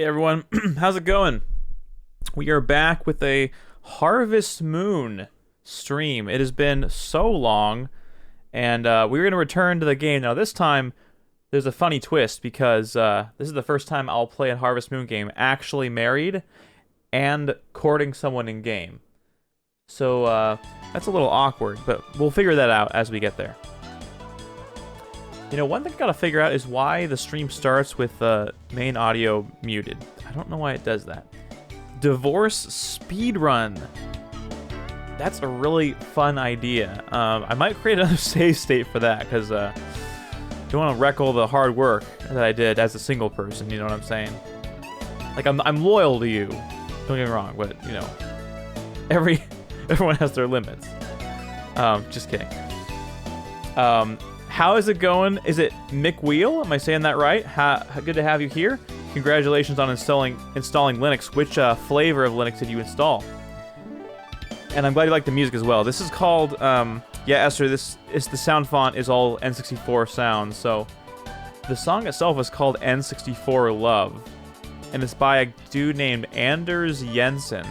Hey everyone, how's it going? We are back with a Harvest Moon stream. It has been so long, and we're going to return to the game. Now this time, there's a funny twist because this is the first time I'll play a Harvest Moon game actually married and courting someone in game. So that's a little awkward, but we'll figure that out as we get there. You know, one thing I gotta figure out is why the stream starts with the main audio muted. I don't know why it does that. Divorce speedrun. That's a really fun idea. I might create another save state for that, because don't want to wreck all the hard work that I did as a single person, you know what I'm saying? Like, I'm loyal to you, don't get me wrong, but, you know, everyone has their limits. Just kidding. How is it going? Is it Mick Wheel? Am I saying that right? Good to have you here. Congratulations on installing Linux. Which flavor of Linux did you install? And I'm glad you like the music as well. This is called, yeah, Esther, the sound font is all N64 sounds. So the song itself is called N64 Love. And it's by a dude named Anders Jensen.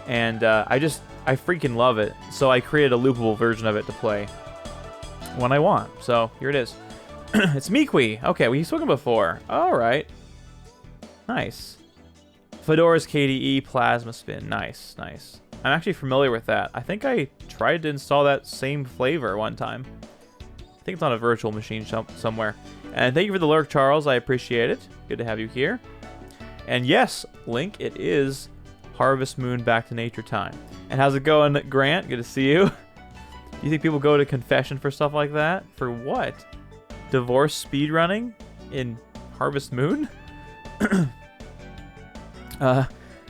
And I freaking love it. So I created a loopable version of it to play when I want. So here it is. It's Miqui. Okay, we've spoken before. All right. Nice. Fedora's KDE Plasma Spin. Nice, nice. I'm actually familiar with that. I think I tried to install that same flavor one time. I think it's on a virtual machine somewhere. And thank you for the lurk, Charles. I appreciate it. Good to have you here. And yes, Link, it is Harvest Moon Back to Nature time. And how's it going, Grant? Good to see you. You think people go to confession for stuff like that? For what? Divorce speedrunning in Harvest Moon?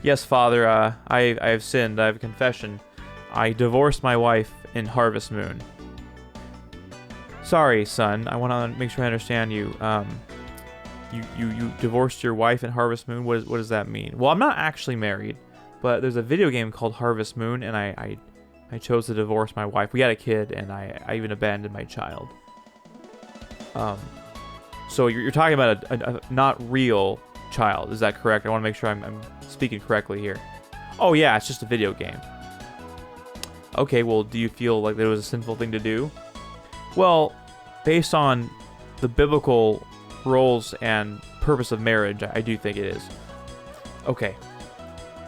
Yes, Father, I have sinned. I have a confession. I divorced my wife in Harvest Moon. Sorry, son. I want to make sure I understand you. You divorced your wife in Harvest Moon? What does that mean? Well, I'm not actually married, but there's a video game called Harvest Moon, and I chose to divorce my wife. We had a kid, and I even abandoned my child. So you're talking about a not real child, is that correct? I want to make sure I'm speaking correctly here. Oh yeah, it's just a video game. Okay, well, do you feel like that was a sinful thing to do? Well, based on the biblical roles and purpose of marriage, I do think it is. Okay.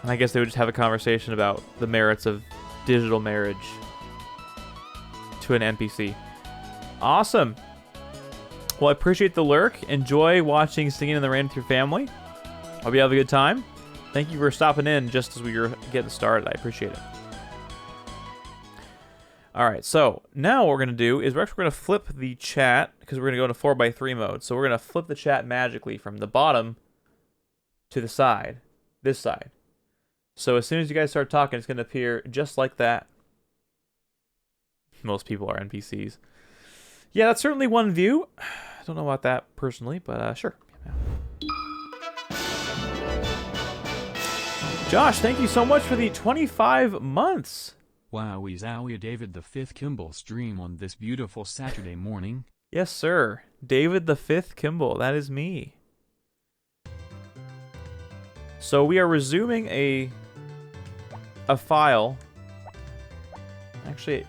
And I guess they would just have a conversation about the merits of digital marriage to an NPC. Awesome. Well, I appreciate the lurk. Enjoy watching Singing in the Rain with your family. Hope you have a good time. Thank you for stopping in just as we were getting started. I appreciate it. All right, so now what we're going to do is we're actually going to flip the chat because we're going to go into 4x3 mode. So we're going to flip the chat magically from the bottom to the side, this side. So as soon as you guys start talking, it's going to appear just like that. Most people are NPCs. Yeah, that's certainly one view. I don't know about that personally, but sure. Josh, thank you so much for the 25 months. Wowie zowie, David the Fifth Kimball stream on this beautiful Saturday morning. Yes, sir. David the Fifth Kimball, that is me. So we are resuming a file. Actually,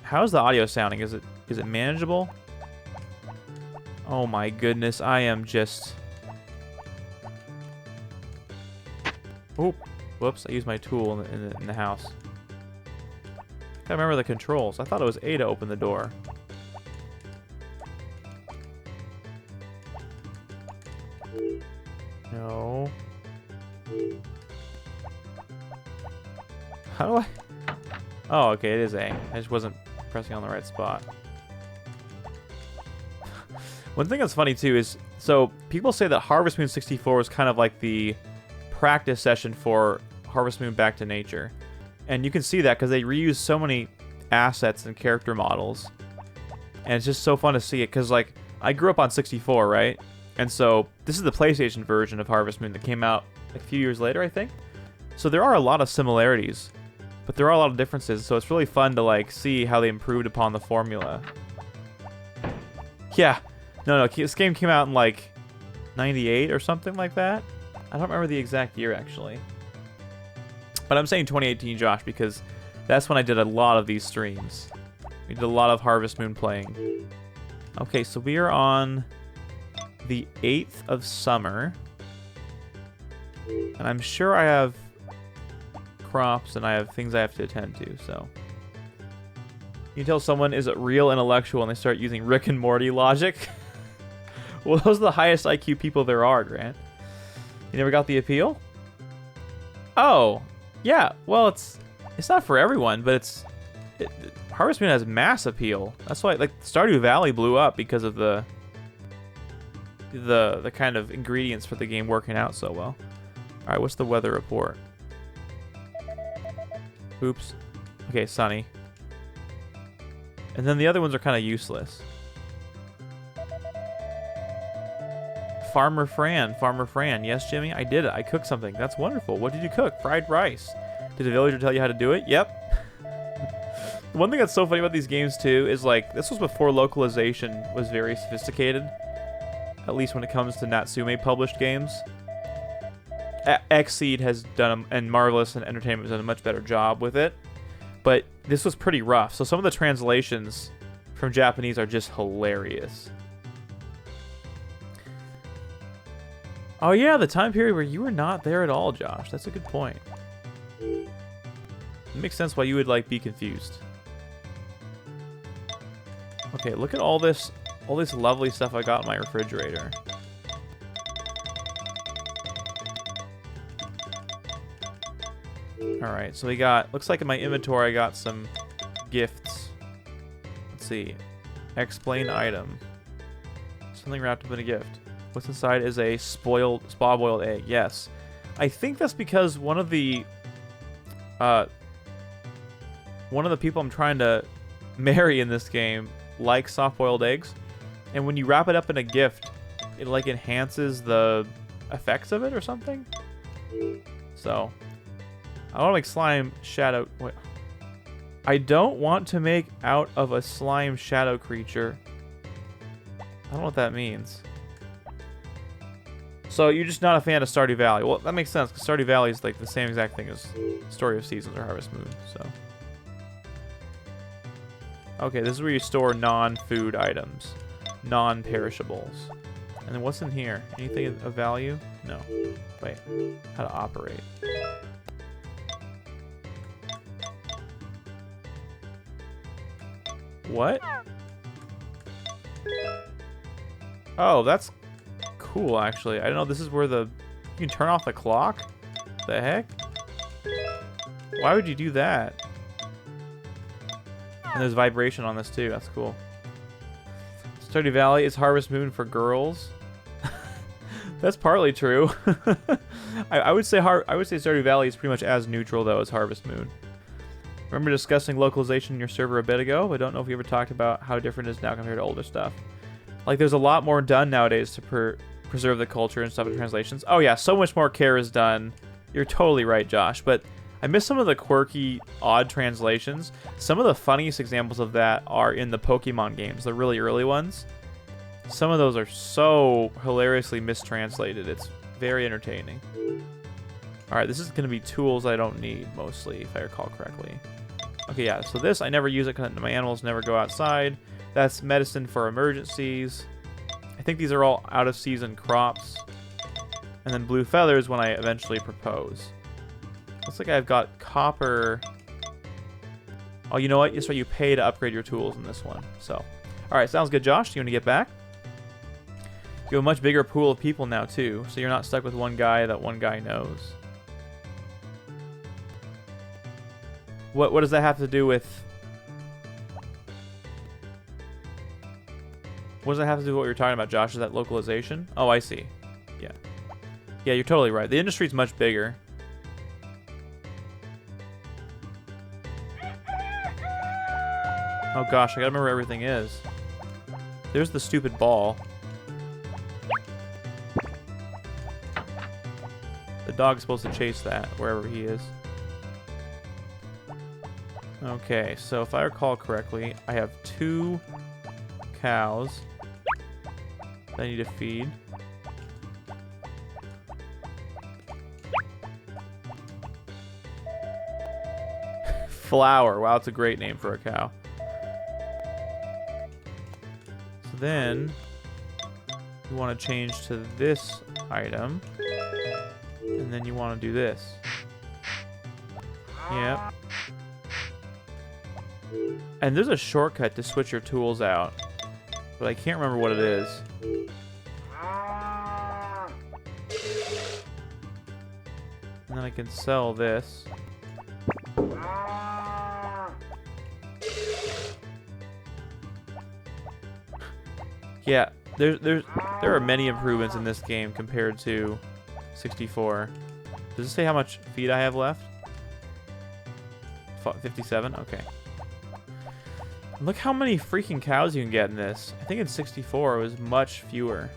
how's the audio sounding? Is it manageable? Oh my goodness, I am just... Oh, whoops, I used my tool in the house. I remember the controls. I thought it was A to open the door. No. How do I... Oh, okay, it is A. I just wasn't pressing on the right spot. One thing that's funny, too, is... So, people say that Harvest Moon 64 was kind of like the practice session for Harvest Moon Back to Nature. And you can see that because they reuse so many assets and character models. And it's just so fun to see it because, like, I grew up on 64, right? And so this is the PlayStation version of Harvest Moon that came out a few years later, I think. So there are a lot of similarities, but there are a lot of differences. So it's really fun to, like, see how they improved upon the formula. Yeah. No, this game came out in, like, 98 or something like that. I don't remember the exact year, actually. But I'm saying 2018, Josh, because that's when I did a lot of these streams. We did a lot of Harvest Moon playing. Okay, so we are on the 8th of summer. And I'm sure I have crops and I have things I have to attend to, so. You can tell someone is a real intellectual when they start using Rick and Morty logic. Well, those are the highest IQ people there are, Grant. You never got the appeal? Oh, yeah. Well, it's not for everyone, but Harvest Moon has mass appeal. That's why, like, Stardew Valley blew up because of the kind of ingredients for the game working out so well. All right, what's the weather report? Oops. Okay, sunny. And then the other ones are kind of useless. Farmer Fran. Yes, Jimmy, I did it. I cooked something. That's wonderful. What did you cook? Fried rice. Did the villager tell you how to do it? Yep. One thing that's so funny about these games, too, is, like, this was before localization was very sophisticated. At least when it comes to Natsume published games. Xseed has done, and Marvelous and Entertainment has done a much better job with it. But this was pretty rough. So some of the translations from Japanese are just hilarious. Oh yeah, the time period where you were not there at all, Josh. That's a good point. It makes sense why you would, like, be confused. Okay, look at all this lovely stuff I got in my refrigerator. Alright, so we got, looks like in my inventory I got some gifts. Let's see. Explain item. Something wrapped up in a gift. What's inside is a spa-boiled egg. Yes. I think that's because one of the people I'm trying to marry in this game likes soft-boiled eggs. And when you wrap it up in a gift, it, like, enhances the effects of it or something. So, I want to make slime shadow. Wait. I don't want to make out of a slime shadow creature. I don't know what that means. So you're just not a fan of Stardew Valley. Well, that makes sense, because Stardew Valley is, like, the same exact thing as Story of Seasons or Harvest Moon, so. Okay, this is where you store non-food items. Non-perishables. And then what's in here? Anything of value? No. Wait. How to operate. What? Oh, that's cool, actually. I don't know, this is where you can turn off the clock? The heck? Why would you do that? And there's vibration on this too, that's cool. Stardew Valley is Harvest Moon for girls. That's partly true. I would say Stardew Valley is pretty much as neutral though as Harvest Moon. Remember discussing localization in your server a bit ago? I don't know if you ever talked about how different it is now compared to older stuff. Like, there's a lot more done nowadays to preserve the culture and stuff in translations. Oh yeah, so much more care is done. You're totally right, Josh. But I miss some of the quirky, odd translations. Some of the funniest examples of that are in the Pokemon games, the really early ones. Some of those are so hilariously mistranslated. It's very entertaining. Alright, this is going to be tools I don't need, mostly, if I recall correctly. Okay, yeah, so this, I never use it because my animals never go outside. That's medicine for emergencies. I think these are all out-of-season crops. And then blue feathers when I eventually propose. Looks like I've got copper. Oh, you know what? That's right, you pay to upgrade your tools in this one. So, alright, sounds good, Josh. Do you want to get back? You have a much bigger pool of people now, too. So you're not stuck with one guy that one guy knows. What does that have to do with... What does that have to do with what you're talking about, Josh? Is that localization? Oh, I see. Yeah. Yeah, you're totally right. The industry's much bigger. Oh gosh, I gotta remember where everything is. There's the stupid ball. The dog's supposed to chase that, wherever he is. Okay, so if I recall correctly, I have 2 cows that I need to feed. Flower. Wow, it's a great name for a cow. So then you want to change to this item. And then you want to do this. Yep. And there's a shortcut to switch your tools out. But I can't remember what it is. And then I can sell this. Yeah, there are many improvements in this game compared to 64. Does it say how much feed I have left? 57? Okay. Look how many freaking cows you can get in this. I think in 64 it was much fewer.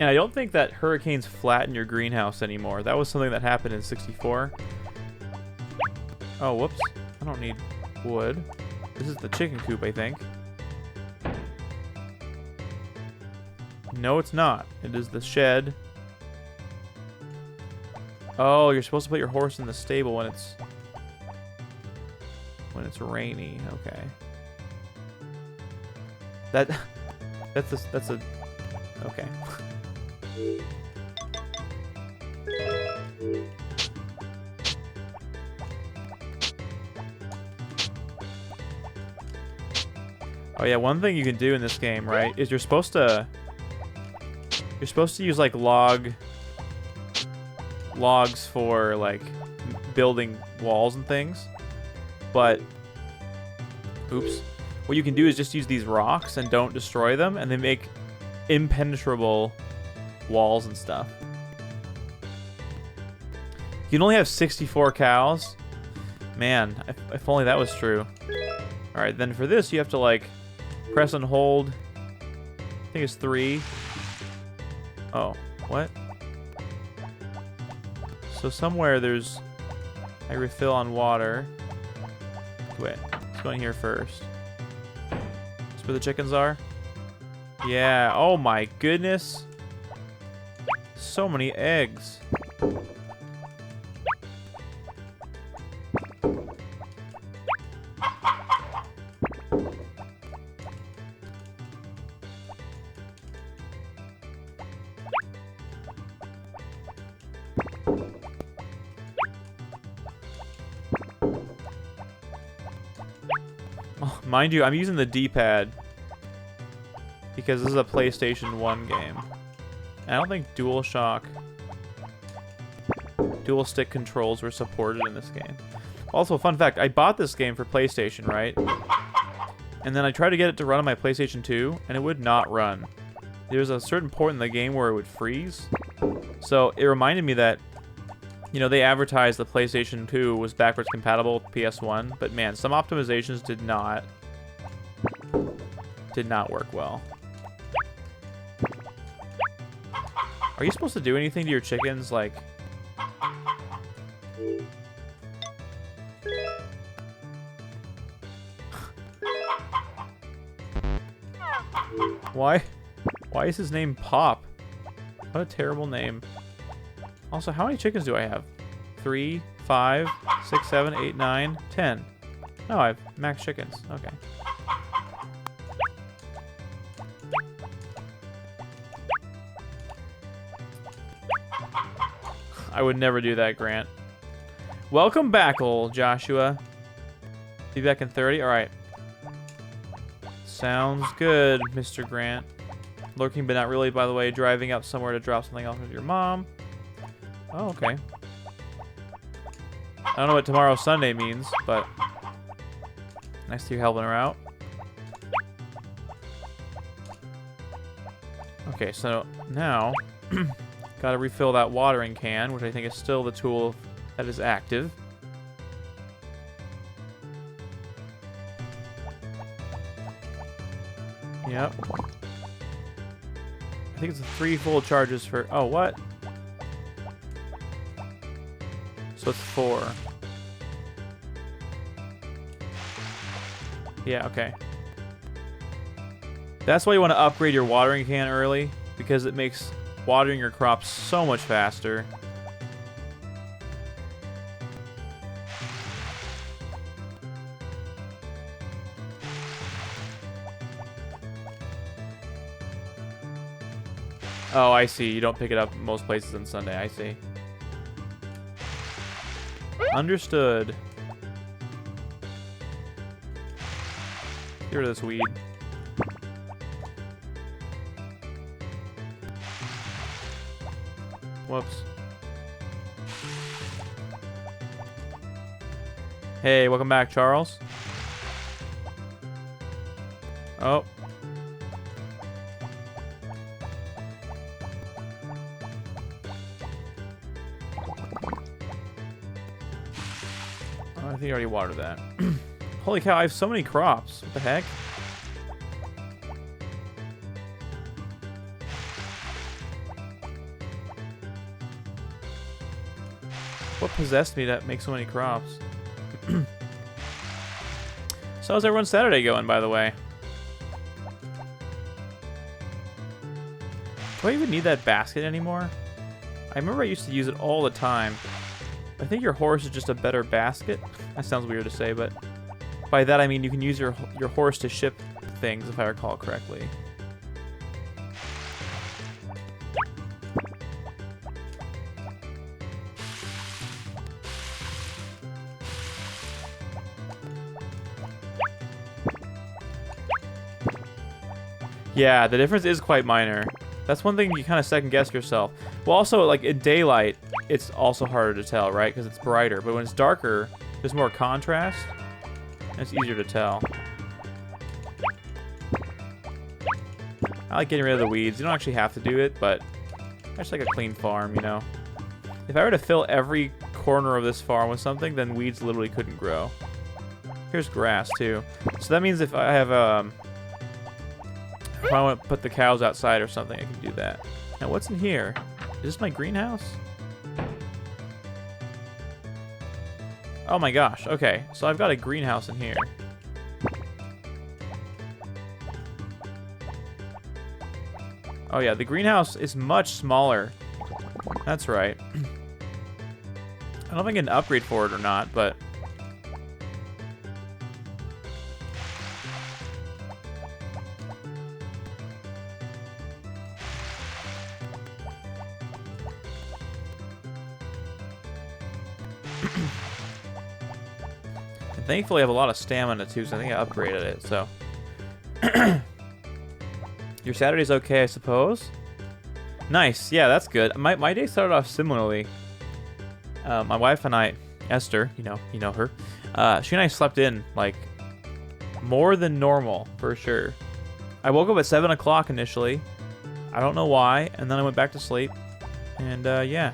And I don't think that hurricanes flatten your greenhouse anymore. That was something that happened in 64. Oh, whoops. I don't need wood. This is the chicken coop, I think. No, it's not. It is the shed. Oh, you're supposed to put your horse in the stable when it's rainy. Okay. That's a okay. Oh yeah, one thing you can do in this game, right, is you're supposed to use like logs for like building walls and things. But oops. What you can do is just use these rocks and don't destroy them, and they make impenetrable walls and stuff. You can only have 64 cows. Man, if only that was true. Alright, then for this you have to like press and hold. I think it's 3. Oh, what? So somewhere there's I refill on water. Wait, let's go in here first. That's where the chickens are? Yeah, oh my goodness. So many eggs. Mind you, I'm using the D-pad because this is a PlayStation 1 game. And I don't think DualShock dual stick controls were supported in this game. Also, fun fact, I bought this game for PlayStation, right? And then I tried to get it to run on my PlayStation 2, and it would not run. There was a certain point in the game where it would freeze. So it reminded me that, you know, they advertised the PlayStation 2 was backwards compatible with PS1, but man, some optimizations did not work well. Are you supposed to do anything to your chickens, like... Why is his name Pop? What a terrible name. Also, how many chickens do I have? 3, 5, 6, 7, 8, 9, 10. Oh, I have max chickens. Okay. I would never do that, Grant. Welcome back, old Joshua. Be back in 30? Alright. Sounds good, Mr. Grant. Lurking but not really, by the way. Driving up somewhere to drop something off with your mom. Oh, okay. I don't know what tomorrow Sunday means, but nice to you helping her out. Okay, so now gotta refill that watering can, which I think is still the tool that is active. Yep. I think it's 3 full charges for... Oh, what? So it's 4. Yeah, okay. That's why you want to upgrade your watering can early, because it makes watering your crops so much faster. Oh, I see. You don't pick it up most places on Sunday. I see. Understood. Get rid of this weed. Whoops. Hey, welcome back, Charles. Oh. I think I already watered that. Holy cow, I have so many crops. What the heck? What possessed me to make so many crops? So how's everyone's Saturday going, by the way? Do I even need that basket anymore? I remember I used to use it all the time. I think your horse is just a better basket. That sounds weird to say, but by that I mean you can use your horse to ship things, if I recall correctly. Yeah, the difference is quite minor. That's one thing you kind of second guess yourself. Well, also, like, in daylight, it's also harder to tell, right? Because it's brighter. But when it's darker, there's more contrast, and it's easier to tell. I like getting rid of the weeds. You don't actually have to do it, but I just like a clean farm, you know? If I were to fill every corner of this farm with something, then weeds literally couldn't grow. Here's grass, too. So that means if I have, if I want to put the cows outside or something, I can do that. Now, what's in here? Is this my greenhouse? Oh my gosh, okay. So I've got a greenhouse in here. Oh yeah, the greenhouse is much smaller. That's right. I don't know if I can get an upgrade for it or not, but... Thankfully, I have a lot of stamina, too, so I think I upgraded it, so... Your Saturday's okay, I suppose? Nice, yeah, that's good. My day started off similarly. My wife and I, Esther, you know her, she and I slept in, like, more than normal, for sure. I woke up at 7 o'clock initially. I don't know why, and then I went back to sleep. And, yeah.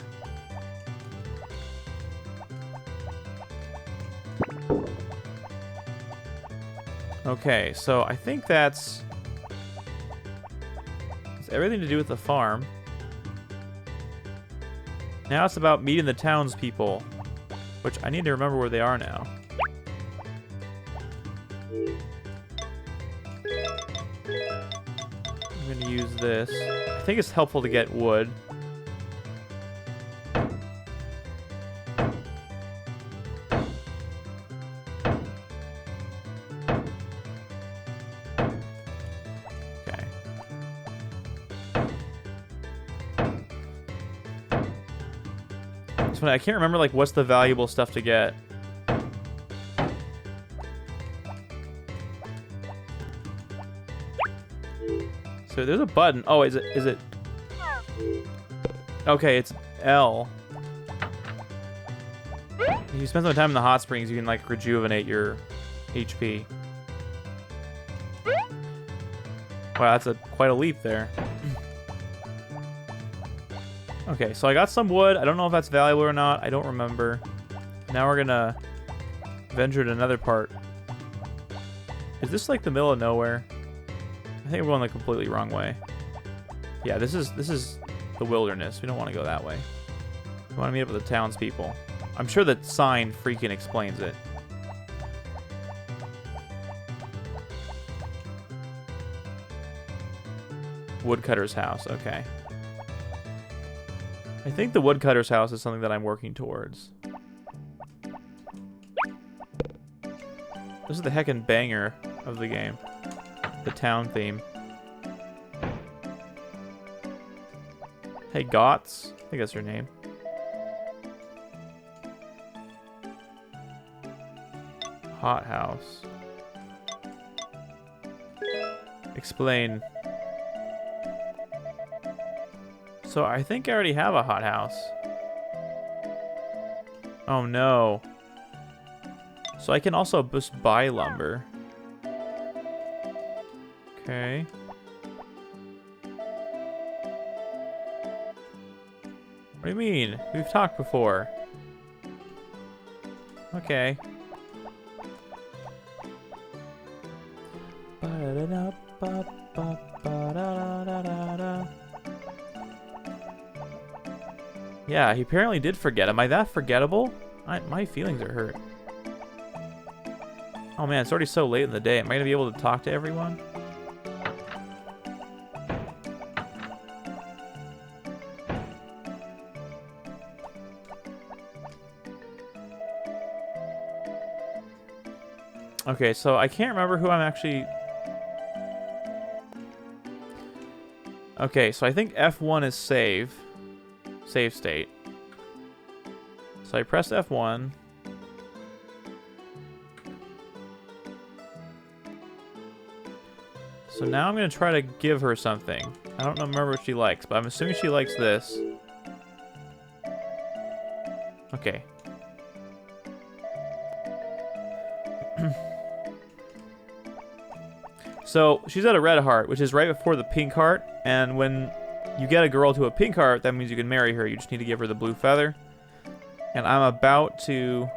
Okay, so I think that's everything to do with the farm. Now it's about meeting the townspeople, which I need to remember where they are now. I'm going to use this. I think it's helpful to get wood. I can't remember, like, what's the valuable stuff to get. So there's a button. Oh, is it? Okay, it's L. If you spend some time in the hot springs, you can, like, rejuvenate your HP. Wow, that's quite a leap there. Okay, so I got some wood. I don't know if that's valuable or not. I don't remember. Now we're gonna venture to another part. Is this like the middle of nowhere? I think we're going the completely wrong way. Yeah, this is the wilderness. We don't want to go that way. We want to meet up with the townspeople. I'm sure that sign freaking explains it. Woodcutter's house. Okay. I think the woodcutter's house is something that I'm working towards. This is the heckin' banger of the game. The town theme. Hey, Gots. I think that's your name. Hothouse. Explain. So I think I already have a hothouse. Oh no. So I can also just buy lumber. Okay. What do you mean? We've talked before. Okay. Yeah, he apparently did forget. Am I that forgettable? My feelings are hurt. Oh man, it's already so late in the day. Am I gonna be able to talk to everyone? Okay, so I can't remember who I'm actually... Okay, so I think F1 is save. Save state. So I press F1. So now I'm going to try to give her something. I don't remember what she likes, but I'm assuming she likes this. Okay. So she's at a red heart, which is right before the pink heart. And when you get a girl to a pink heart, that means you can marry her. You just need to give her the blue feather. And I'm about to...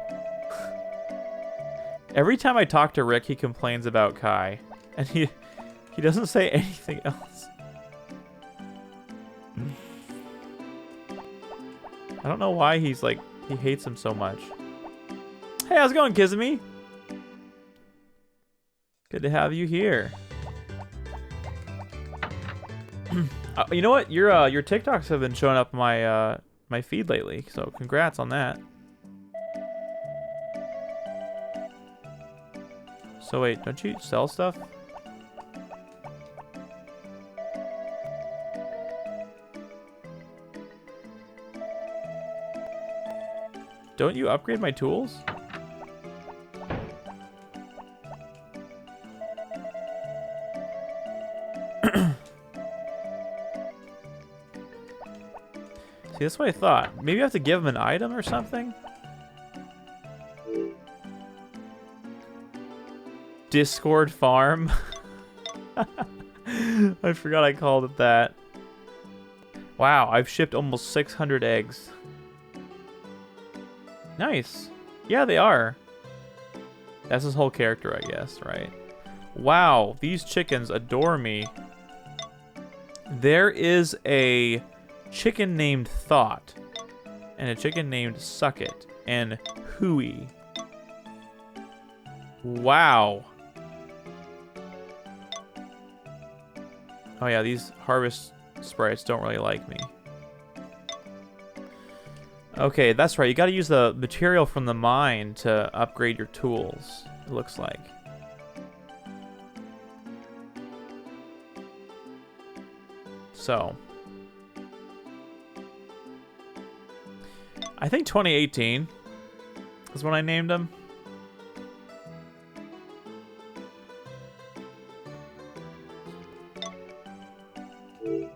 Every time I talk to Rick, he complains about Kai. And he doesn't say anything else. I don't know why he's like... He hates him so much. Hey, how's it going, Kizumi? Good to have you here. You know what? Your TikToks have been showing up my my feed lately, so congrats on that. So wait, don't you sell stuff? Don't you upgrade my tools? See, that's what I thought. Maybe I have to give him an item or something? Discord farm? I forgot I called it that. Wow, I've shipped almost 600 eggs. Nice. Yeah, they are. That's his whole character, I guess, right? Wow, these chickens adore me. There is a chicken named Thought, and a chicken named Suckit, and Hooey. Wow. Oh yeah, these harvest sprites don't really like me. Okay, that's right. You gotta use the material from the mine to upgrade your tools, it looks like. So... I think 2018 is when I named him.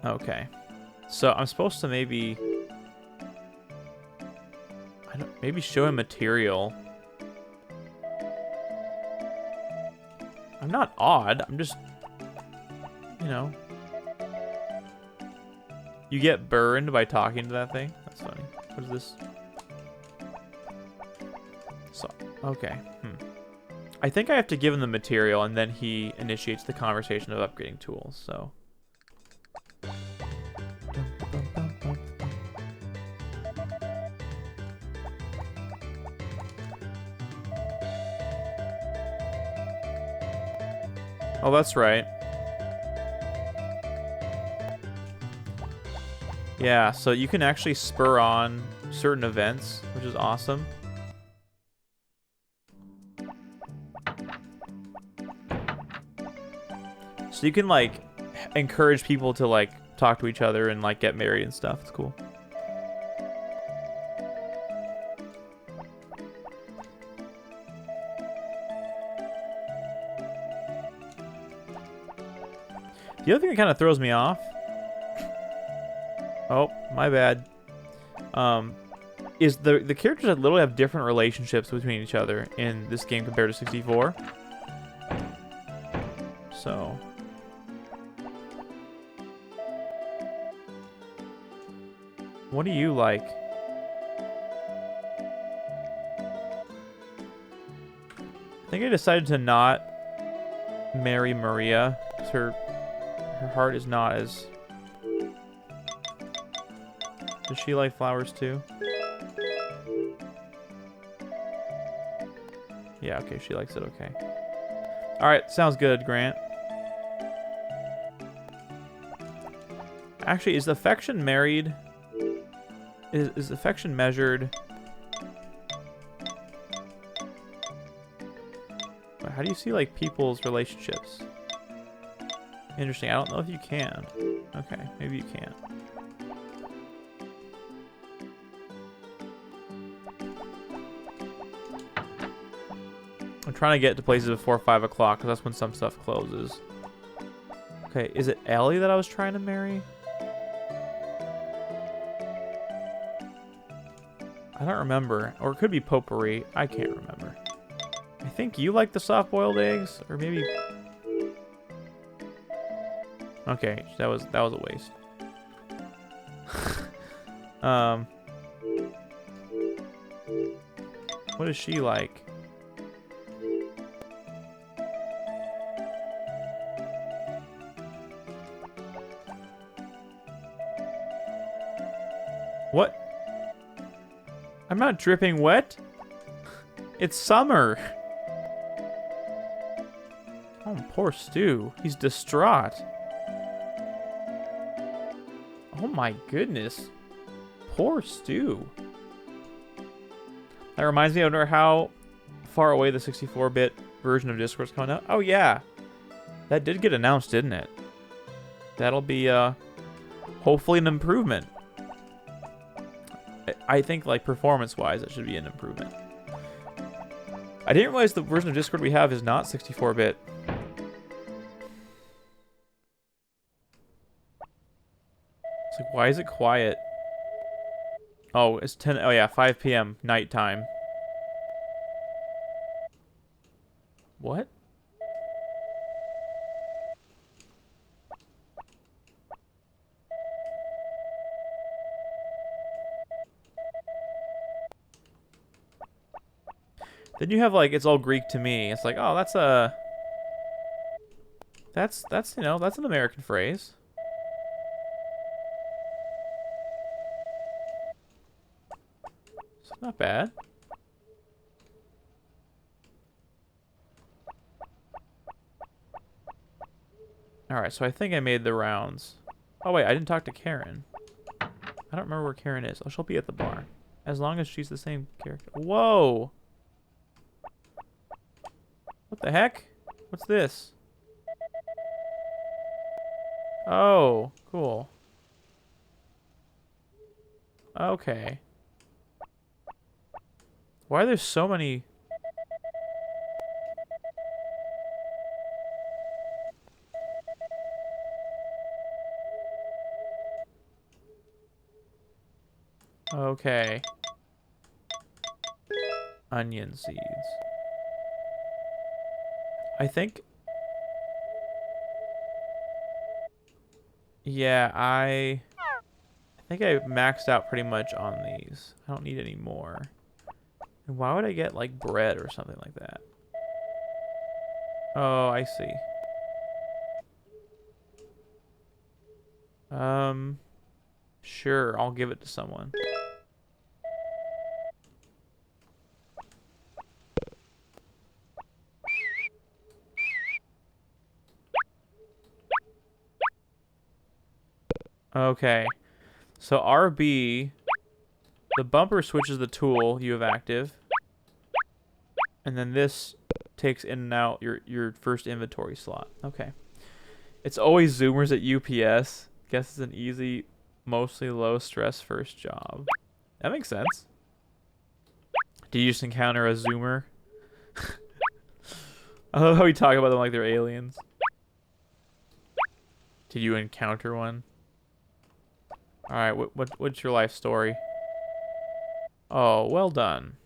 Okay. So I'm supposed to maybe... maybe show him material. I'm not odd. I'm just... You know. You get burned by talking to that thing? That's funny. What is this? So, okay. I think I have to give him the material, and then he initiates the conversation of upgrading tools, so... Oh, that's right. Yeah, so you can actually spur on certain events, which is awesome. So you can, like, encourage people to, like, talk to each other and like get married and stuff. It's cool. The other thing that kind of throws me off. Oh, my bad. Is the characters that literally have different relationships between each other in this game compared to 64. So. What do you like? I think I decided to not marry Maria because her heart is not as... Does she like flowers too? Yeah, okay, she likes it, okay. Alright, sounds good, Grant. Actually, is affection married? Is affection measured? How do you see, like, people's relationships? Interesting, I don't know if you can. Okay, maybe you can. I'm trying to get to places before 5 o'clock, because that's when some stuff closes. Okay, is it Ellie that I was trying to marry? I don't remember. Or it could be Potpourri. I can't remember. I think you like the soft-boiled eggs, or maybe... Okay, that was a waste. What is she like? What? I'm not dripping wet. It's summer. Oh, poor Stu. He's distraught. Oh my goodness. Poor Stu. That reminds me, I wonder how far away the 64-bit version of Discord's coming out. Oh yeah. That did get announced, didn't it? That'll be hopefully an improvement. I think, like, performance-wise, it should be an improvement. I didn't realize the version of Discord we have is not 64-bit. It's like, why is it quiet? Oh, it's 10... Oh, yeah, 5 p.m. nighttime. What? Then you have, like, it's all Greek to me. It's like, oh, that's a... That's, you know, that's an American phrase. It's not bad. Alright, so I think I made the rounds. Oh, wait, I didn't talk to Karen. I don't remember where Karen is. Oh, she'll be at the bar. As long as she's the same character. Whoa! What the heck? What's this? Oh, cool. Okay. Why are there so many... Okay. Onion seeds. I think... Yeah, I think I maxed out pretty much on these. I don't need any more. And why would I get, like, bread or something like that? Oh, I see. Sure, I'll give it to someone. Okay. So RB, the bumper switches the tool you have active. And then this takes in and out your first inventory slot. Okay. It's always Zoomers at UPS. Guess it's an easy, mostly low stress first job. That makes sense. Did you just encounter a Zoomer? I love how we talk about them like they're aliens. Did you encounter one? Alright, what's your life story? Oh, well done.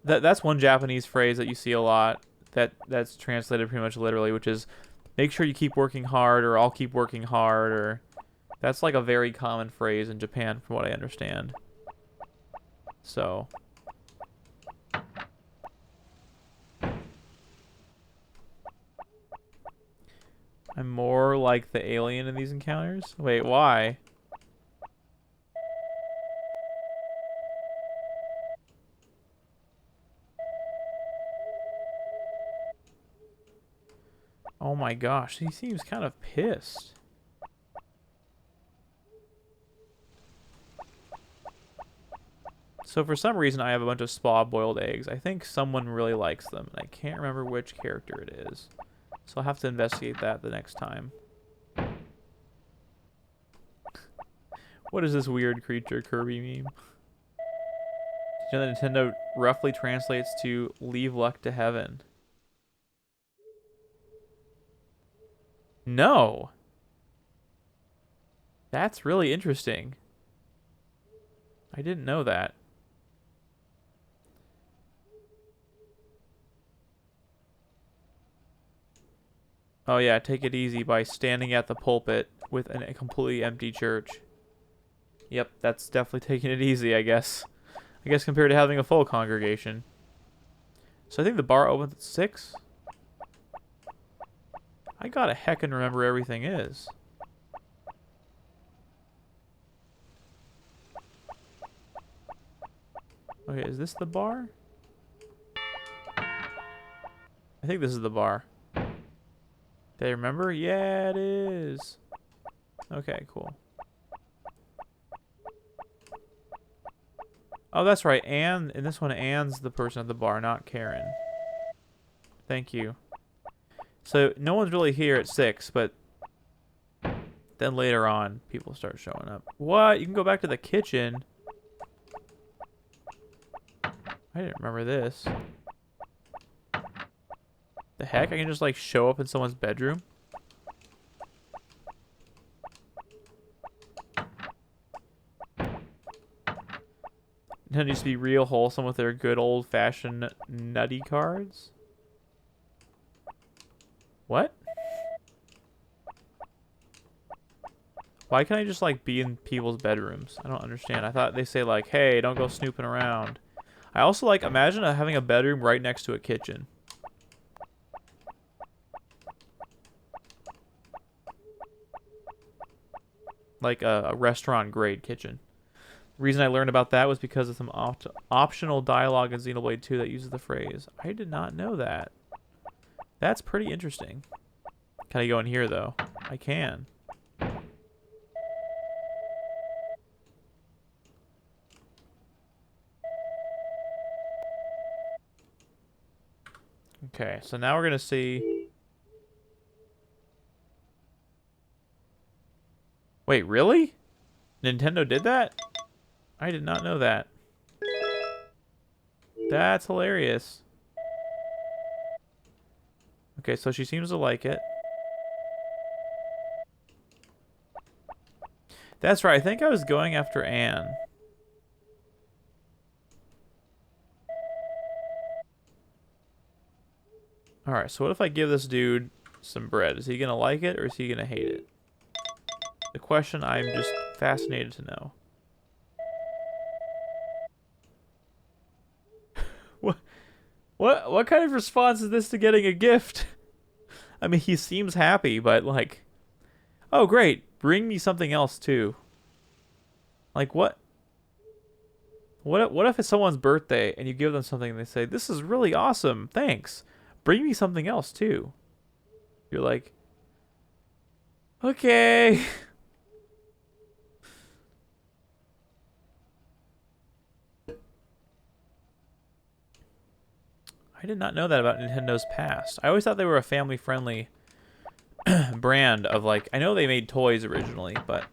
That's one Japanese phrase that you see a lot that's translated pretty much literally, which is make sure you keep working hard, or I'll keep working hard, or that's like a very common phrase in Japan from what I understand. So I'm more like the alien in these encounters? Wait, why? Oh my gosh, he seems kind of pissed. So for some reason I have a bunch of spa boiled eggs. I think someone really likes them, and I can't remember which character it is. So I'll have to investigate that the next time. What is this weird creature Kirby meme? Did you know that Nintendo roughly translates to leave luck to heaven? No. That's really interesting. I didn't know that. Oh yeah, take it easy by standing at the pulpit with a completely empty church. Yep, that's definitely taking it easy, I guess. I guess compared to having a full congregation. So I think the bar opens at 6. I gotta heckin' remember everything is. Okay, is this the bar? I think this is the bar. Do I remember? Yeah, it is. Okay, cool. Oh, that's right. Anne, in this one, Anne's the person at the bar, not Karen. Thank you. So, no one's really here at 6, but then later on, people start showing up. What? You can go back to the kitchen? I didn't remember this. The heck? I can just, like, show up in someone's bedroom? Nintendo used to be real wholesome with their good old-fashioned nutty cards. What? Why can't I just, like, be in people's bedrooms? I don't understand. I thought they say, like, hey, don't go snooping around. I also, like, imagine having a bedroom right next to a kitchen. Like a restaurant-grade kitchen. The reason I learned about that was because of some optional dialogue in Xenoblade 2 that uses the phrase. I did not know that. That's pretty interesting. Can I go in here, though? I can. Okay, so now we're going to see... Wait, really? Nintendo did that? I did not know that. That's hilarious. Okay, so she seems to like it. That's right, I think I was going after Anne. Alright, so what if I give this dude some bread? Is he gonna like it, or is he gonna hate it? The question I'm just fascinated to know. What kind of response is this to getting a gift? I mean, he seems happy, but like, oh great, bring me something else too. Like what? What if it's someone's birthday and you give them something and they say, "This is really awesome, thanks. Bring me something else too." You're like, okay. I did not know that about Nintendo's past. I always thought they were a family-friendly brand of like, I know they made toys originally, but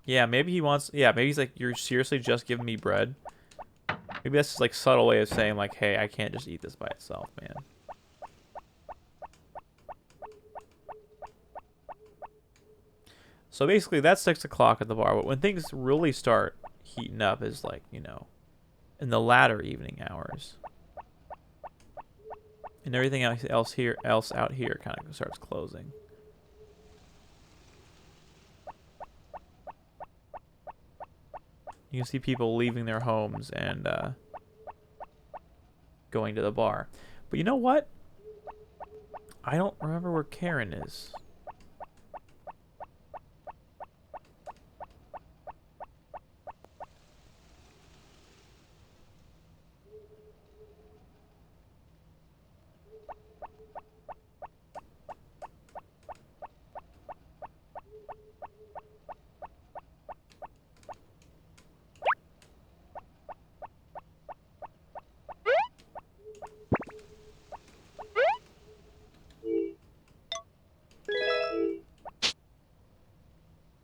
yeah, maybe he wants, yeah, maybe he's like, you're seriously just giving me bread? Maybe that's just like subtle way of saying like, hey, I can't just eat this by itself, man. So basically that's 6 o'clock at the bar, but when things really start heating up is like, you know, in the latter evening hours. And everything else out here kind of starts closing. You can see people leaving their homes and going to the bar. But you know what? I don't remember where Karen is.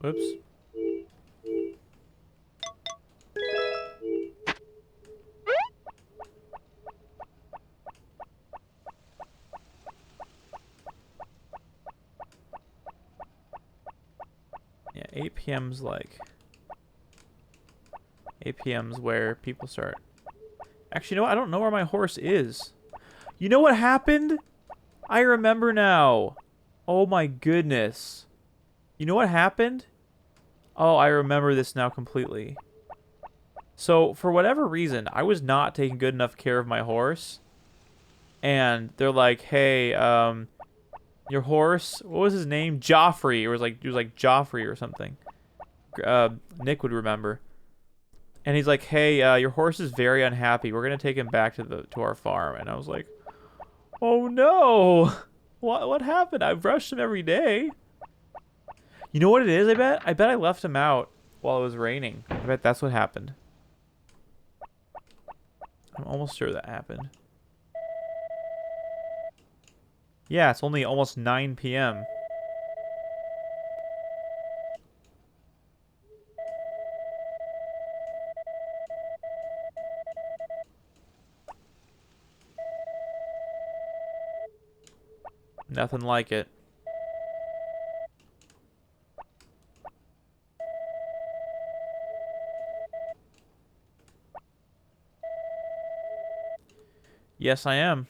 Whoops. Yeah, 8 p.m.'s like... 8 p.m.'s where people start... Actually, you know what? I don't know where my horse is. You know what happened? I remember now. Oh my goodness. You know what happened? Oh, I remember this now completely. So, for whatever reason, I was not taking good enough care of my horse. And they're like, hey, your horse, what was his name? Joffrey. It was like Joffrey or something. Nick would remember. And he's like, hey, your horse is very unhappy. We're going to take him back to our farm. And I was like, oh no. What happened? I brushed him every day. You know what it is, I bet? I bet I left him out while it was raining. I bet that's what happened. I'm almost sure that happened. Yeah, it's only almost 9 p.m. Nothing like it. Yes, I am.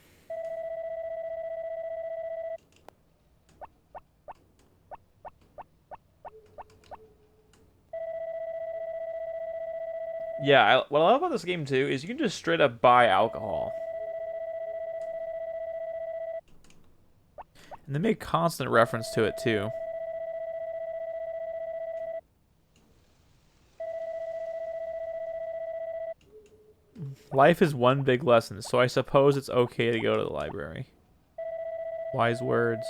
Yeah, what I love about this game, too, is you can just straight up buy alcohol. And they make constant reference to it, too. Life is one big lesson, so I suppose it's okay to go to the library. Wise words.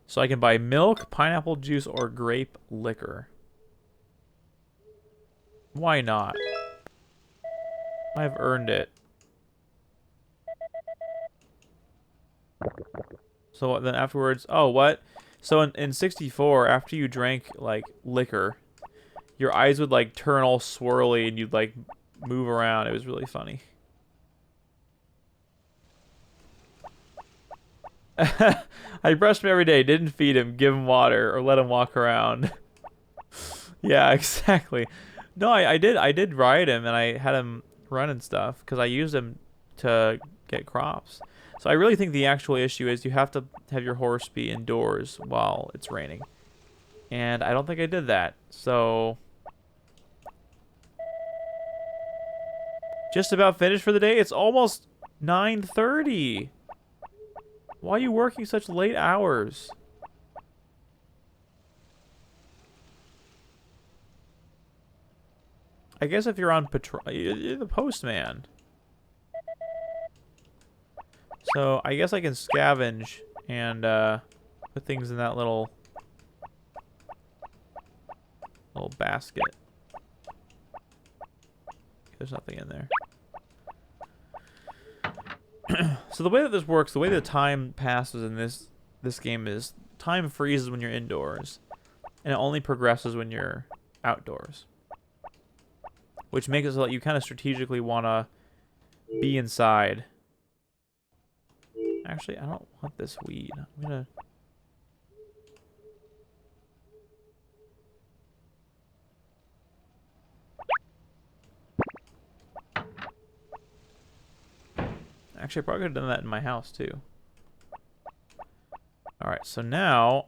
So I can buy milk, pineapple juice, or grape liquor. Why not? I've earned it. So then afterwards, oh, what? So in 64, after you drank, like, liquor, your eyes would, like, turn all swirly and you'd, like, move around. It was really funny. I brushed him every day, didn't feed him, give him water, or let him walk around. Yeah, exactly. No, I did ride him, and I had him run and stuff, because I used him to get crops. So I really think the actual issue is you have to have your horse be indoors while it's raining. And I don't think I did that, so... Just about finished for the day? It's almost 9:30. Why are you working such late hours? I guess if you're on patrol, you're the postman. So I guess I can scavenge and put things in that little basket. There's nothing in there. So the way that this works, the way the time passes in this game is time freezes when you're indoors, and it only progresses when you're outdoors, which makes it so that you kind of strategically want to be inside. Actually, I don't want this weed. I'm gonna... Actually, I probably could have done that in my house, too. Alright, so now...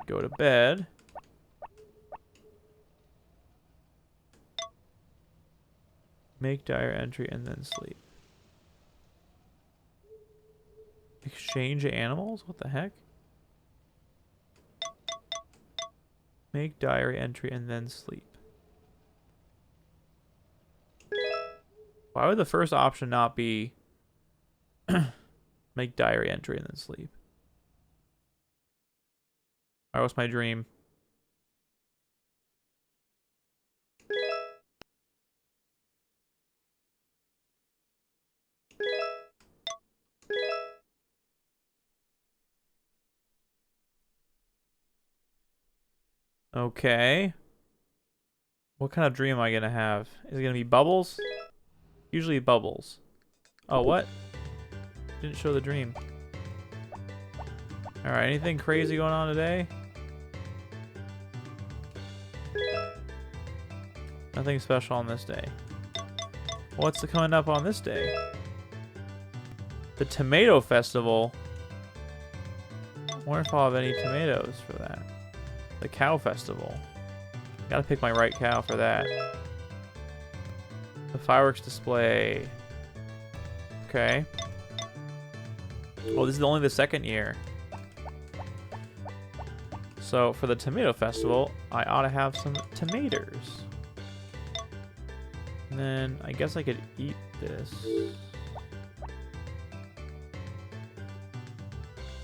Go to bed. Make diary entry and then sleep. Exchange animals? What the heck? Make diary entry and then sleep. Why would the first option not be make diary entry and then sleep? Alright, what's my dream? Okay. What kind of dream am I gonna have? Is it gonna be bubbles? Usually bubbles. Oh, what? Didn't show the dream. Alright, anything crazy going on today? Nothing special on this day. What's coming up on this day? The Tomato Festival. I wonder if I'll have any tomatoes for that. The Cow Festival. Gotta pick my right cow for that. The fireworks display. Okay. Oh, this is only the second year. So for the Tomato Festival, I ought to have some tomatoes. And then I guess I could eat this.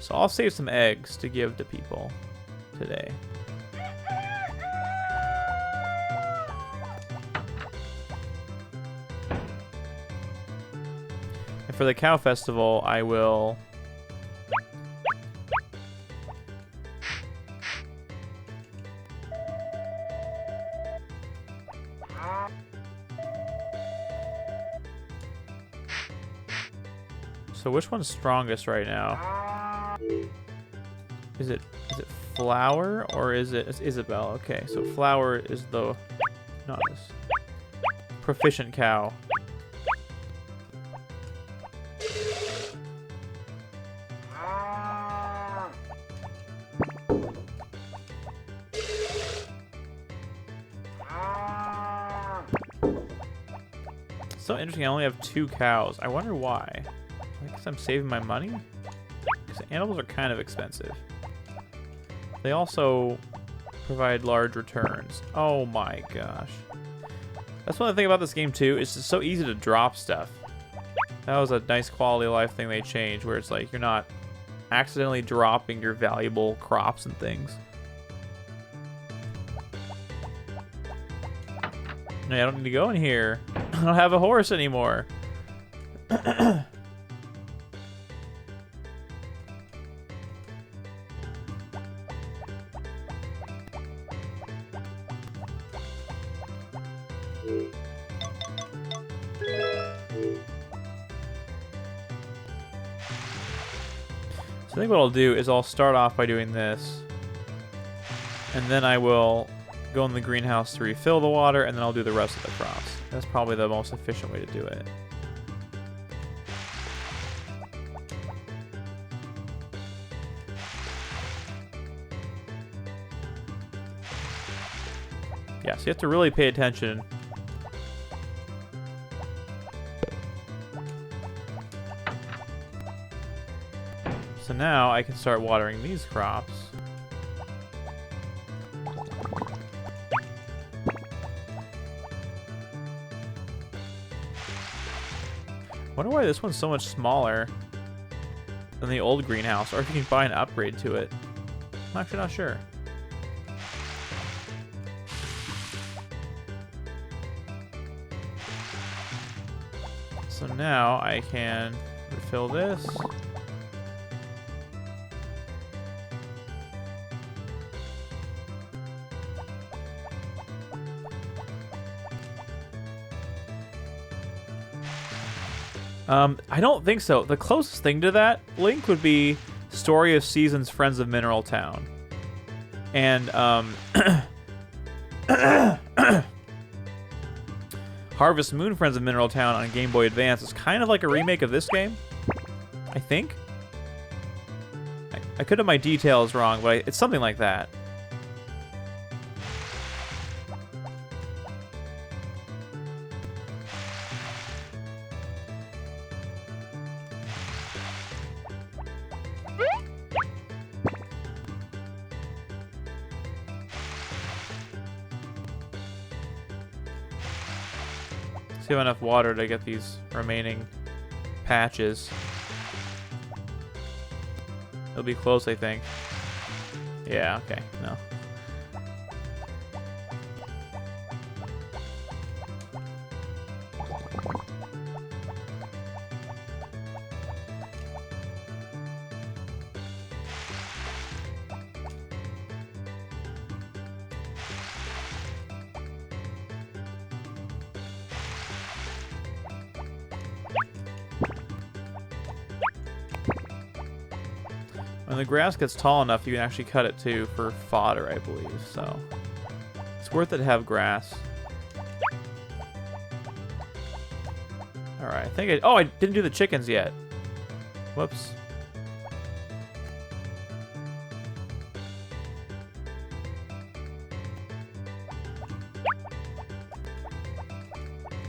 So I'll save some eggs to give to people today. And for the Cow Festival, I will... So which one's strongest right now? Is it Flower or is it Isabelle? Okay, so Flower is the not this proficient cow. So interesting, I only have 2 cows. I wonder why. I guess I'm saving my money? Because animals are kind of expensive. They also provide large returns. Oh my gosh. That's one thing about this game too. It's just so easy to drop stuff. That was a nice quality of life thing they changed, where it's like you're not accidentally dropping your valuable crops and things. Hey, I don't need to go in here. I don't have a horse anymore. So I think what I'll do is I'll start off by doing this, and then I will go in the greenhouse to refill the water, and then I'll do the rest of the crops. That's probably the most efficient way to do it. Yeah, so you have to really pay attention. So now I can start watering these crops. Wonder why this one's so much smaller than the old greenhouse, or if you can buy an upgrade to it. I'm actually not sure. So now I can refill this. I don't think so. The closest thing to that link would be Story of Seasons Friends of Mineral Town. And, Harvest Moon Friends of Mineral Town on Game Boy Advance is kind of like a remake of this game, I think. I could have my details wrong, but it's something like that. See if I have enough water to get these remaining patches. It'll be close, I think. Yeah, okay, no. When the grass gets tall enough, you can actually cut it too for fodder, I believe. So it's worth it to have grass. All right, I think I didn't do the chickens yet. Whoops.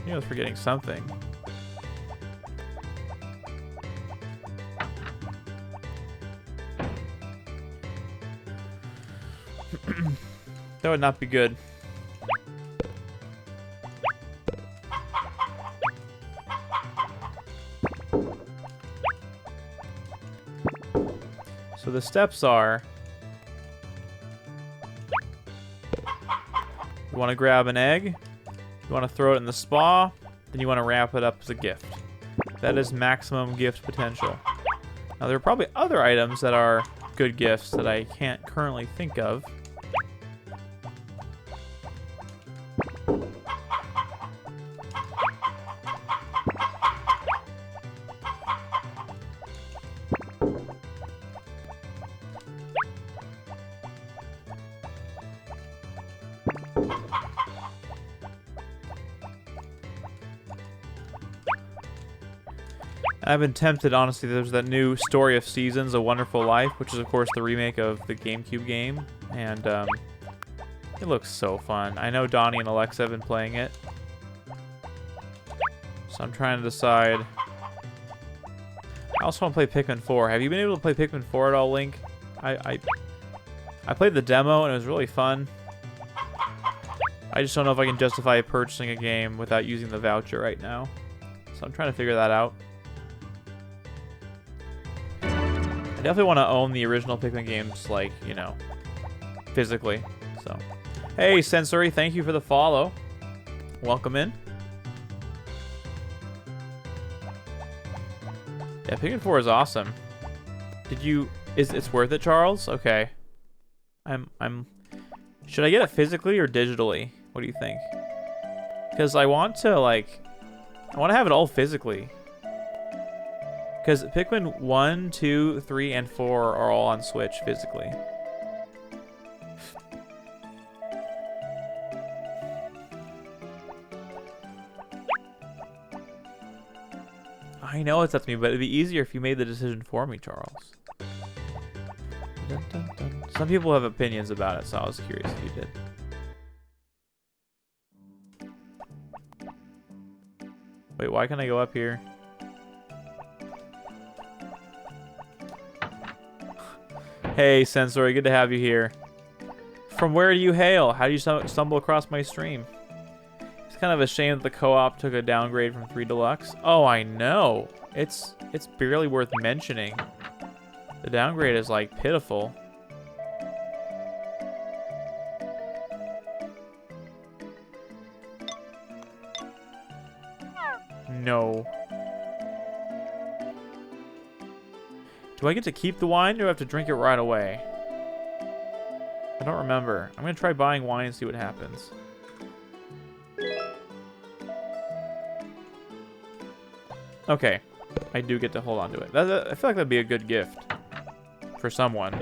I was forgetting something. That would not be good. So the steps are, you want to grab an egg, you want to throw it in the spa, then you want to wrap it up as a gift. That is maximum gift potential. Now there are probably other items that are good gifts that I can't currently think of. I've been tempted, honestly. There's that new Story of Seasons, A Wonderful Life, which is, of course, the remake of the GameCube game. And it looks so fun. I know Donnie and Alexa have been playing it. So I'm trying to decide. I also want to play Pikmin 4. Have you been able to play Pikmin 4 at all, Link? I played the demo, and it was really fun. I just don't know if I can justify purchasing a game without using the voucher right now. So I'm trying to figure that out. I definitely want to own the original Pikmin games, like, you know, physically. So, hey, Sensory, thank you for the follow. Welcome in. Yeah, Pikmin 4 is awesome. Did you... It's worth it, Charles? Okay. Should I get it physically or digitally? What do you think? Because I want to, like... I want to have it all physically. Because Pikmin 1, 2, 3, and 4 are all on Switch physically. I know it's up to me, but it'd be easier if you made the decision for me, Charles. Dun, dun, dun. Some people have opinions about it, so I was curious if you did. Wait, why can't I go up here? Hey, Sensory, good to have you here. From where do you hail? How do you stumble across my stream? It's kind of a shame that the co-op took a downgrade from 3 Deluxe. Oh, I know. It's barely worth mentioning. The downgrade is, like, pitiful. No. Do I get to keep the wine or do I have to drink it right away? I don't remember. I'm going to try buying wine and see what happens. Okay. I do get to hold on to it. I feel like that'd be a good gift for someone.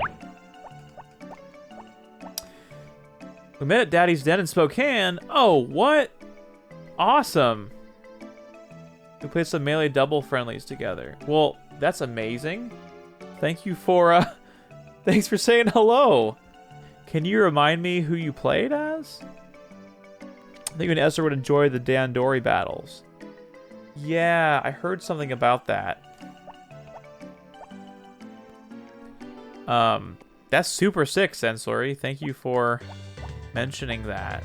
We met at Daddy's Den in Spokane. Oh, what? Awesome. We played some Melee double friendlies together. Well, that's amazing. Thank you for, thanks for saying hello. Can you remind me who you played as? I think you and Esther would enjoy the Dandori battles. Yeah, I heard something about that. That's super sick, Sensory. Thank you for mentioning that.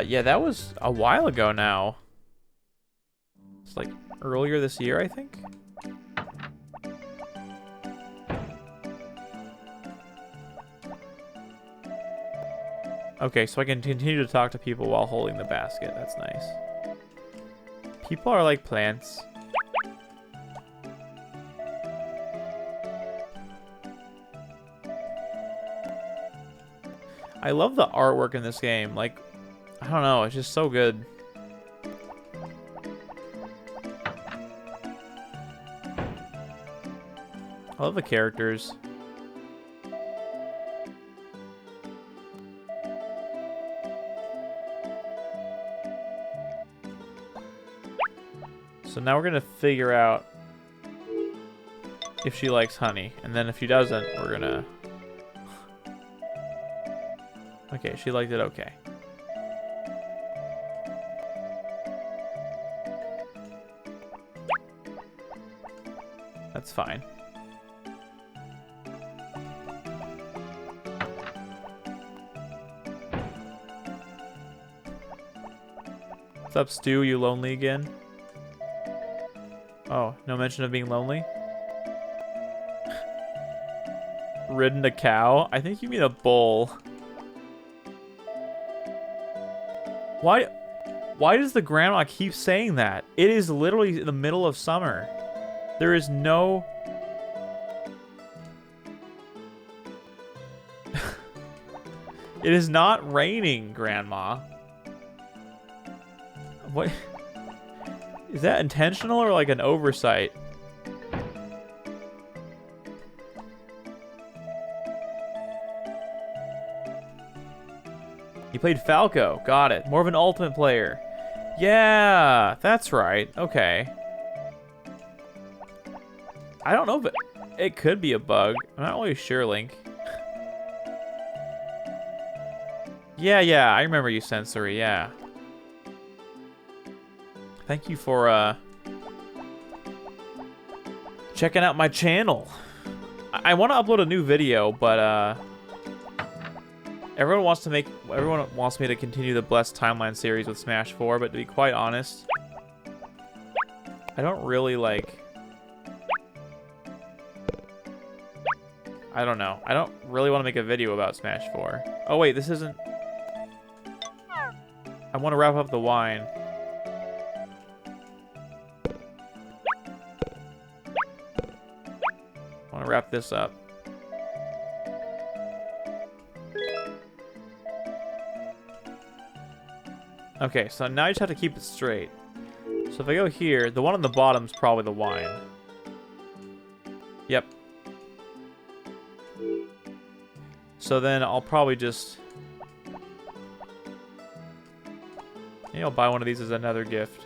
Yeah, that was a while ago now. It's like earlier this year, I think. Okay, so I can continue to talk to people while holding the basket. That's nice. People are like plants. I love the artwork in this game. Like, I don't know, it's just so good. I love the characters. So now we're gonna figure out if she likes honey, and then if she doesn't, we're gonna... Okay, she liked it okay. That's fine. What's up, Stu? You lonely again? Oh, no mention of being lonely? Ridden a cow? I think you mean a bull. Why does the grandma keep saying that? It is literally the middle of summer. There is no... It is not raining, Grandma. What? Is that intentional or like an oversight? You played Falco. Got it. More of an ultimate player. Yeah, that's right. Okay. I don't know, but it could be a bug. I'm not really sure, Link. Yeah, I remember you, Sensory, yeah. Thank you for, checking out my channel. I want to upload a new video, but, everyone wants me to continue the Blessed Timeline series with Smash 4, but to be quite honest, I don't really, like... I don't know. I don't really want to make a video about Smash 4. Oh, wait, this isn't... I want to wrap up the wine. I want to wrap this up. Okay, so now I just have to keep it straight. So if I go here, the one on the bottom is probably the wine. Yep. So then I'll probably just... Maybe I'll buy one of these as another gift.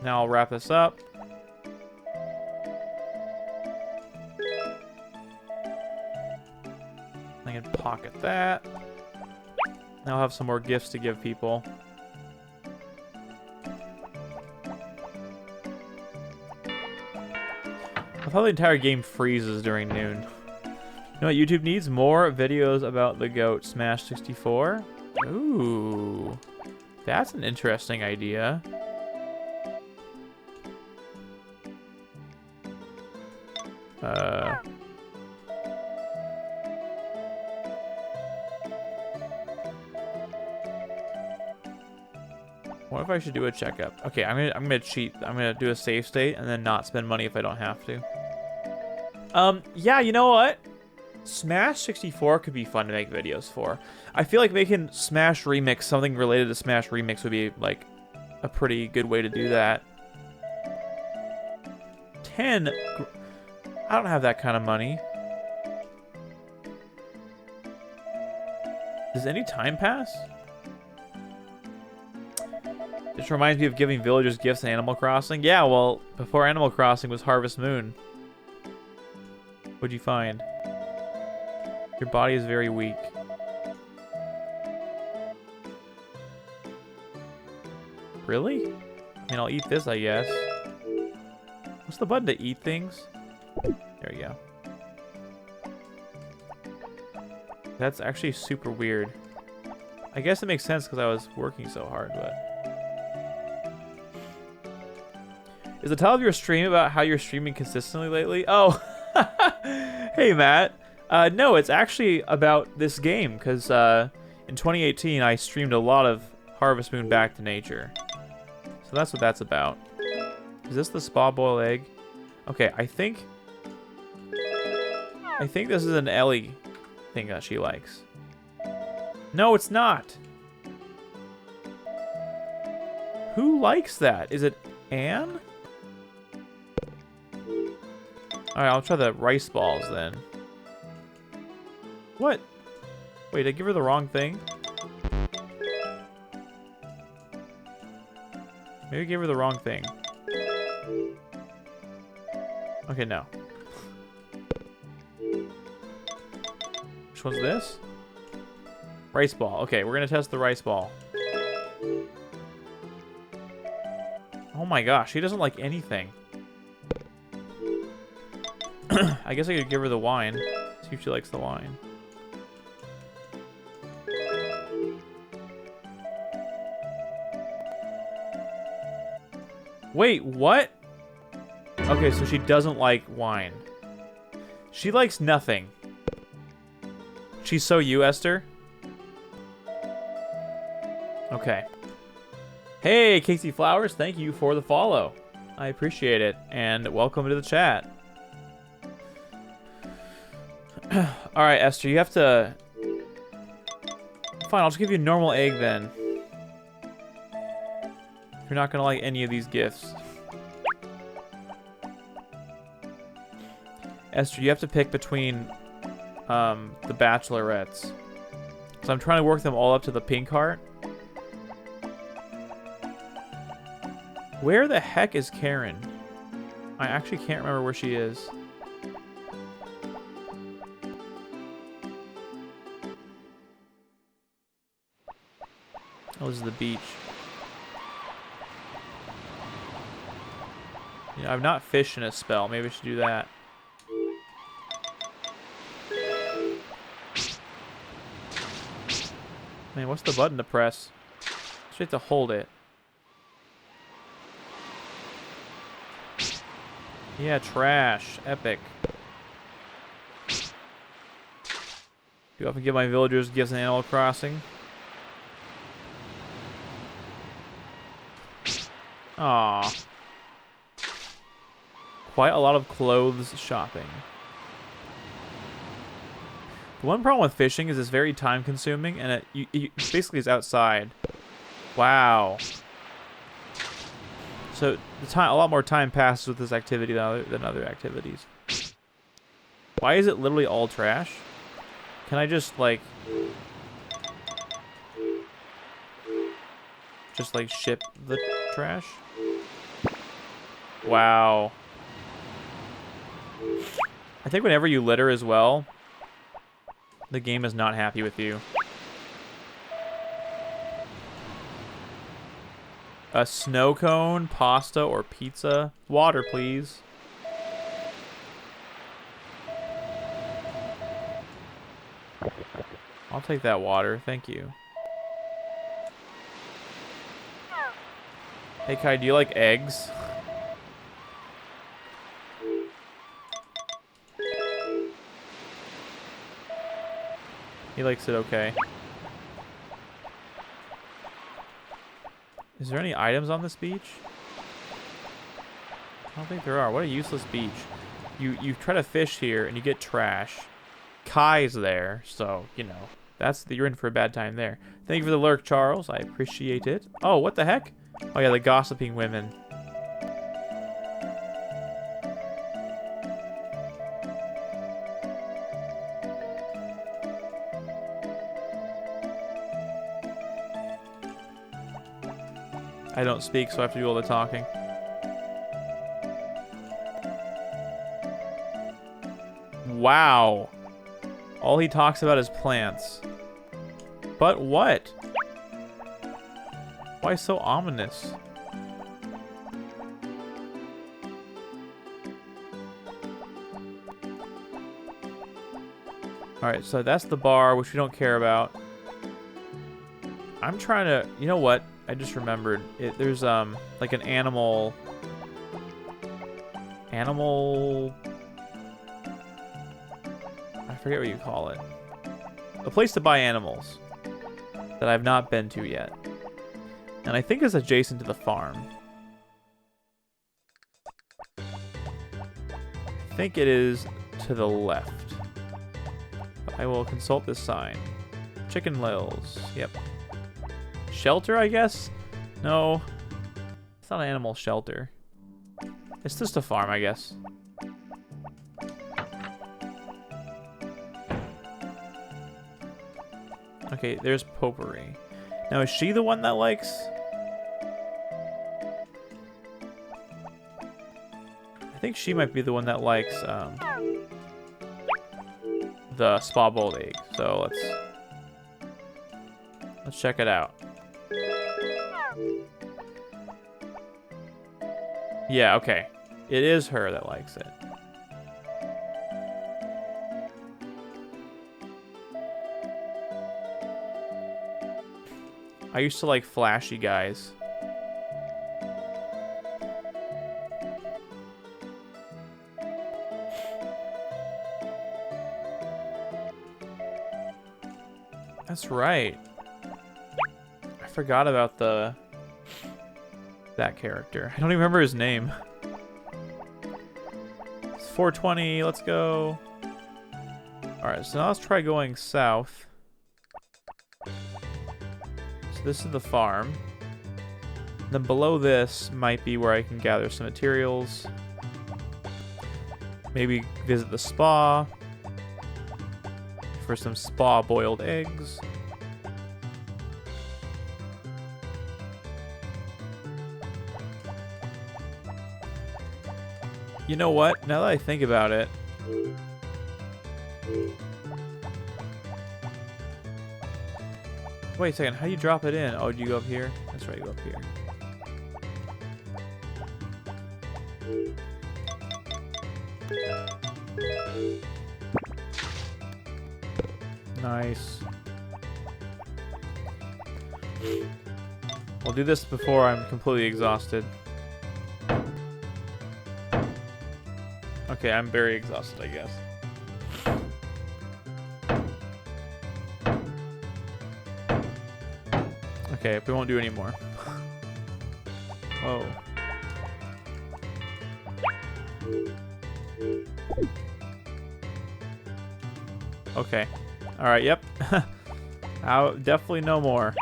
Now I'll wrap this up. I can pocket that. Now I'll have some more gifts to give people. I thought the entire game freezes during noon. You know what YouTube needs? More videos about the GOAT Smash 64. Ooh. That's an interesting idea. What if I should do a checkup? Okay, I'm gonna cheat. I'm gonna do a save state and then not spend money if I don't have to. Yeah, you know what? Smash 64 could be fun to make videos for. I feel like making Smash Remix, something related to Smash Remix, would be like a pretty good way to do that. 10. I don't have that kind of money. Does any time pass? This reminds me of giving villagers gifts in Animal Crossing. Yeah, well, before Animal Crossing was Harvest Moon. What'd you find? Your body is very weak. Really? I mean, I'll eat this, I guess. What's the button to eat things? There we go. That's actually super weird. I guess it makes sense because I was working so hard, but... Is the title of your stream about how you're streaming consistently lately? Oh! Hey, Matt. No, it's actually about this game, because in 2018 I streamed a lot of Harvest Moon Back to Nature. So that's what that's about. Is this the spa boil egg? Okay, I think this is an Ellie thing that she likes. No, it's not. Who likes that? Is it Anne? Alright, I'll try the rice balls then. What? Wait, did I give her the wrong thing? Maybe I gave her the wrong thing. Okay, no. Which one's this? Rice ball. Okay, we're gonna test the rice ball. Oh my gosh, she doesn't like anything. I guess I could give her the wine. See if she likes the wine. Wait, what? Okay, so she doesn't like wine. She likes nothing. She's so you, Esther? Okay. Hey, Casey Flowers, thank you for the follow. I appreciate it, and welcome to the chat. Alright, Esther, you have to... Fine, I'll just give you a normal egg then. You're not gonna like any of these gifts. Esther, you have to pick between the bachelorettes. So I'm trying to work them all up to the pink heart. Where the heck is Karen? I actually can't remember where she is. Oh, this is the beach. You know, I've not fished in a spell. Maybe I should do that. Man, what's the button to press? Just have to hold it. Yeah, trash. Epic. Do I often give my villagers gifts in Animal Crossing? Aww. Quite a lot of clothes shopping. The one problem with fishing is it's very time consuming and it basically is outside. Wow. So a lot more time passes with this activity than other activities. Why is it literally all trash? Can I just like ship the trash? Wow. I think whenever you litter as well, the game is not happy with you. A snow cone, pasta, or pizza? Water, please. I'll take that water, thank you. Hey Kai, do you like eggs? He likes it okay. Is there any items on this beach? I don't think there are. What a useless beach. You try to fish here and you get trash. Kai's there, so, you know, you're in for a bad time there. Thank you for the lurk, Charles. I appreciate it. Oh, what the heck? Oh yeah, the gossiping women. I don't speak, so I have to do all the talking. Wow. All he talks about is plants. But what? Why so ominous? Alright, so that's the bar, which we don't care about. I'm trying to... You know what? I just remembered. There's, like an animal... I forget what you call it. A place to buy animals that I've not been to yet. And I think it's adjacent to the farm. I think it is to the left. But I will consult this sign. Chicken Lils. Yep. Shelter, I guess? No. It's not an animal shelter. It's just a farm, I guess. Okay, there's Potpourri. Now, is she the one that likes... I think she might be the one that likes, the spa boiled egg. So, let's check it out. Yeah, okay. It is her that likes it. I used to like flashy guys. That's right. I forgot about that character. I don't even remember his name. It's 420. Let's go. All right, so now let's try going south. This is the farm. Then below this might be where I can gather some materials. Maybe visit the spa for some spa boiled eggs. You know what? Now that I think about it, wait a second, how do you drop it in? Oh, do you go up here? That's right, you go up here. Nice. I'll do this before I'm completely exhausted. Okay, I'm very exhausted, I guess. Okay, we won't do any more. Whoa. Okay. Alright, yep. I'll definitely no more.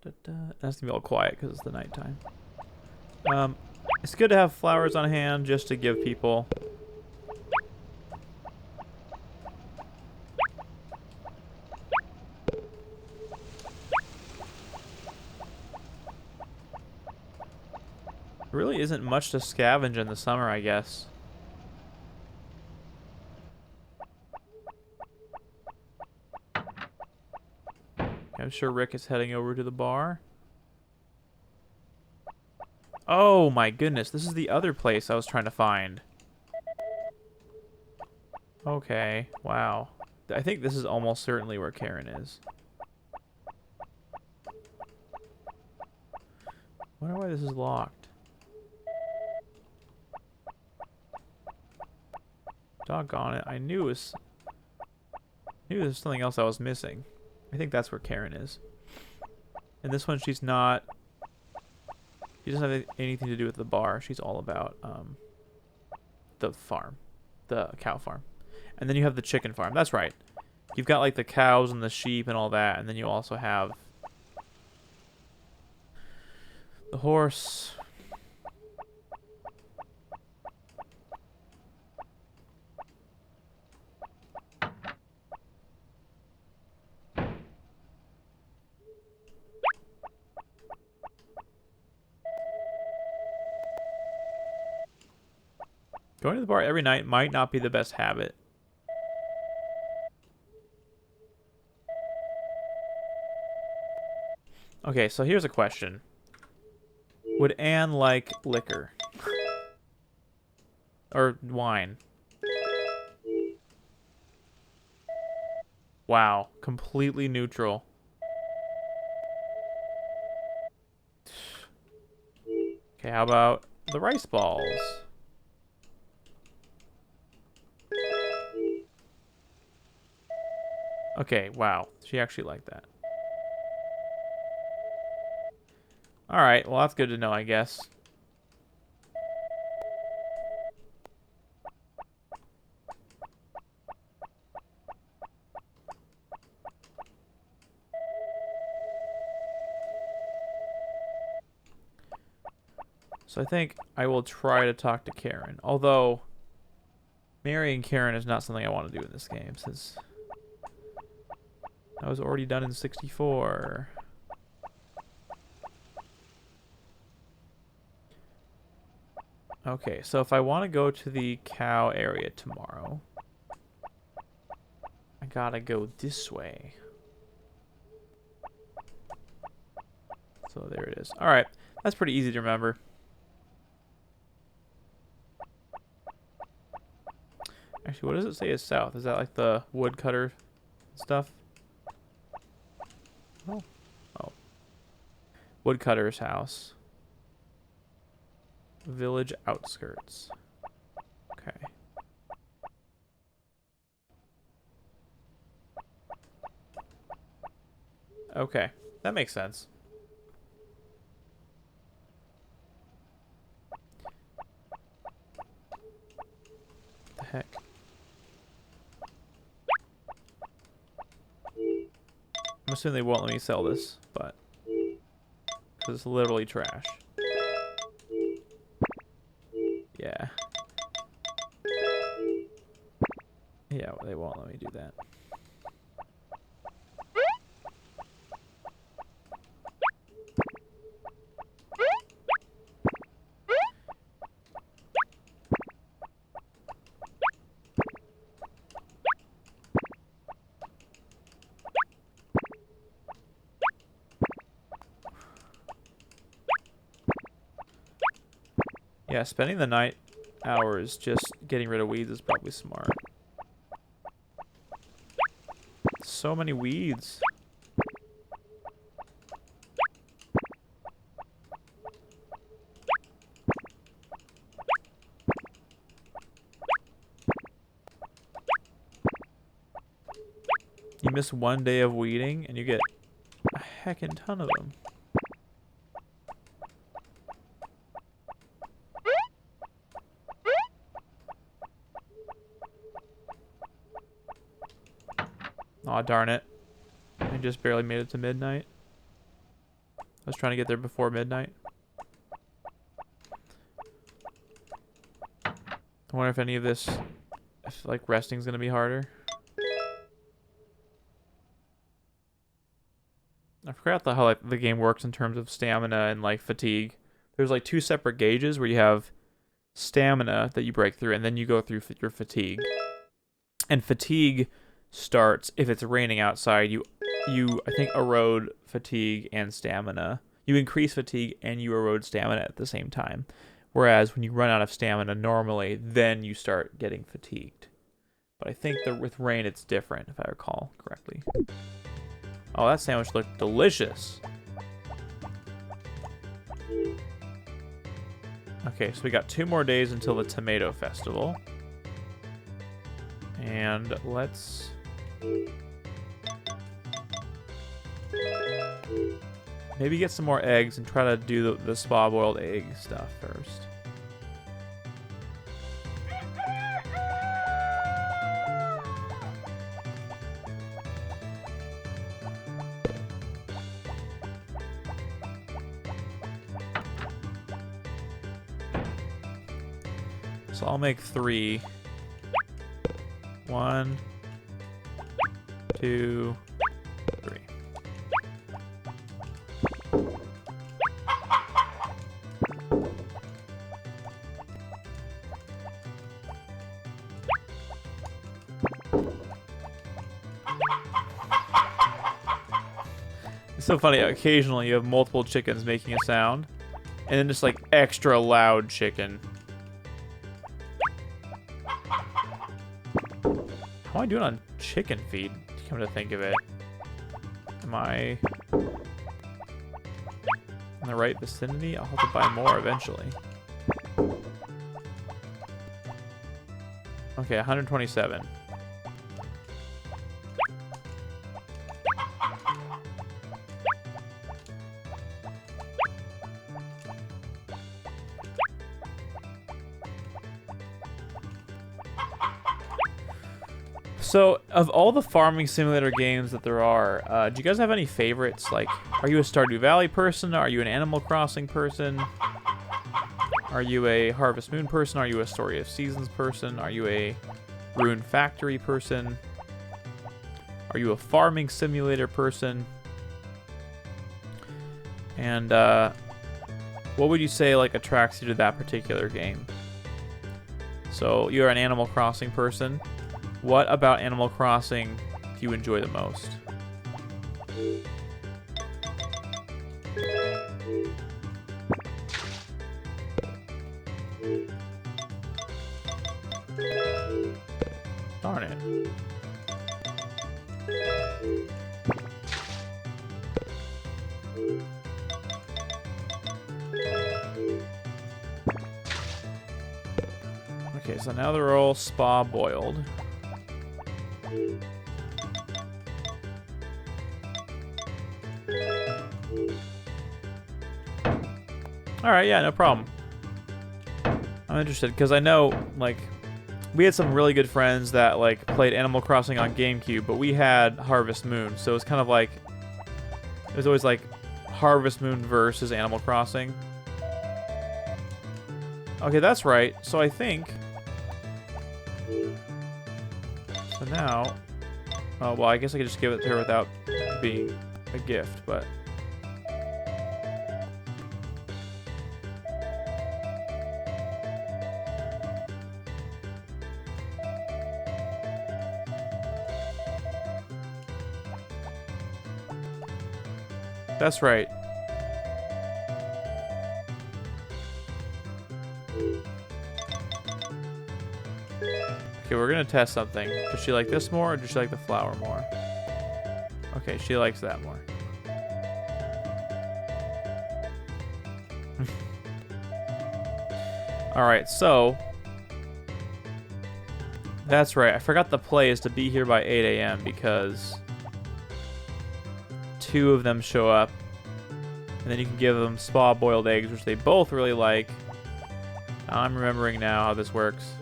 It has to be all quiet because it's the nighttime. It's good to have flowers on hand just to give people. There really isn't much to scavenge in the summer, I guess. I'm sure Rick is heading over to the bar. Oh my goodness, this is the other place I was trying to find. Okay, wow. I think this is almost certainly where Karen is. Wonder why this is locked. Doggone it. I knew there was something else I was missing. I think that's where Karen is. And this one, she's not... She doesn't have anything to do with the bar. She's all about the farm. The cow farm. And then you have the chicken farm. That's right. You've got like the cows and the sheep and all that. And then you also have the horse. Going to the bar every night might not be the best habit. Okay, so here's a question. Would Anne like liquor? Or wine? Wow, completely neutral. Okay, how about the rice balls? Okay, wow. She actually liked that. Alright, well that's good to know, I guess. So I think I will try to talk to Karen. Although, marrying Karen is not something I want to do in this game, since that was already done in 64. Okay, so if I want to go to the cow area tomorrow, I gotta go this way. So there it is. Alright, that's pretty easy to remember. Actually, what does it say is south? Is that like the woodcutter stuff? Oh. Oh. Woodcutter's house. Village outskirts. Okay. Okay. That makes sense. What the heck? I'm assuming they won't let me sell this, but... because it's literally trash. Yeah. Yeah, well, they won't let me do that. Yeah, spending the night hours just getting rid of weeds is probably smart. So many weeds. You miss one day of weeding and you get a heckin' ton of them. Aw, darn it. I just barely made it to midnight. I was trying to get there before midnight. I wonder if any of this, if like resting's gonna be harder. I forgot how like the game works in terms of stamina and like fatigue. There's like two separate gauges where you have stamina that you break through, and then you go through your fatigue. And fatigue starts if it's raining outside. You I think erode fatigue and stamina. You increase fatigue and you erode stamina at the same time. Whereas when you run out of stamina normally, then you start getting fatigued. But I think that with rain it's different, if I recall correctly. Oh, that sandwich looked delicious. Okay, so we got 2 more days until the tomato festival. And let's... maybe get some more eggs and try to do the spa-boiled egg stuff first. So I'll make 3. 1, 2, 3. It's so funny, occasionally you have multiple chickens making a sound, and then just like extra loud chicken. How am I doing on chicken feed, come to think of it? Am I in the right vicinity? I'll have to buy more eventually. Okay, 127. So, of all the farming simulator games that there are, do you guys have any favorites? Like, are you a Stardew Valley person? Are you an Animal Crossing person? Are you a Harvest Moon person? Are you a Story of Seasons person? Are you a Rune Factory person? Are you a farming simulator person? And, what would you say, like, attracts you to that particular game? So, you're an Animal Crossing person. What about Animal Crossing do you enjoy the most? Darn it. Okay, so now they're all spa boiled. Alright, yeah, no problem. I'm interested, because I know, like, we had some really good friends that, like, played Animal Crossing on GameCube, but we had Harvest Moon, so it's kind of like, it was always, like, Harvest Moon versus Animal Crossing. Okay, that's right. So I think... So now... Oh, well, I guess I could just give it to her without being a gift, but... That's right. Okay, we're gonna test something. Does she like this more, or does she like the flower more? Okay, she likes that more. Alright, so... That's right, I forgot the play is to be here by 8 a.m. because... 2 of them show up, and then you can give them spa boiled eggs, which they both really like. I'm remembering now how this works.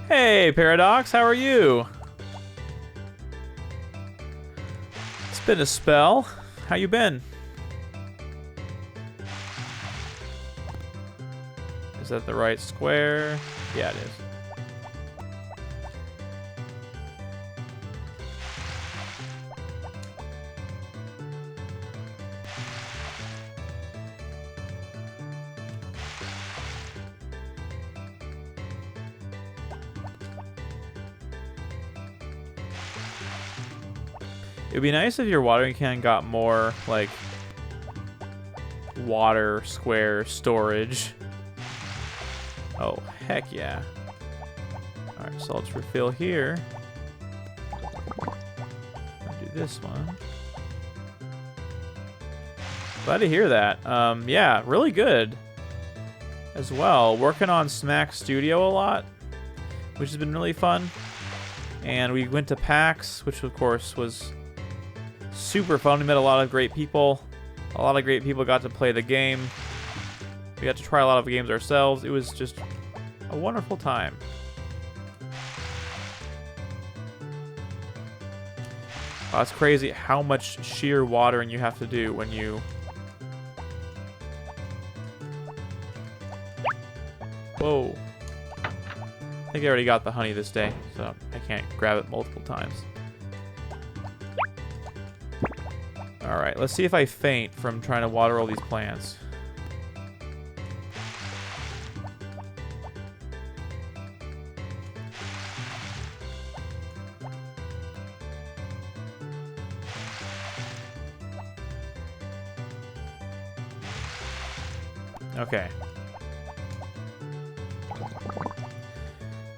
Hey, Paradox, how are you? It's been a spell. How you been? Is that the right square? Yeah, it is. It'd be nice if your watering can got more, like, water square storage. Oh, heck yeah. Alright, so let's refill here. I'll do this one. Glad to hear that. Yeah, really good as well. Working on Smack Studio a lot, which has been really fun. And we went to PAX, which of course was super fun. We met a lot of great people. A lot of great people got to play the game. We got to try a lot of games ourselves. It was just a wonderful time. Wow, it's crazy how much sheer watering you have to do when you... Whoa. I think I already got the honey this day, so I can't grab it multiple times. Alright, let's see if I faint from trying to water all these plants. Okay.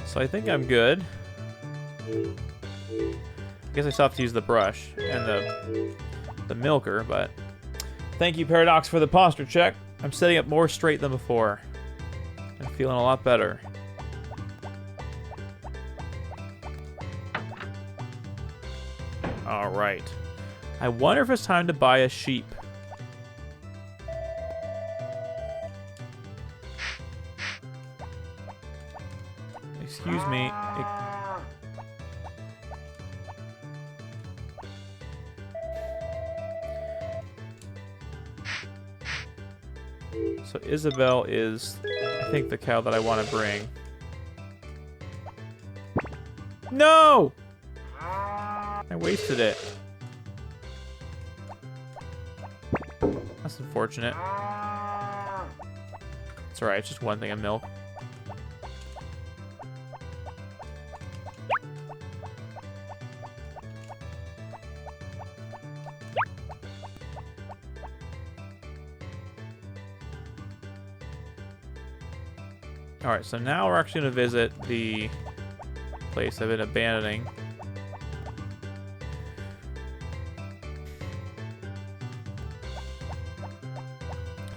So I think I'm good. I guess I still have to use the brush and the milker, but thank you, Paradox, for the posture check. I'm sitting up more straight than before. I'm feeling a lot better. All right. I wonder if it's time to buy a sheep. Excuse me. So Isabel is, I think, the cow that I want to bring. No! I wasted it. That's unfortunate. It's alright, it's just one thing of milk. Alright, so now we're actually going to visit the place I've been abandoning.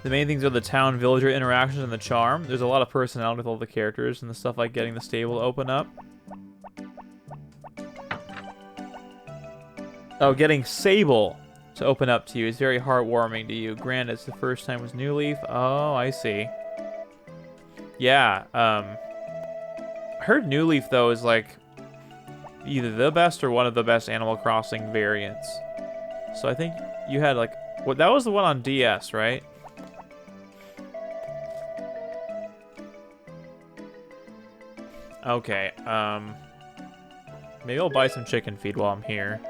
The main things are the town-villager interactions and the charm. There's a lot of personality with all the characters and the stuff like getting the stable to open up. Oh, getting Sable to open up to you is very heartwarming to you. Granted, it's the first time with New Leaf. Oh, I see. Yeah, I heard New Leaf, though, is like either the best or one of the best Animal Crossing variants. So I think you had like, what, that was the one on DS, right? Okay, maybe I'll buy some chicken feed while I'm here.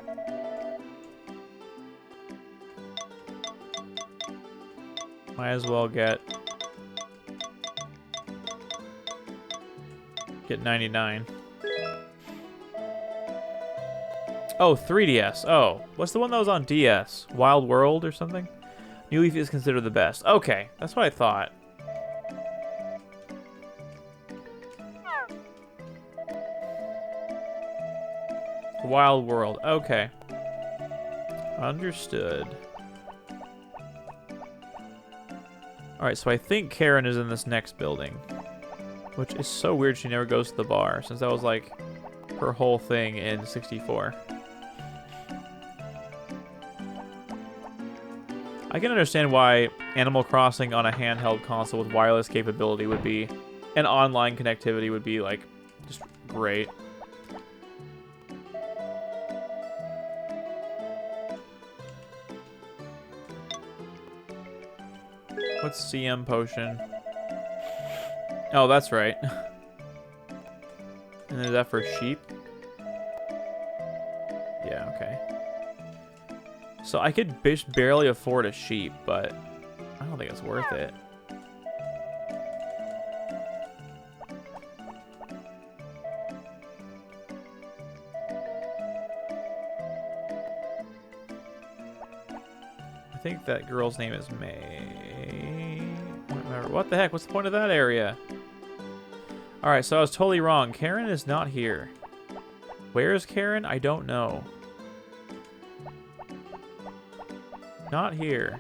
Might as well get 99. Oh, 3DS. Oh, what's the one that was on DS? Wild World or something? New Leaf is considered the best. Okay, that's what I thought. Wild World. Okay. Understood. Alright, so I think Karen is in this next building. Which is so weird she never goes to the bar, since that was like her whole thing in 64. I can understand why Animal Crossing on a handheld console with wireless capability would be, and online connectivity would be like, just great. What's CM potion? Oh, that's right. And is that for sheep? Yeah, okay. So I could barely afford a sheep, but I don't think it's worth it. I think that girl's name is May. I don't remember. What the heck? What's the point of that area? Alright, so I was totally wrong. Karen is not here. Where is Karen? I don't know. Not here.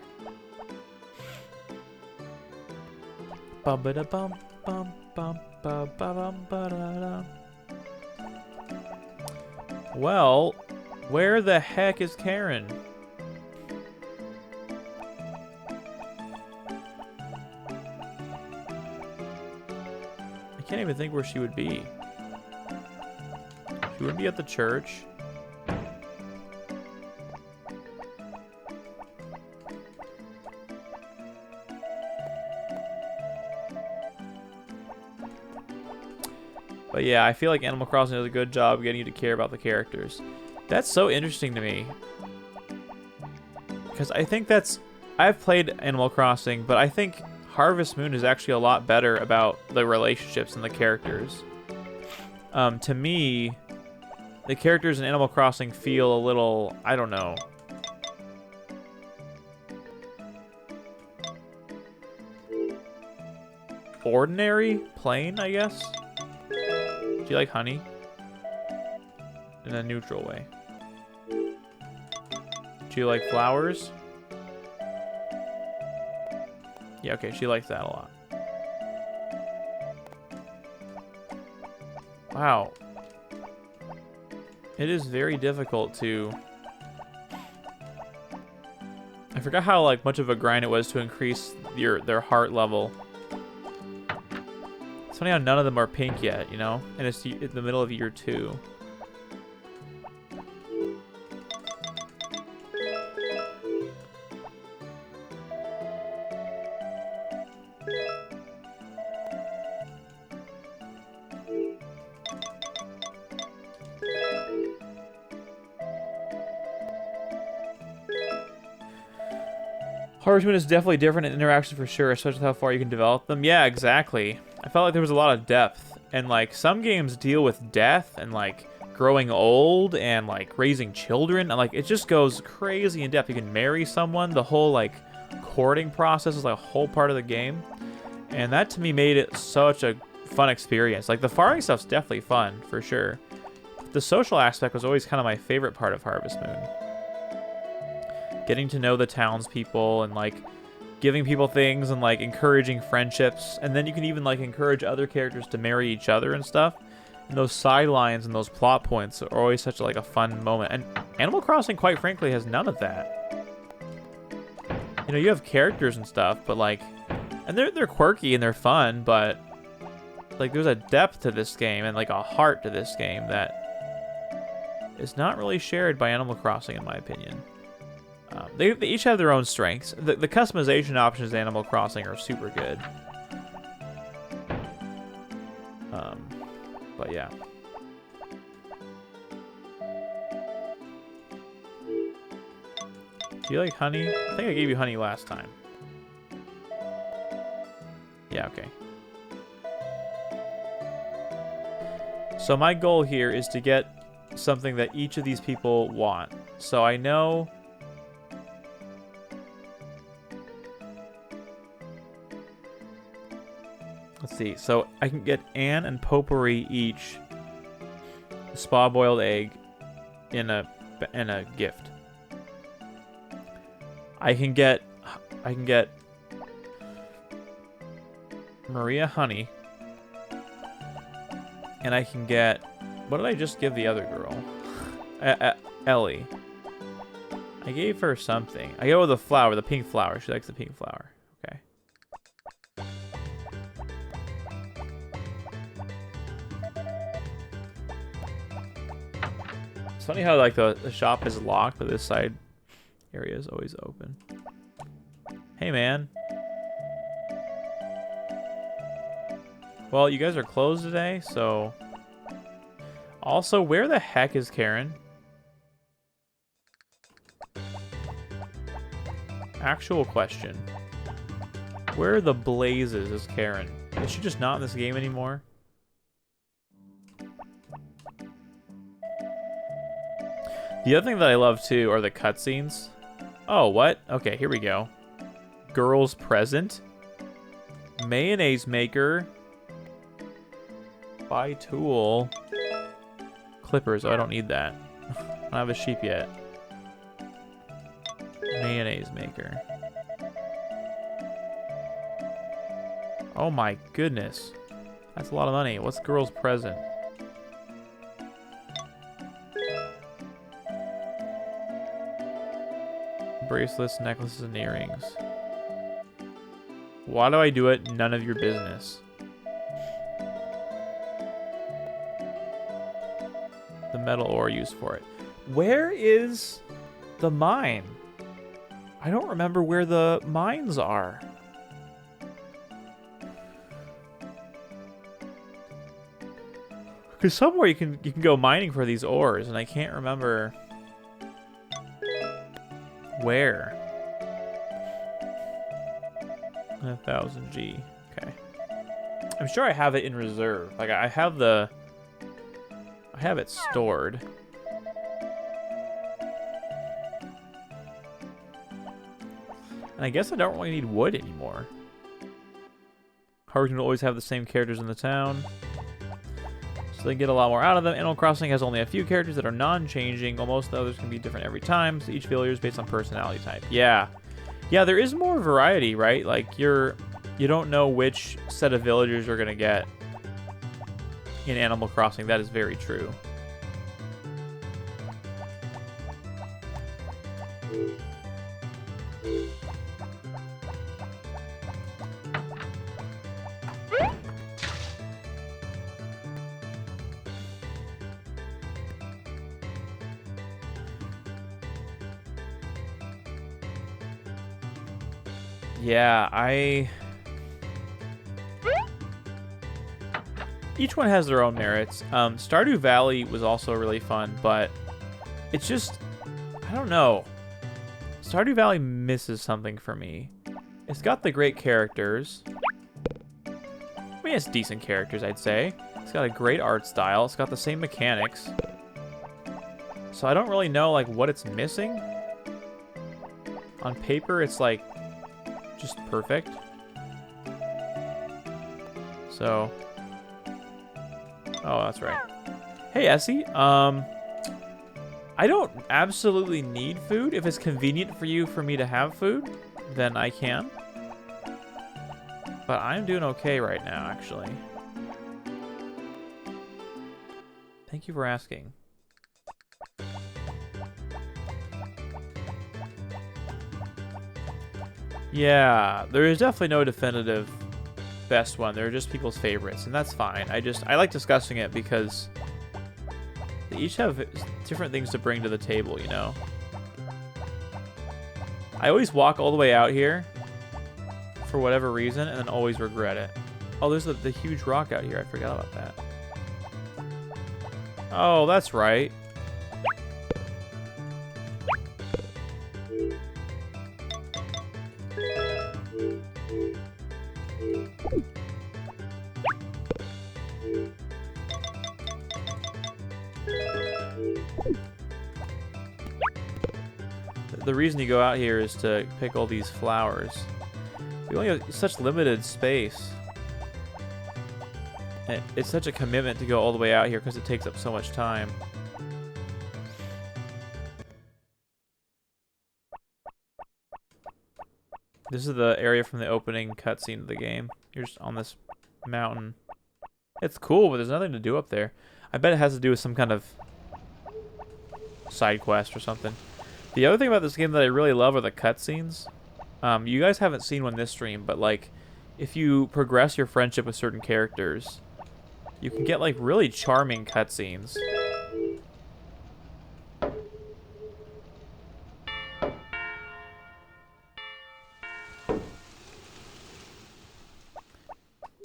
Bum ba da bum bum bum ba ba bum ba da da. Well, where the heck is Karen? I can't even think where she would be. She would be at the church. But yeah, I feel like Animal Crossing does a good job getting you to care about the characters. That's so interesting to me. Because I think I've played Animal Crossing, but I think Harvest Moon is actually a lot better about the relationships and the characters. To me, the characters in Animal Crossing feel a little, I don't know. Ordinary? Plain, I guess? Do you like honey? In a neutral way. Do you like flowers? Yeah, okay, she likes that a lot. Wow. It is very difficult to... I forgot how like much of a grind it was to increase their heart level. It's funny how none of them are pink yet, you know? And it's in the middle of year 2. Harvest Moon is definitely different in interaction for sure, especially how far you can develop them. Yeah, exactly. I felt like there was a lot of depth. And, like, some games deal with death and, like, growing old and, like, raising children. And, like, it just goes crazy in depth. You can marry someone. The whole, like, courting process is, like, a whole part of the game. And that, to me, made it such a fun experience. Like, the farming stuff's definitely fun, for sure. The social aspect was always kind of my favorite part of Harvest Moon. Getting to know the townspeople and, like, giving people things and, like, encouraging friendships. And then you can even, like, encourage other characters to marry each other and stuff. And those sidelines and those plot points are always such, like, a fun moment. And Animal Crossing, quite frankly, has none of that. You know, you have characters and stuff, but, like... And they're quirky and they're fun, but... Like, there's a depth to this game and, like, a heart to this game that... is not really shared by Animal Crossing, in my opinion. They each have their own strengths. The customization options in Animal Crossing are super good. But yeah. Do you like honey? I think I gave you honey last time. Yeah, okay. So my goal here is to get something that each of these people want. So I know... Let's see. So I can get Anne and Potpourri each a spa-boiled egg in a gift. I can get Maria honey, and I can get, what did I just give the other girl? Ellie. I gave her something. I go with the flower, the pink flower. She likes the pink flower. Okay. It's funny how like the shop is locked, but this side area is always open. Hey, man. Well, you guys are closed today, so... Also, where the heck is Karen? Actual question. Where the blazes is Karen? Is she just not in this game anymore? The other thing that I love, too, are the cutscenes. Oh, what? Okay, here we go. Girls present. Mayonnaise maker. Buy tool. Clippers. Oh, I don't need that. I don't have a sheep yet. Mayonnaise maker. Oh my goodness. That's a lot of money. What's the girl's present? Bracelets, necklaces, and earrings. Why do I do it? None of your business. The metal ore used for it. Where is the mine? I don't remember where the mines are. Because somewhere you can go mining for these ores, and I can't remember where. 1,000 G. Okay. I'm sure I have it in reserve. Like I have it stored. And I guess I don't really need wood anymore. Hard to always have the same characters in the town. So they get a lot more out of them. Animal Crossing has only a few characters that are non-changing, while most of the others can be different every time. So each villager is based on personality type. Yeah. Yeah, there is more variety, right? Like you don't know which set of villagers you're gonna get in Animal Crossing. That is very true. Yeah, each one has their own merits. Stardew Valley was also really fun, but it's just, I don't know. Stardew Valley misses something for me. It's got the great characters. I mean, it's decent characters, I'd say. It's got a great art style. It's got the same mechanics. So I don't really know, like, what it's missing. On paper, it's, like, just perfect. So, oh, that's right. Hey, Essie. I don't absolutely need food. If it's convenient for me to have food, then I can. But I'm doing okay right now, actually. Thank you for asking. Yeah, there is definitely no definitive best one. They're just people's favorites, and that's fine. I like discussing it because they each have different things to bring to the table, you know? I always walk all the way out here for whatever reason, and then always regret it. Oh, there's the huge rock out here. I forgot about that. Oh, that's right. The reason you go out here is to pick all these flowers. We only have such limited space. And it's such a commitment to go all the way out here because it takes up so much time. This is the area from the opening cutscene of the game. You're just on this mountain. It's cool, but there's nothing to do up there. I bet it has to do with some kind of side quest or something. The other thing about this game that I really love are the cutscenes. You guys haven't seen one this stream, but like, if you progress your friendship with certain characters, you can get like really charming cutscenes.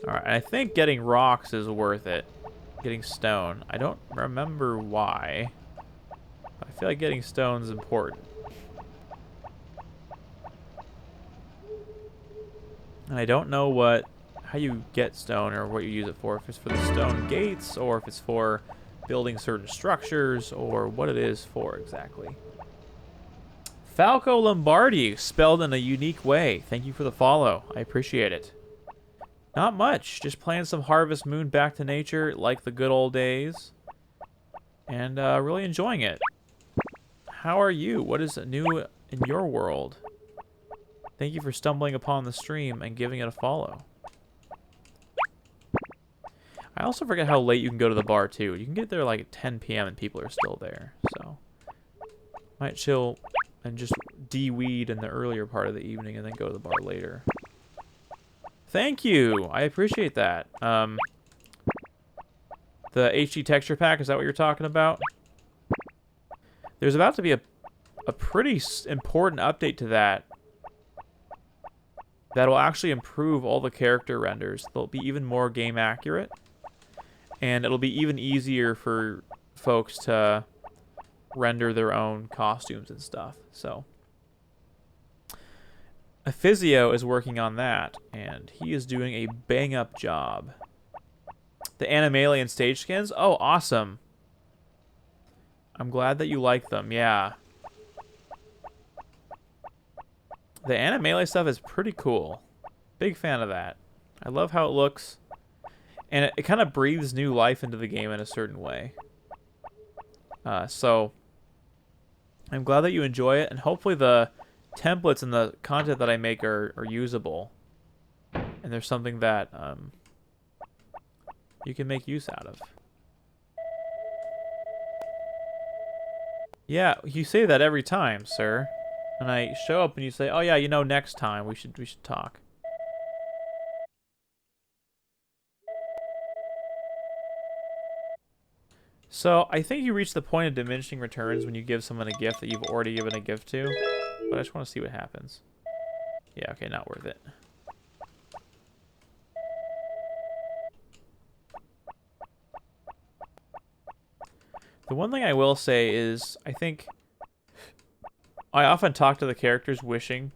Alright, I think getting rocks is worth it. Getting stone. I don't remember why. I feel like getting stone is important. And I don't know how you get stone or what you use it for. If it's for the stone gates, or if it's for building certain structures, or what it is for exactly. Falco Lombardi, spelled in a unique way. Thank you for the follow. I appreciate it. Not much. Just playing some Harvest Moon Back to Nature like the good old days. And really enjoying it. How are you? What is new in your world. Thank you for stumbling upon the stream and giving it a follow. I also forget how late you can go to the bar, too. You can get there like at 10 p.m. and people are still there, so... Might chill and just de-weed in the earlier part of the evening and then go to the bar later. Thank you! I appreciate that. The HD texture pack, is that what you're talking about? There's about to be a pretty important update to that. That'll actually improve all the character renders. They'll be even more game accurate. And it'll be even easier for folks to render their own costumes and stuff. So, a physio is working on that, and he is doing a bang-up job. The Animalian stage skins? Oh, awesome. I'm glad that you like them, yeah. The Animalia stuff is pretty cool. Big fan of that. I love how it looks. And it kind of breathes new life into the game in a certain way. So, I'm glad that you enjoy it, and hopefully the templates and the content that I make are usable. And there's something that you can make use out of. Yeah, you say that every time, sir. And I show up and you say, "Oh yeah, you know, next time we should talk." So, I think you reach the point of diminishing returns when you give someone a gift that you've already given a gift to. But I just want to see what happens. Yeah, okay, not worth it. The one thing I will say is, I think I often talk to the characters wishing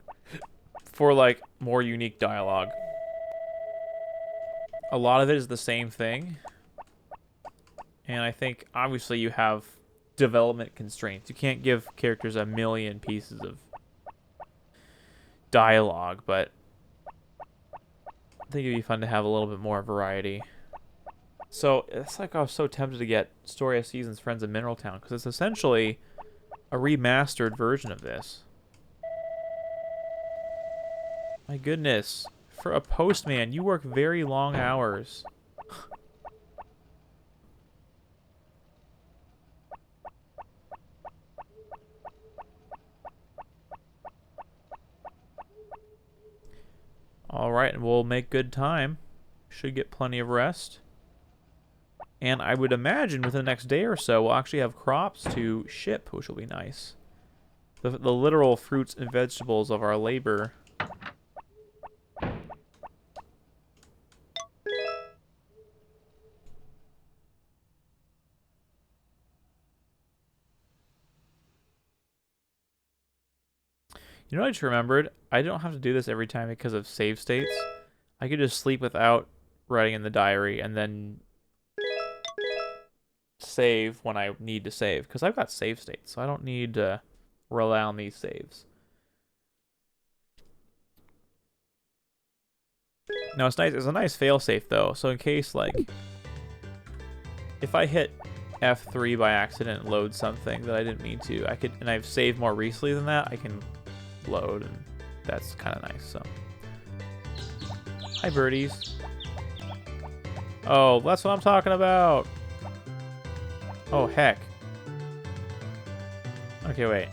for, like, more unique dialogue. A lot of it is the same thing. And I think, obviously, you have development constraints. You can't give characters a million pieces of dialogue, but I think it'd be fun to have a little bit more variety. So, it's like I was so tempted to get Story of Seasons Friends of Mineral Town, because it's essentially a remastered version of this. My goodness. For a postman, you work very long hours. Alright, and we'll make good time. Should get plenty of rest. And I would imagine within the next day or so, we'll actually have crops to ship, which will be nice. The literal fruits and vegetables of our labor. You know what I just remembered? I don't have to do this every time because of save states. I could just sleep without writing in the diary and then save when I need to save. Because I've got save states, so I don't need to rely on these saves. Now it's nice. It's a nice failsafe though. So in case, like, if I hit F3 by accident and load something that I didn't mean to, I could, and I've saved more recently than that, I can load, and that's kind of nice. So, hi birdies. Oh, that's what I'm talking about. Oh heck. Okay, wait.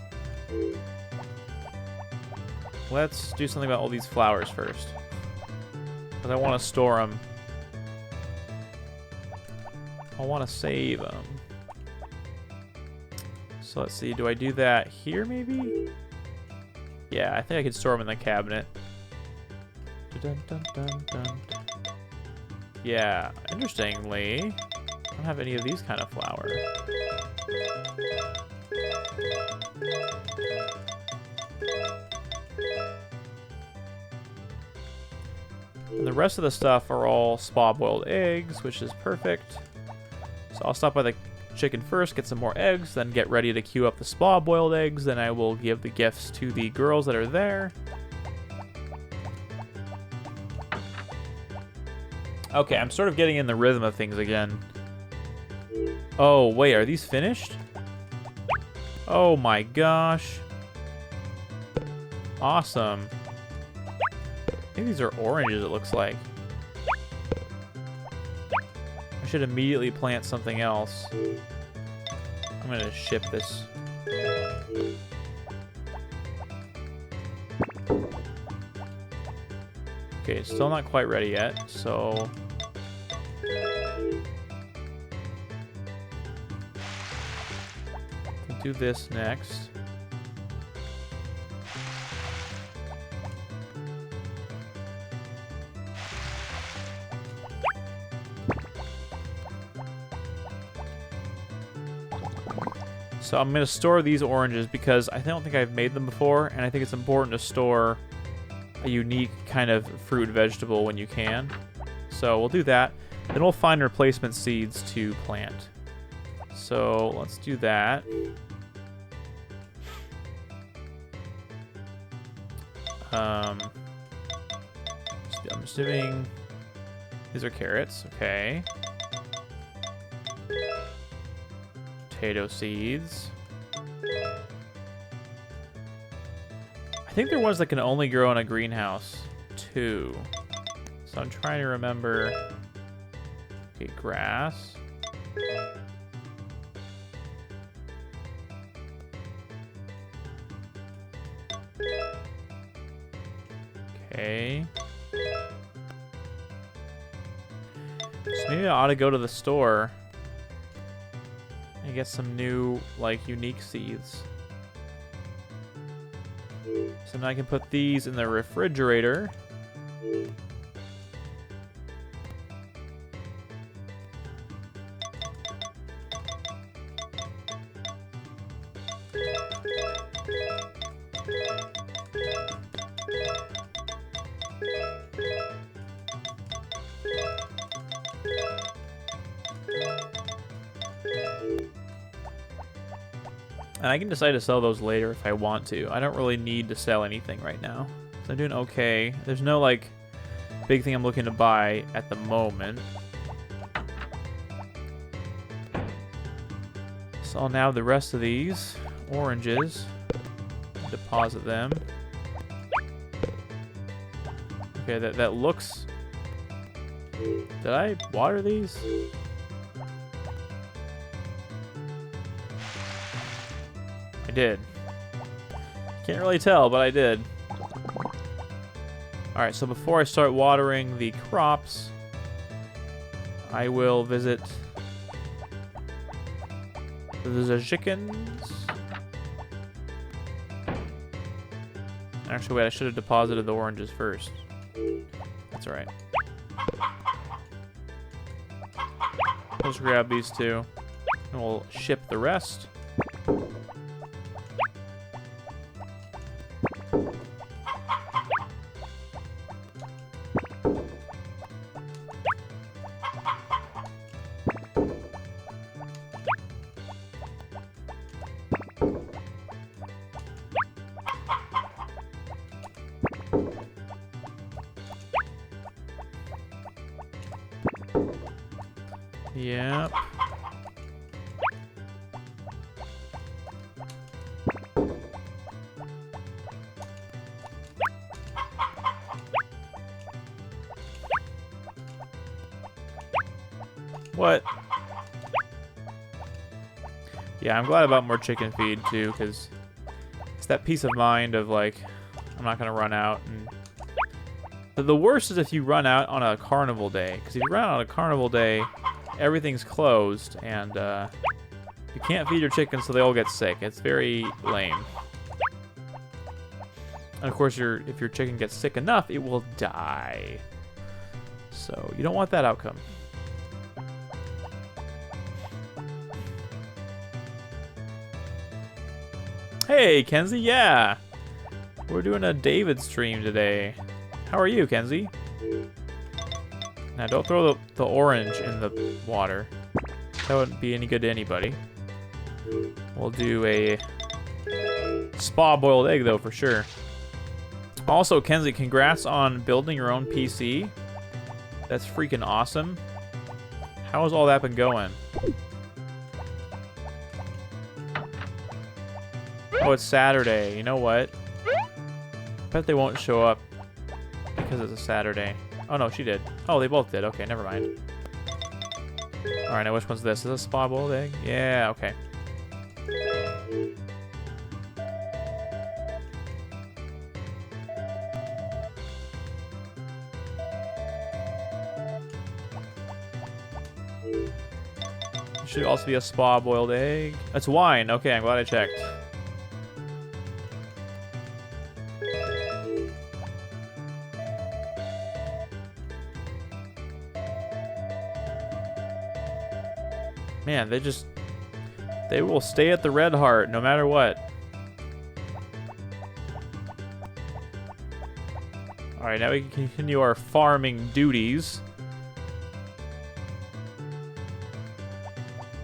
Let's do something about all these flowers first, because I want to store them. I want to save them. So let's see. Do I do that here maybe? Yeah, I think I could store them in the cabinet. Dun, dun, dun, dun. Yeah, interestingly, I don't have any of these kind of flower. And the rest of the stuff are all spa-boiled eggs, which is perfect. So I'll stop by the chicken first, get some more eggs, then get ready to queue up the spa-boiled eggs, then I will give the gifts to the girls that are there. Okay, I'm sort of getting in the rhythm of things again. Oh, wait, are these finished? Oh my gosh. Awesome. I think these are oranges, it looks like. I should immediately plant something else. I'm gonna ship this. Okay, it's still not quite ready yet, so... we'll do this next. So I'm going to store these oranges because I don't think I've made them before, and I think it's important to store a unique kind of fruit and vegetable when you can. So we'll do that. Then we'll find replacement seeds to plant. So let's do that. I'm assuming these are carrots. Okay. Potato seeds. I think there was that can only grow in a greenhouse too. So I'm trying to remember. Okay, grass. Okay. So maybe I ought to go to the store and get some new, like, unique seeds. So now I can put these in the refrigerator. And I can decide to sell those later if I want to. I don't really need to sell anything right now. So I'm doing okay. There's no, like, big thing I'm looking to buy at the moment. So I'll now have the rest of these oranges. Deposit them. Okay, that looks... Did I water these? I did. Can't really tell, but I did. Alright, so before I start watering the crops, I will visit the chickens. Actually, wait, I should have deposited the oranges first. That's alright. Let's grab these two, and we'll ship the rest. Yep. What? Yeah, I'm glad about more chicken feed too, because it's that peace of mind of like, I'm not gonna run out. And the worst is if you run out on a carnival day, because if you run out on a carnival day, everything's closed, and you can't feed your chickens so they all get sick. It's very lame. And of course, if your chicken gets sick enough, it will die. So you don't want that outcome. Hey, Kenzie, yeah! We're doing a David stream today. How are you, Kenzie? Now, don't throw the orange in the water. That wouldn't be any good to anybody. We'll do a spa-boiled egg, though, for sure. Also, Kenzie, congrats on building your own PC. That's freaking awesome. How has all that been going? Oh, it's Saturday. You know what? Bet they won't show up because it's a Saturday. Oh, no, she did. Oh, they both did. Okay, never mind. Alright, now which one's this? Is this a spot-boiled egg? Yeah, okay. Should also be a spa-boiled egg. That's wine. Okay, I'm glad I checked. Man, they will stay at the Red Heart no matter what. Alright, now we can continue our farming duties.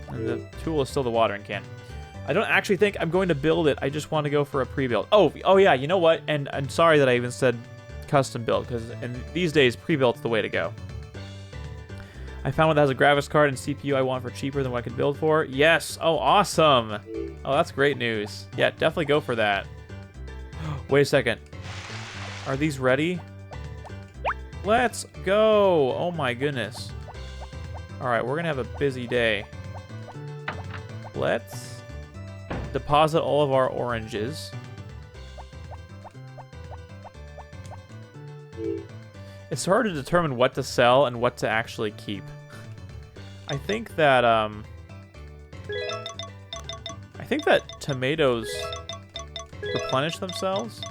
And the tool is still the watering can. I don't actually think I'm going to build it. I just want to go for a pre-build. Oh yeah, you know what? And I'm sorry that I even said custom build, because in these days, pre-build's the way to go. I found one that has a graphics card and CPU I want for cheaper than what I could build for. Yes! Oh, awesome! Oh, that's great news. Yeah, definitely go for that. Wait a second. Are these ready? Let's go! Oh my goodness. Alright, we're gonna have a busy day. Let's deposit all of our oranges. It's hard to determine what to sell and what to actually keep. I think that tomatoes replenish themselves.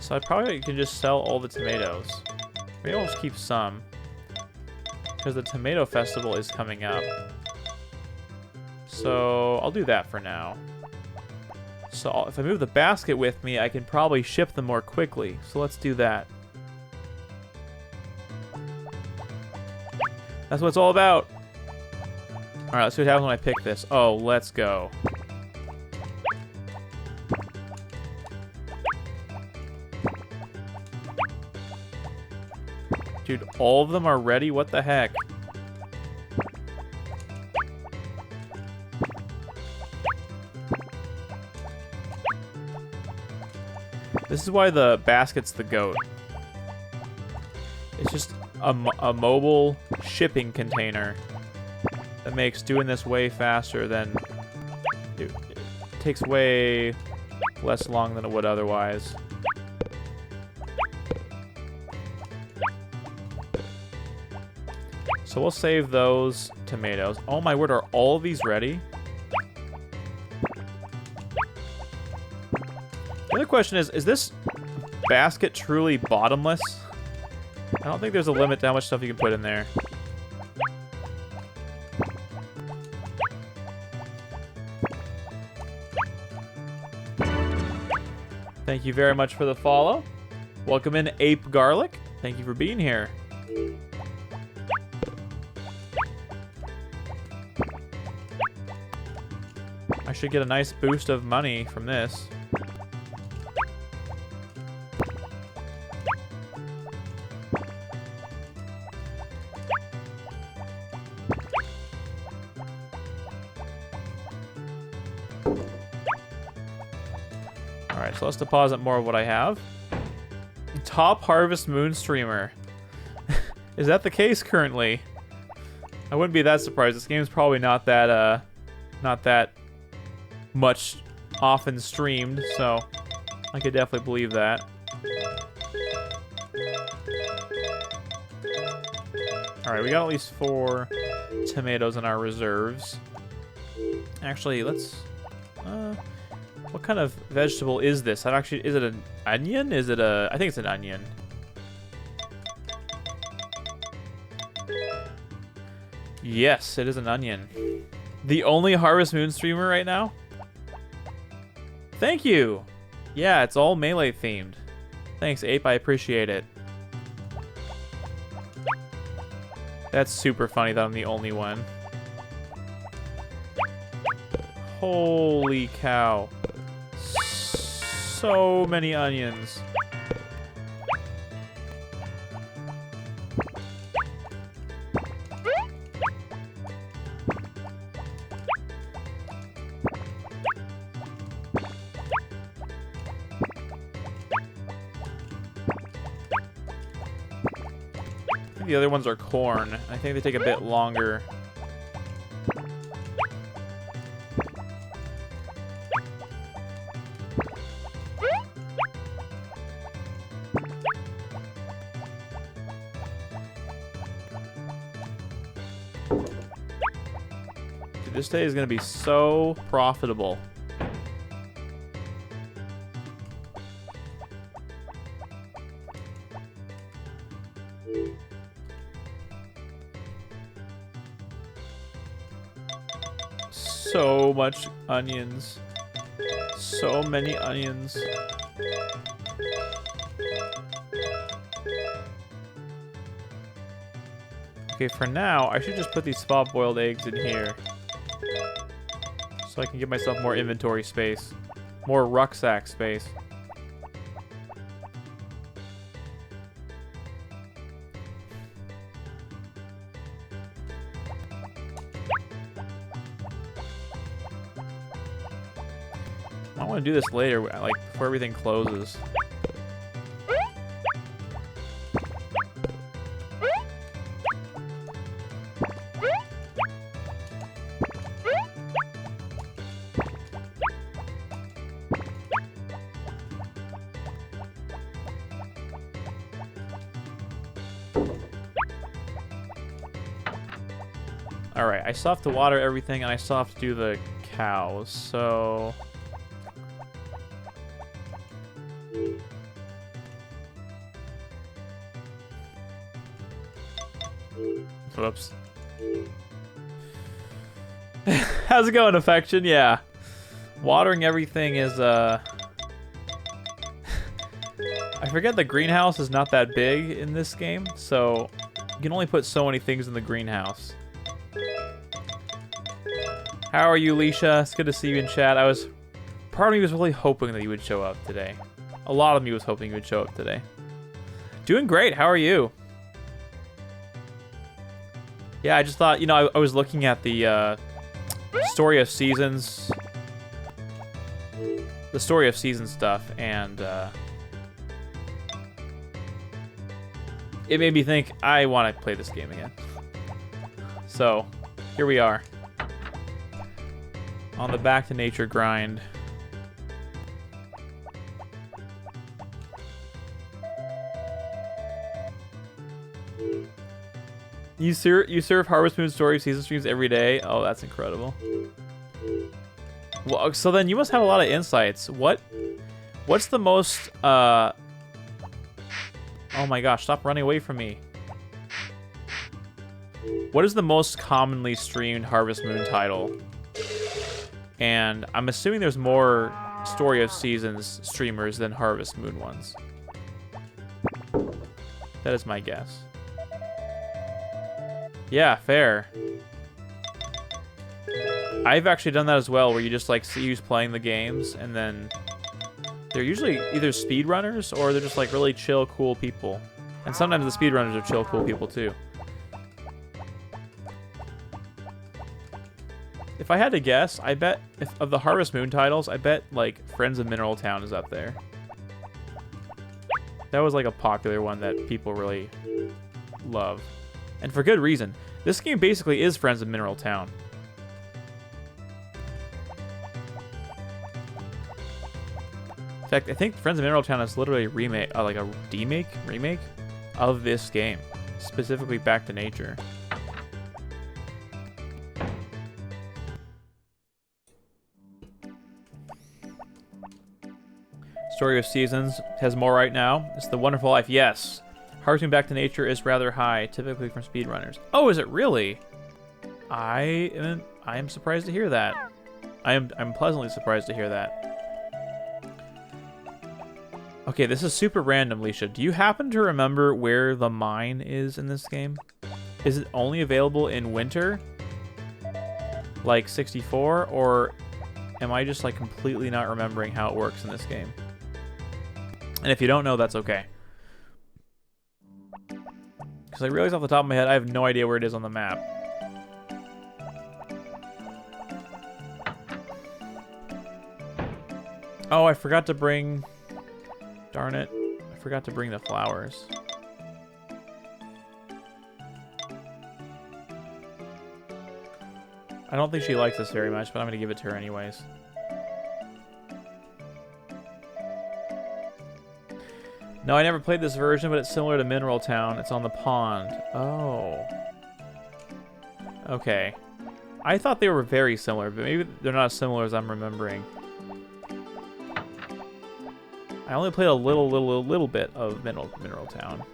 So I probably can just sell all the tomatoes. Maybe I'll just keep some, because the tomato festival is coming up. So I'll do that for now. So if I move the basket with me, I can probably ship them more quickly. So let's do that. That's what it's all about. Alright, let's see what happens when I pick this. Oh, let's go. Dude, all of them are ready? What the heck? This is why the basket's the GOAT. It's just a mobile shipping container that makes doing this way faster than... It takes way less long than it would otherwise. So we'll save those tomatoes. Oh my word, are all of these ready? The other question is this basket truly bottomless? I don't think there's a limit to how much stuff you can put in there. Thank you very much for the follow. Welcome in, Ape Garlic. Thank you for being here. I should get a nice boost of money from this. Alright, so let's deposit more of what I have. Top Harvest Moon Streamer. Is that the case currently? I wouldn't be that surprised. This game's probably not that much often streamed, so I could definitely believe that. Alright, we got at least 4 tomatoes in our reserves. Actually, let's... what kind of vegetable is this? Is it an onion? Is it a... I think it's an onion. Yes, it is an onion. The only Harvest Moon streamer right now? Thank you! Yeah, it's all Melee themed. Thanks, Ape, I appreciate it. That's super funny that I'm the only one. Holy cow. So many onions. think the other ones are corn. I think they take a bit longer. Dude, this day is going to be so profitable. So much onions. So many onions. Okay, for now, I should just put these spot-boiled eggs in here. So I can give myself more inventory space. More rucksack space. I want to do this later, like before everything closes. Alright, I still have to water everything, and I still have to do the cows, so... Whoops. How's it going, Affection? Yeah. Watering everything is, I forget the greenhouse is not that big in this game, so you can only put so many things in the greenhouse. How are you, Leisha? It's good to see you in chat. Part of me was really hoping that you would show up today. A lot of me was hoping you would show up today. Doing great. How are you? Yeah, I just thought, you know, I was looking at the Story of Seasons. The Story of Seasons stuff, and it made me think I want to play this game again. So, here we are. On the Back to Nature grind. You serve Harvest Moon Story Season streams every day? Oh, that's incredible. Well, so then you must have a lot of insights. What's the most oh my gosh, stop running away from me. What is the most commonly streamed Harvest Moon title? And I'm assuming there's more Story of Seasons streamers than Harvest Moon ones. That is my guess. Yeah, fair. I've actually done that as well, where you just like see who's playing the games, and then they're usually either speedrunners or they're just like really chill, cool people. And sometimes the speedrunners are chill, cool people too. If I had to guess, I bet of the Harvest Moon titles, I bet like Friends of Mineral Town is up there. That was like a popular one that people really love. And for good reason. This game basically is Friends of Mineral Town. In fact, I think Friends of Mineral Town is literally a remake, like a remake of this game. Specifically Back to Nature. Story of Seasons has more right now. It's The Wonderful Life. Yes. Harvest Moon Back to Nature is rather high, typically from speedrunners. Oh, is it really? I am surprised to hear that. I'm pleasantly surprised to hear that. Okay, this is super random, Leisha. Do you happen to remember where the mine is in this game? Is it only available in winter? Like 64? Or am I just like completely not remembering how it works in this game? And if you don't know, that's okay. Because I realize off the top of my head, I have no idea where it is on the map. Oh, I forgot to bring... Darn it. I forgot to bring the flowers. I don't think she likes this very much, but I'm going to give it to her anyways. No, I never played this version, but it's similar to Mineral Town. It's on the pond. Oh. Okay. I thought they were very similar, but maybe they're not as similar as I'm remembering. I only played a little bit of Mineral Town.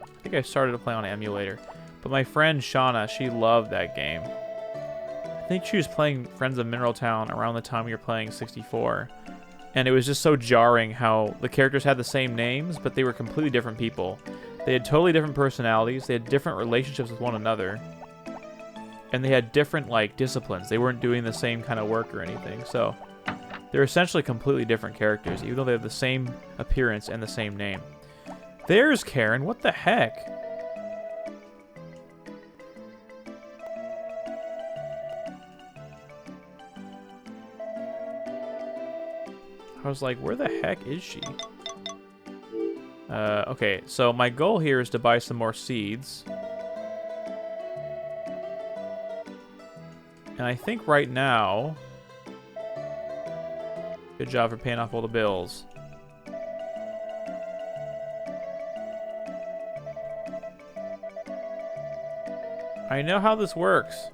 I think I started to play on emulator. But my friend Shauna, she loved that game. I think she was playing Friends of Mineral Town around the time we were playing 64. And it was just so jarring how the characters had the same names, but they were completely different people. They had totally different personalities. They had different relationships with one another. And they had different, like, disciplines. They weren't doing the same kind of work or anything. So they're essentially completely different characters, even though they have the same appearance and the same name. There's Karen. What the heck? I was like, where the heck is she? Okay, so my goal here is to buy some more seeds. And I think right now... Good job for paying off all the bills. I know how this works.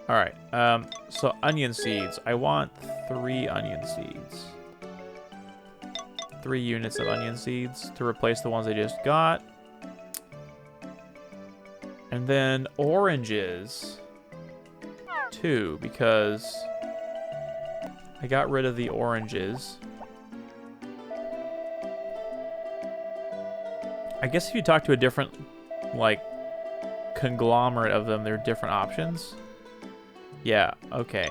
Alright, so onion seeds. I want 3 onion seeds. 3 units of onion seeds to replace the ones I just got. And then oranges. 2, because I got rid of the oranges. I guess if you talk to a different, like, conglomerate of them, there are different options. Yeah, okay.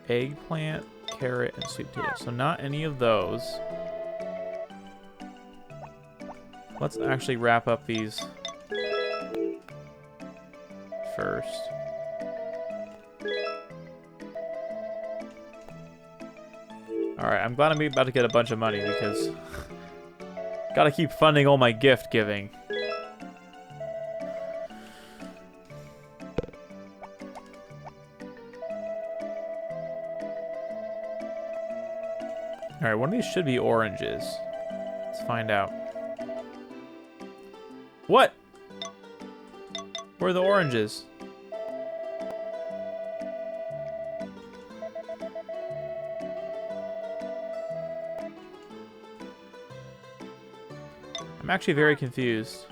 Eggplant, carrot, and sweet potato. So not any of those. Let's actually wrap up these first. Alright, I'm glad I'm about to get a bunch of money because gotta keep funding all my gift giving. Alright, one of these should be oranges. Let's find out. What? Where are the oranges? I'm actually very confused.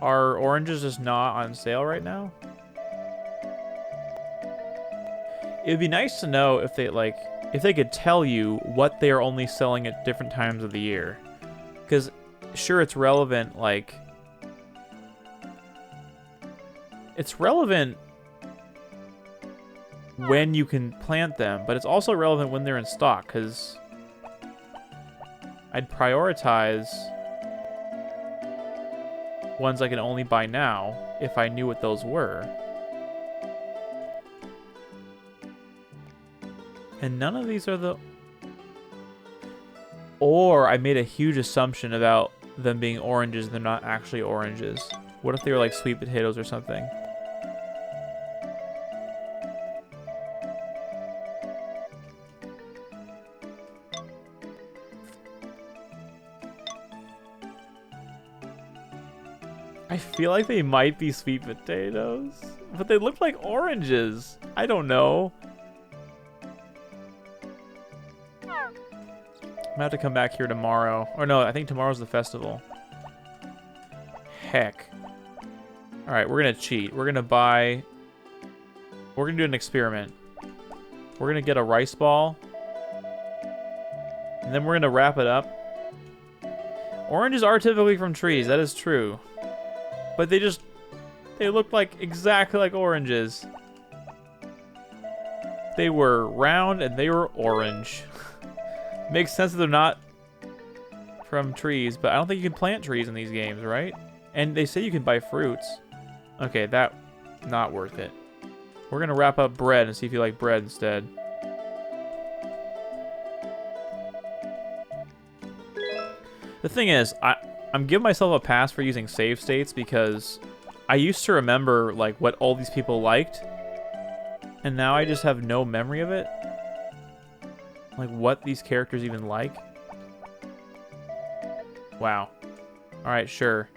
Are oranges just not on sale right now? It would be nice to know if they, like, if they could tell you what they are only selling at different times of the year. Because, sure, it's relevant, like... It's relevant when you can plant them, but it's also relevant when they're in stock, because... I'd prioritize ones I can only buy now if I knew what those were. And none of these are the... Or I made a huge assumption about them being oranges and they're not actually oranges. What if they were like sweet potatoes or something? I feel like they might be sweet potatoes, but they look like oranges. I don't know. I'm gonna have to come back here tomorrow. Or no, I think tomorrow's the festival. Heck. Alright, we're gonna cheat. We're gonna buy... We're gonna do an experiment. We're gonna get a rice ball. And then we're gonna wrap it up. Oranges are typically from trees, that is true. But they just... They look like exactly like oranges. They were round and they were orange. Makes sense that they're not from trees, but I don't think you can plant trees in these games, right? And they say you can buy fruits. Okay, that... Not worth it. We're gonna wrap up bread and see if you like bread instead. The thing is, I'm giving myself a pass for using save states because I used to remember like what all these people liked, and now I just have no memory of it. Like what these characters even like. Wow. All right, sure.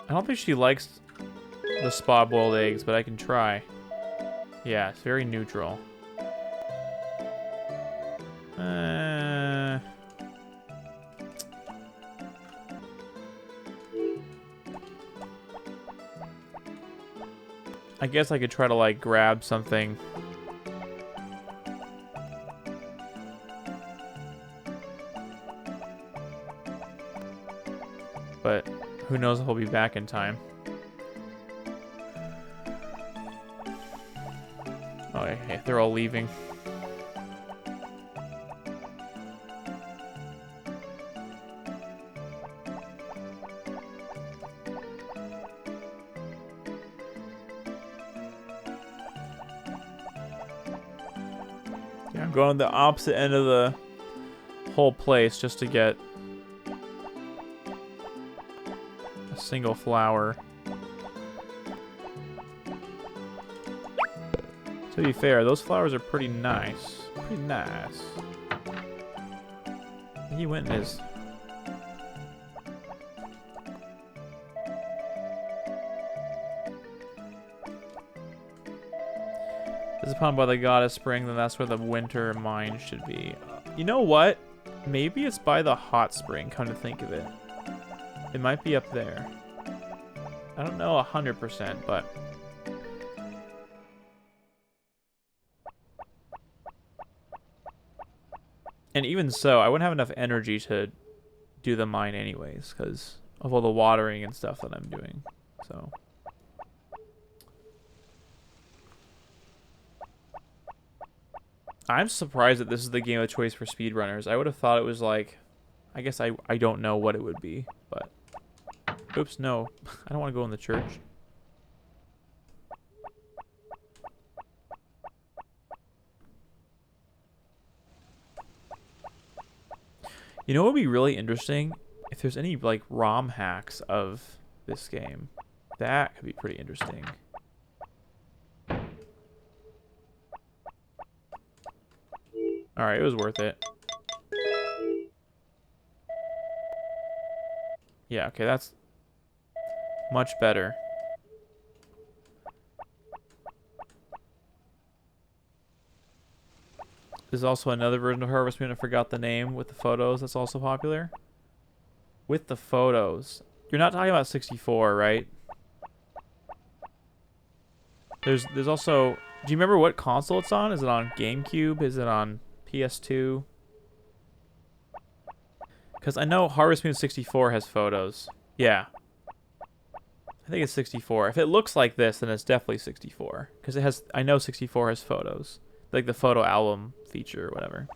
I don't think she likes the spa-boiled eggs, but I can try. Yeah, it's very neutral. I guess I could try to, like, grab something. But who knows if he'll be back in time. Oh, okay, they're all leaving. Yeah, I'm going the opposite end of the whole place just to get a single flower. To be fair, those flowers are pretty nice. Pretty nice. He went in his... This is upon by the goddess spring, then that's where the winter mine should be. You know what? Maybe it's by the hot spring, come to think of it. It might be up there. I don't know 100%, but... And even so, I wouldn't have enough energy to do the mine anyways, because of all the watering and stuff that I'm doing. So... I'm surprised that this is the game of choice for speedrunners. I would have thought it was like... I guess I don't know what it would be, but... Oops, no. I don't want to go in the church. You know what would be really interesting? If there's any, like, ROM hacks of this game. That could be pretty interesting. Alright, it was worth it. Yeah, okay, that's much better. There's also another version of Harvest Moon, I forgot the name, with the photos that's also popular. With the photos. You're not talking about 64, right? There's also... Do you remember what console it's on? Is it on GameCube? Is it on PS2? Because I know Harvest Moon 64 has photos. Yeah. I think it's 64. If it looks like this, then it's definitely 64. Because it has... I know 64 has photos. Like the photo album feature or whatever.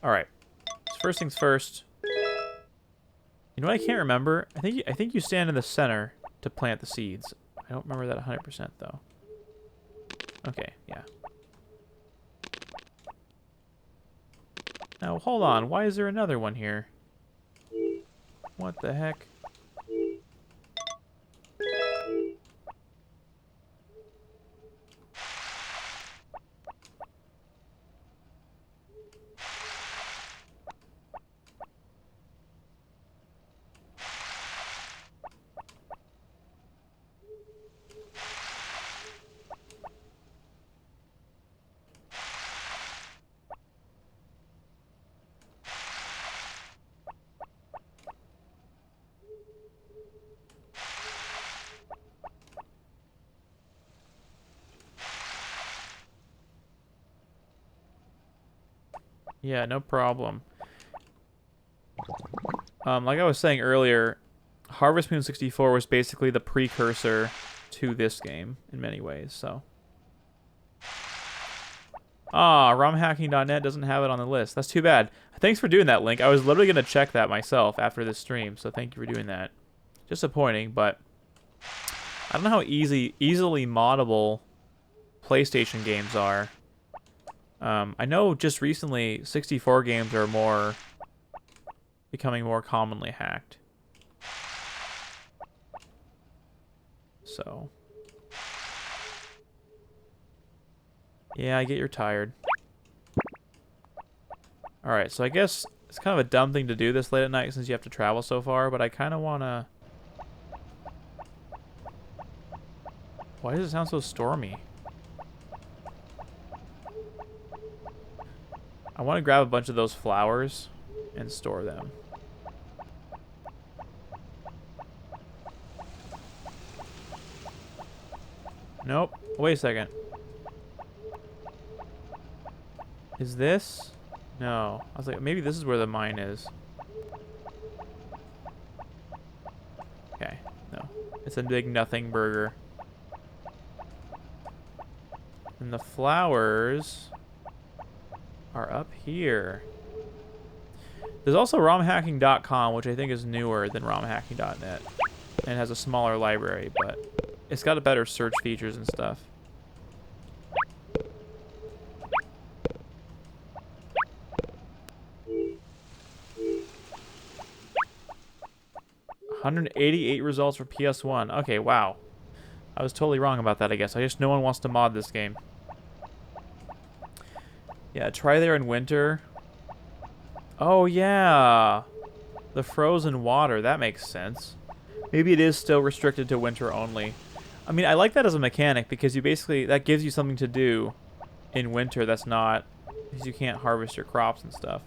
Alright. So first things first. You know what I can't remember? I think you stand in the center to plant the seeds. I don't remember that 100% though. Okay, yeah. Now hold on, why is there another one here? What the heck? Yeah, no problem. Like I was saying earlier, Harvest Moon 64 was basically the precursor to this game in many ways. So, romhacking.net doesn't have it on the list. That's too bad. Thanks for doing that, Link. I was literally gonna check that myself after this stream, so thank you for doing that. Disappointing, but I don't know how easily moddable PlayStation games are. I know just recently 64 games are becoming more commonly hacked. So, yeah, I get you're tired. Alright, so I guess it's kind of a dumb thing to do this late at night since you have to travel so far, but I kind of want to... Why does it sound so stormy? I want to grab a bunch of those flowers and store them. Nope. Wait a second. Is this? No. I was like, maybe this is where the mine is. Okay. No. It's a big nothing burger. And the flowers are up here. There's also romhacking.com, which I think is newer than romhacking.net. And has a smaller library, but it's got a better search features and stuff. $188 results for PS1. Okay, wow. I was totally wrong about that, I guess. I guess no one wants to mod this game. Yeah, try there in winter. Oh, yeah. The frozen water. That makes sense. Maybe it is still restricted to winter only. I mean, I like that as a mechanic because you basically... That gives you something to do in winter that's not... Because you can't harvest your crops and stuff.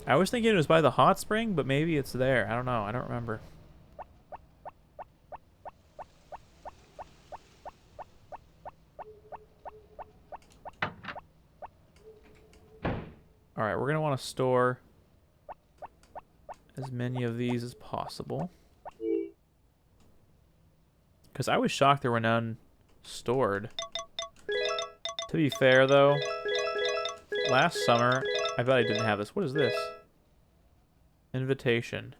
I was thinking it was by the hot spring, but maybe it's there. I don't know. I don't remember. Alright, we're going to want to store as many of these as possible. Because I was shocked there were none stored. To be fair, though, last summer, I bet I didn't have this. What is this? Invitation.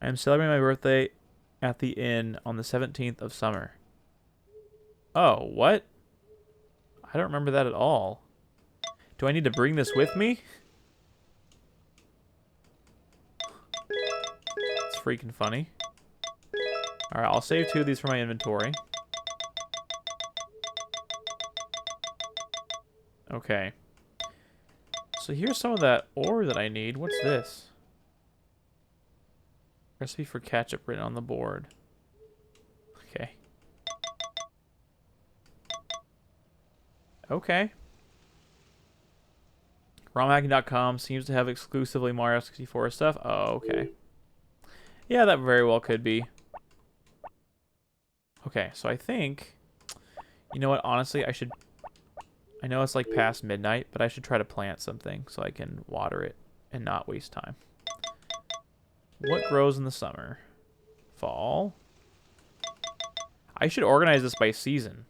I am celebrating my birthday at the inn on the 17th of summer. Oh, what? I don't remember that at all. Do I need to bring this with me? It's freaking funny. Alright, I'll save 2 of these for my inventory. Okay. So here's some of that ore that I need. What's this? Recipe for ketchup written on the board. Okay. Okay. RomHacking.com seems to have exclusively Mario 64 stuff. Oh, okay. Yeah, that very well could be. Okay, so I think... You know what? Honestly, I should... I know it's like past midnight, but I should try to plant something so I can water it and not waste time. What grows in the summer? Fall. I should organize this by season.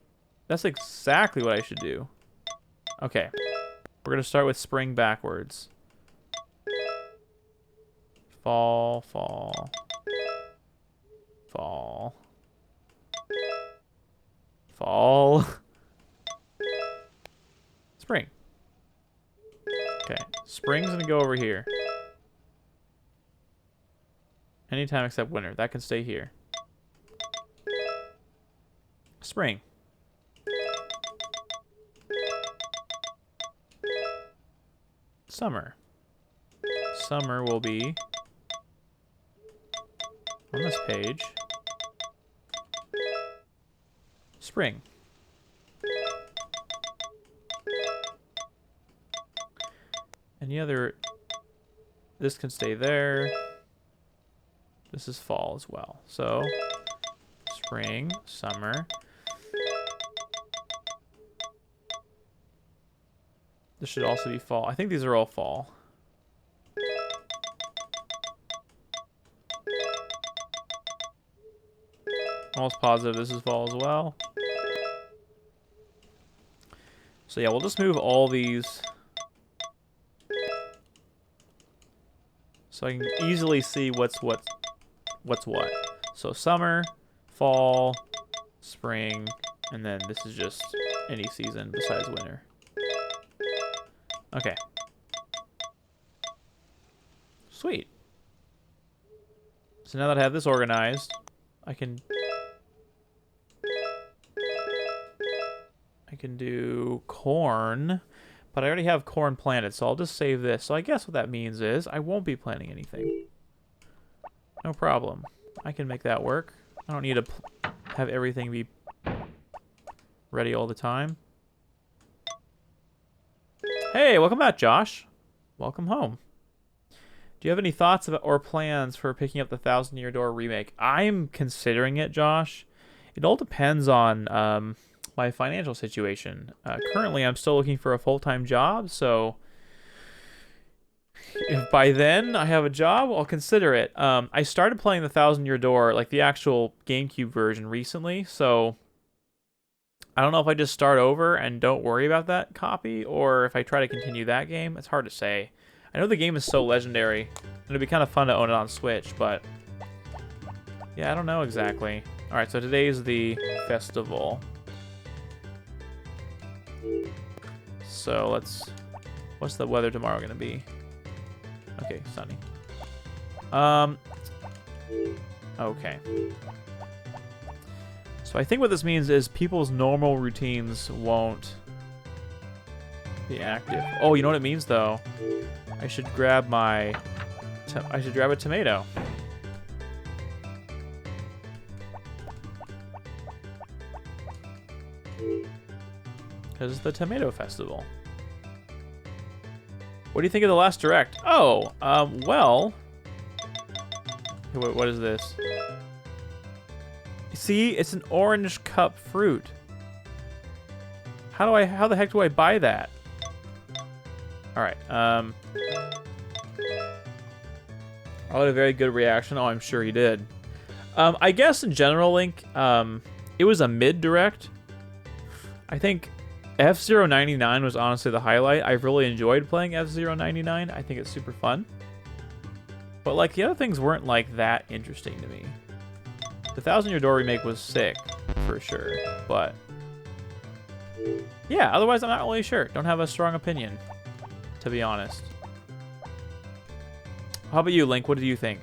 That's exactly what I should do. Okay. We're going to start with spring backwards. Fall, fall. Fall. Fall. Spring. Okay. Spring's going to go over here. Anytime except winter. That can stay here. Spring. Summer. Summer will be on this page. Spring. Any other... This can stay there. This is fall as well. So, spring, summer. This should also be fall. I think these are all fall. Almost positive this is fall as well. So yeah, we'll just move all these so I can easily see what's what. So summer, fall, spring, and then this is just any season besides winter. Okay. Sweet. So now that I have this organized, I can do corn, but I already have corn planted, so I'll just save this. So I guess what that means is I won't be planting anything. No problem. I can make that work. I don't need to have everything be ready all the time. Hey, welcome back, Josh. Welcome home. Do you have any thoughts about or plans for picking up the Thousand Year Door remake? I'm considering it, Josh. It all depends on my financial situation. Currently, I'm still looking for a full-time job, so if by then I have a job, I'll consider it. I started playing the Thousand Year Door, like the actual GameCube version, recently, so I don't know if I just start over and don't worry about that copy, or if I try to continue that game. It's hard to say. I know the game is so legendary, and it'd be kind of fun to own it on Switch, but yeah, I don't know exactly. All right, so today's the festival. So what's the weather tomorrow gonna be? Okay, sunny. Okay. So I think what this means is people's normal routines won't be active. Oh, you know what it means though? I should grab a tomato. Because it's the tomato festival. What do you think of the last direct? Oh, well. What is this? See, it's an orange cup fruit. How the heck do I buy that? All right. I had a very good reaction. Oh, I'm sure he did. I guess in general, Link, it was a mid-direct. I think F-Zero 99 was honestly the highlight. I really enjoyed playing F-Zero 99. I think it's super fun. But, like, the other things weren't, like, that interesting to me. The Thousand Year Door remake was sick, for sure. But, yeah, otherwise I'm not really sure. Don't have a strong opinion, to be honest. How about you, Link? What do you think?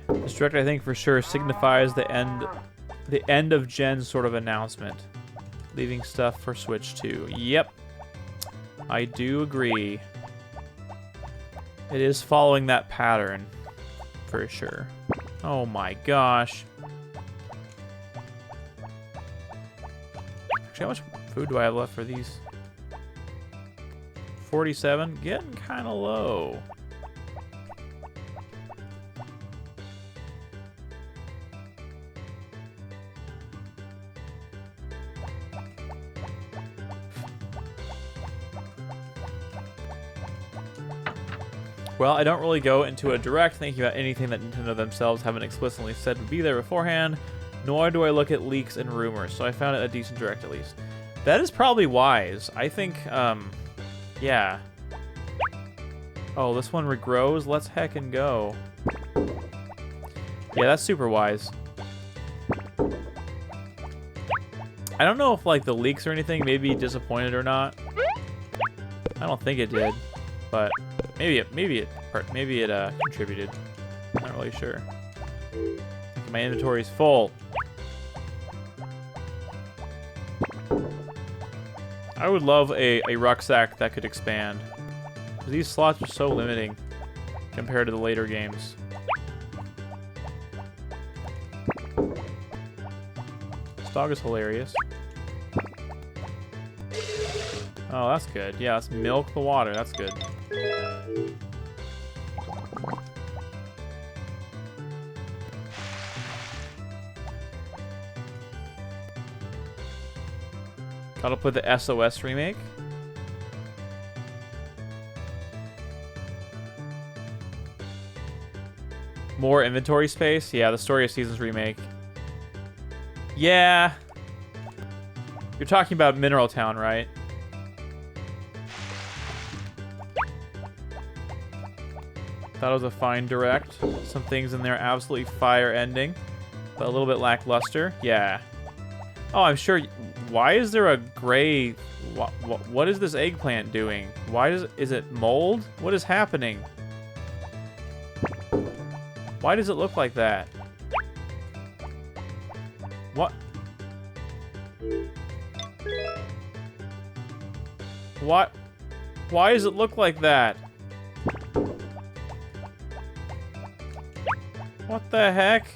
This direct, I think, for sure signifies the end of Gen's sort of announcement, leaving stuff for Switch 2. Yep, I do agree. It is following that pattern, for sure. Oh my gosh. Actually, how much food do I have left for these? 47, getting kind of low. Well, I don't really go into a direct thinking about anything that Nintendo themselves haven't explicitly said would be there beforehand, nor do I look at leaks and rumors, so I found it a decent direct at least. That is probably wise. I think, yeah. Oh, this one regrows? Let's heckin' go. Yeah, that's super wise. I don't know if, like, the leaks or anything made me disappointed or not. I don't think it did, but maybe it contributed. Not really sure. My inventory is full. I would love a rucksack that could expand. These slots are so limiting compared to the later games. This dog is hilarious. Oh, that's good. Yeah, let's milk the water. That's good. Gotta put the SOS remake. More inventory space? Yeah, the Story of Seasons remake. Yeah. You're talking about Mineral Town, right? Thought it was a fine direct. Some things in there absolutely fire ending, but a little bit lackluster. Yeah. Oh, I'm sure. Why is there a gray? What is this eggplant doing? Why is it mold? What is happening? Why does it look like that? What? What? Why does it look like that? What the heck?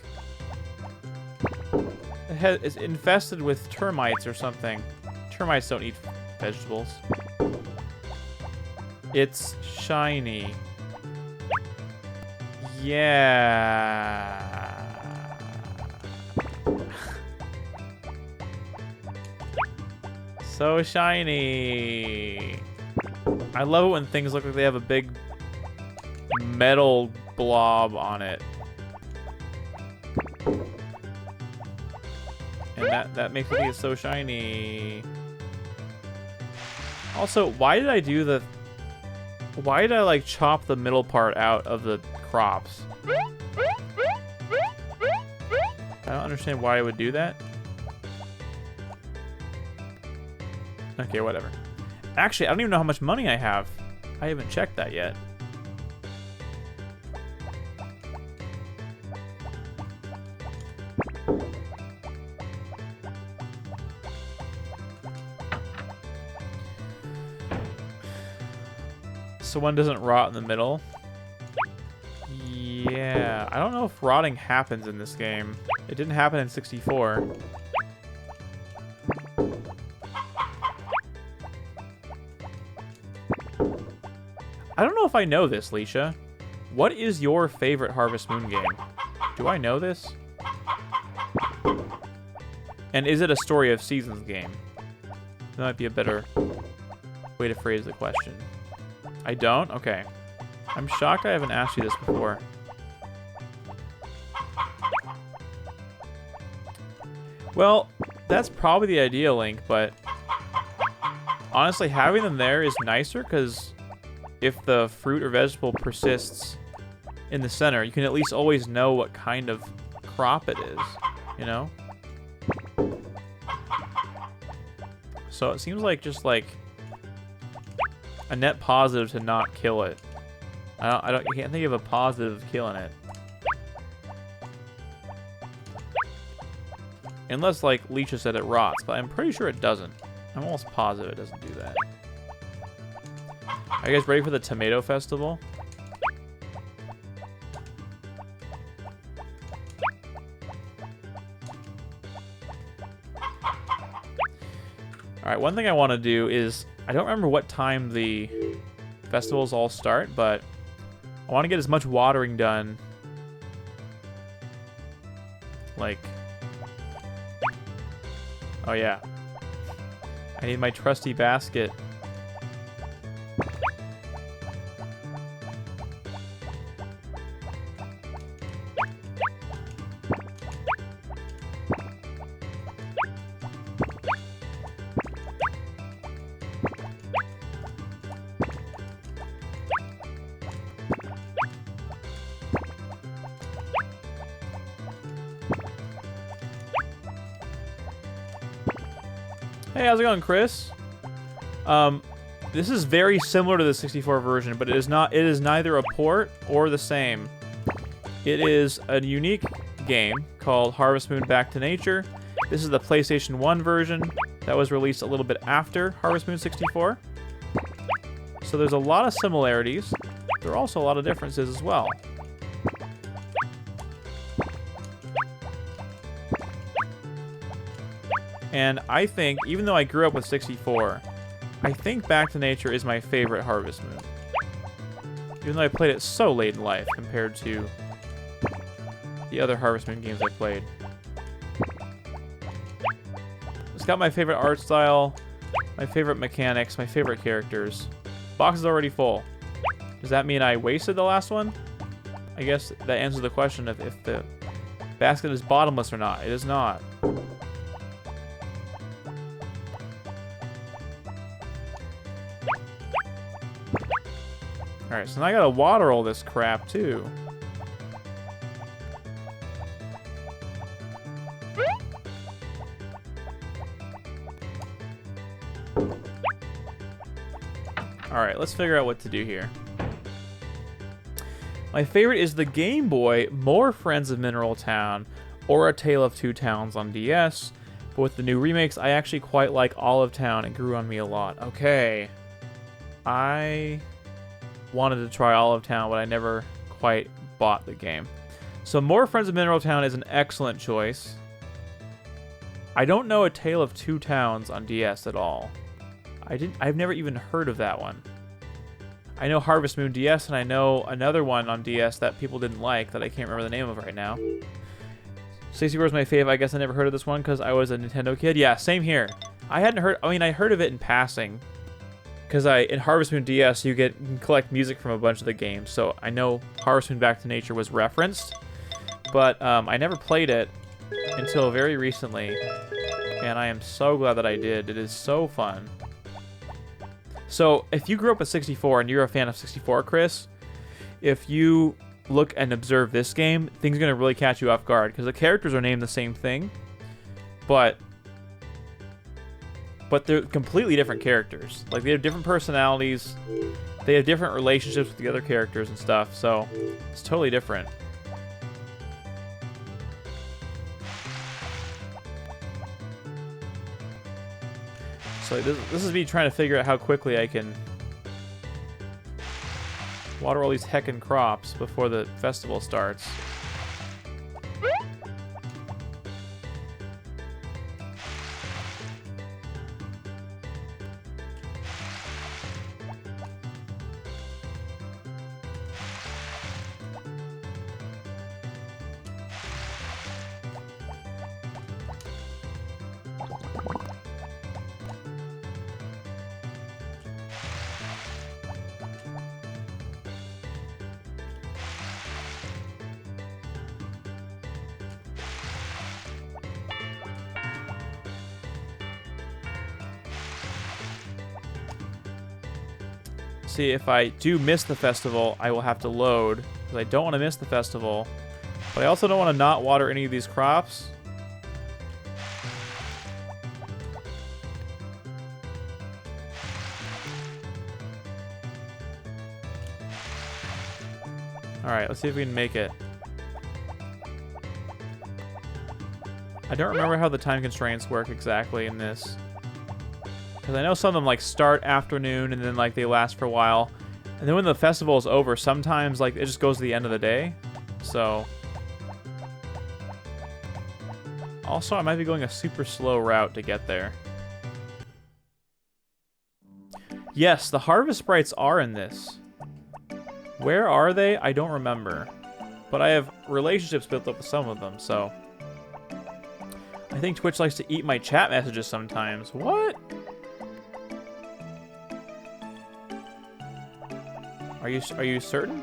It's infested with termites or something. Termites don't eat vegetables. It's shiny. Yeah. So shiny. I love it when things look like they have a big metal blob on it. And that makes me think it's so shiny. Also, why did I do the... Why did I, like, chop the middle part out of the crops? I don't understand why I would do that. Okay, whatever. Actually, I don't even know how much money I have. I haven't checked that yet. So one doesn't rot in the middle. Yeah, I don't know if rotting happens in this game. It didn't happen in 64. I don't know if I know this, Leisha. What is your favorite Harvest Moon game? Do I know this? And is it a Story of Seasons game? That might be a better way to phrase the question. I don't? Okay. I'm shocked I haven't asked you this before. Well, that's probably the ideal link, but honestly, having them there is nicer because if the fruit or vegetable persists in the center, you can at least always know what kind of crop it is, you know? So it seems like just like a net positive to not kill it. I can't think of a positive of killing it. Unless, like, Leisha said it rots, but I'm pretty sure it doesn't. I'm almost positive it doesn't do that. Are you guys ready for the Tomato Festival? Alright, one thing I want to do is... I don't remember what time the festivals all start, but I want to get as much watering done. Like... Oh yeah. I need my trusty basket. Hey, how's it going, Chris? This is very similar to the 64 version, but it is not. It is neither a port or the same. It is a unique game called Harvest Moon Back to Nature. This is the PlayStation 1 version that was released a little bit after Harvest Moon 64. So there's a lot of similarities. There are also a lot of differences as well. And I think, even though I grew up with 64, I think Back to Nature is my favorite Harvest Moon. Even though I played it so late in life compared to the other Harvest Moon games I played. It's got my favorite art style, my favorite mechanics, my favorite characters. Box is already full. Does that mean I wasted the last one? I guess that answers the question of if the basket is bottomless or not. It is not. Alright, so now I gotta water all this crap, too. Alright, let's figure out what to do here. My favorite is the Game Boy, more Friends of Mineral Town, or A Tale of Two Towns on DS. But with the new remakes, I actually quite like Olive Town. It grew on me a lot. Okay. I wanted to try Olive Town, but I never quite bought the game. So more Friends of Mineral Town is an excellent choice. I don't know A Tale of Two Towns on DS at all. I've never even heard of that one. I know Harvest Moon DS, and I know another one on DS that people didn't like that I can't remember the name of right now. 64 is my fave. I guess I never heard of this one because I was a Nintendo kid. Yeah, same here. I hadn't heard. I mean, I heard of it in passing. Because in Harvest Moon DS, you can collect music from a bunch of the games. So I know Harvest Moon Back to Nature was referenced. But I never played it until very recently. And I am so glad that I did. It is so fun. So if you grew up with 64 and you're a fan of 64, Chris, if you look and observe this game, things are going to really catch you off guard. Because the characters are named the same thing. But they're completely different characters. Like, they have different personalities. They have different relationships with the other characters and stuff. So, it's totally different. So, this is me trying to figure out how quickly I can water all these heckin' crops before the festival starts. See, if I do miss the festival, I will have to load, because I don't want to miss the festival. But I also don't want to not water any of these crops. Alright, let's see if we can make it. I don't remember how the time constraints work exactly in this. Because I know some of them, like, start afternoon and then, like, they last for a while. And then when the festival is over, sometimes, like, it just goes to the end of the day. So. Also, I might be going a super slow route to get there. Yes, the harvest sprites are in this. Where are they? I don't remember. But I have relationships built up with some of them, so. I think Twitch likes to eat my chat messages sometimes. What? Are you certain?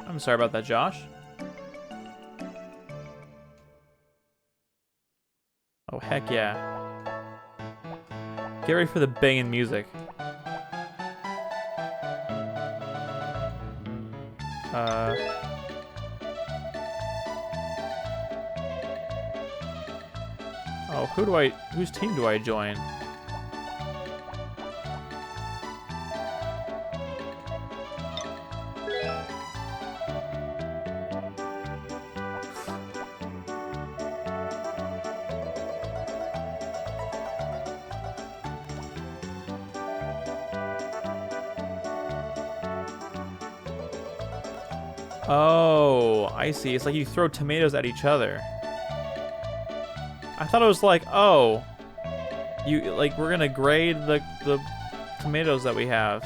I'm sorry about that, Josh. Oh, heck yeah. Get ready for the banging music. Oh, whose team do I join? Oh, I see. It's like you throw tomatoes at each other. I thought it was like, oh, we're gonna grade the tomatoes that we have.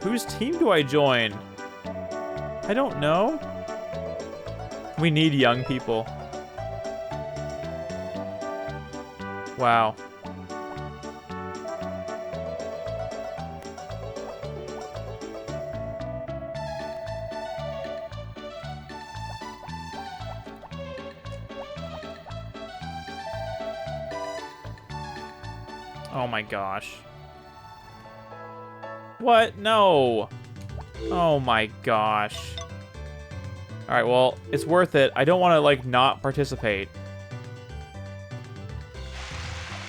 Whose team do I join? I don't know. We need young people. Wow. Oh my gosh. What? No. Oh my gosh. Alright, well, it's worth it. I don't want to, like, not participate.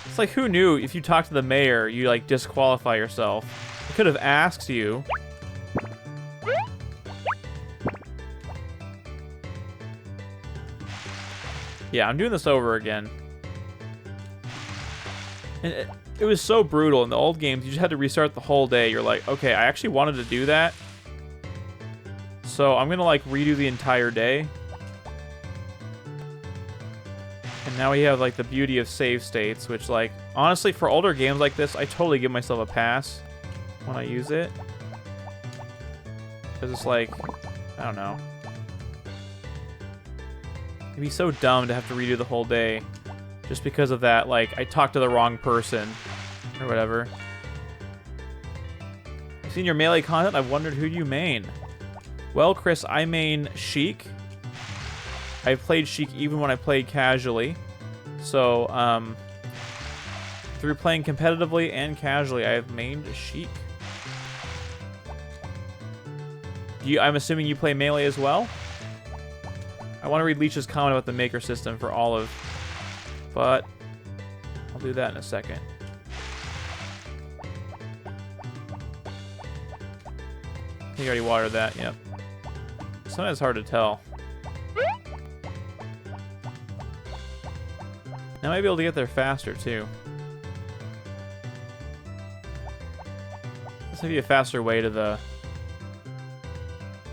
It's like, who knew if you talk to the mayor, you, like, disqualify yourself. I could have asked you. Yeah, I'm doing this over again. And it was so brutal in the old games. You just had to restart the whole day. You're like, okay, I actually wanted to do that. So I'm gonna like redo the entire day. And now we have like the beauty of save states, which like, honestly, for older games like this, I totally give myself a pass when I use it. Because it's like, I don't know. It'd be so dumb to have to redo the whole day. Just because of that, like, I talked to the wrong person. Or whatever. I've seen your melee content, I've wondered who you main. Well, Chris, I main Sheik. I've played Sheik even when I played casually. So, through playing competitively and casually, I have mained Sheik. I'm assuming you play melee as well? I want to read Leech's comment about the maker system for Olive, but I'll do that in a second. I think I already watered that, yep. Sometimes it's hard to tell. Now I might be able to get there faster, too. This might be a faster way to the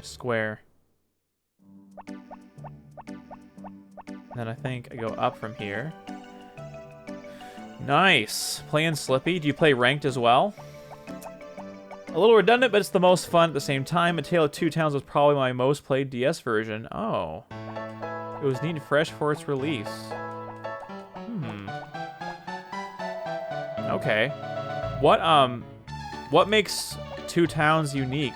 square. And then I think I go up from here. Nice! Playing Slippy. Do you play ranked as well? A little redundant, but it's the most fun at the same time. A Tale of Two Towns was probably my most played DS version. Oh. It was neat and fresh for its release. Okay. What makes Two Towns unique?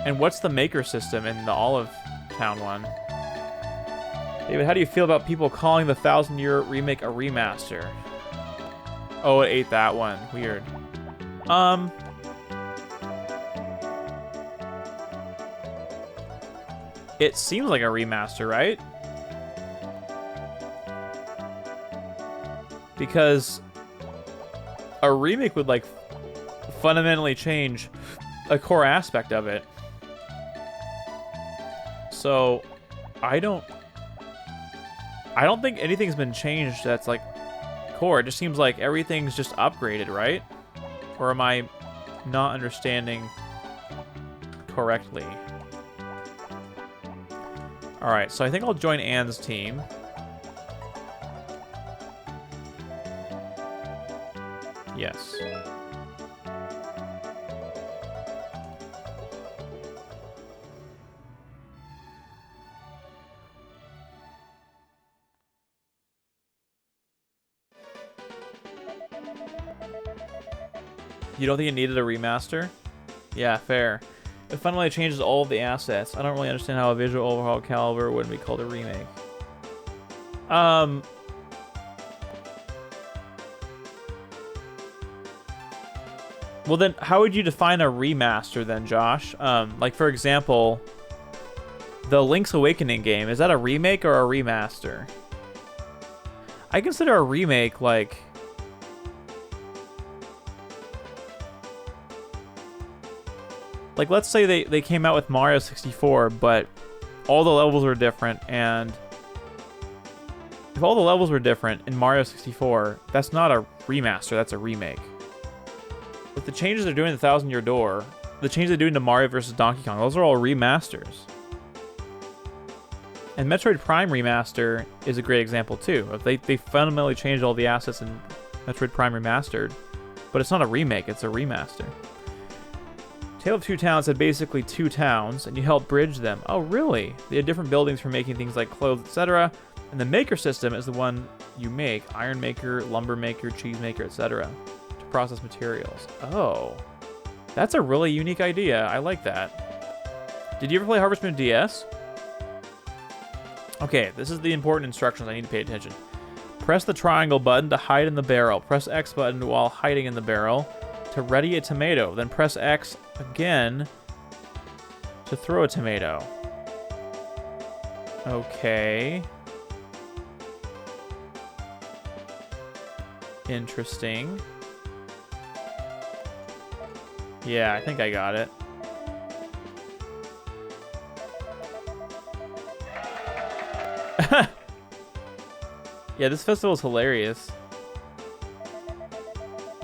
And what's the maker system in the Olive Town one? David, how do you feel about people calling the 1000 Year remake a remaster? Oh, it ate that one. Weird. It seems like a remaster, right? Because a remake would, like, fundamentally change a core aspect of it. So, I don't think anything's been changed that's, like, core. It just seems like everything's just upgraded, right? Or am I not understanding correctly? Alright, so I think I'll join Anne's team. Yes. You don't think it needed a remaster? Yeah, fair. It fundamentally changes all of the assets. I don't really understand how a visual overhaul caliber wouldn't be called a remake. Well then, how would you define a remaster then, Josh? Like, for example, the Link's Awakening game, is that a remake or a remaster? I consider a remake, like... Like, let's say they came out with Mario 64, but all the levels were different, and If all the levels were different in Mario 64, that's not a remaster, that's a remake. But the changes they're doing to Thousand Year Door, the changes they're doing to Mario vs. Donkey Kong, those are all remasters. And Metroid Prime Remaster is a great example too. They fundamentally changed all the assets in Metroid Prime Remastered, but it's not a remake, it's a remaster. Tale of Two Towns had basically two towns, and you helped bridge them. Oh, really? They had different buildings for making things like clothes, etc. And the maker system is the one you make, iron maker, lumber maker, cheese maker, etc. to process materials. Oh, that's a really unique idea. I like that. Did you ever play Harvest Moon DS? Okay, this is the important instructions. I need to pay attention. Press the triangle button to hide in the barrel. Press X button while hiding in the barrel to ready a tomato. Then press X again to throw a tomato. Okay. Interesting. Yeah, I think I got it. Yeah, this festival is hilarious.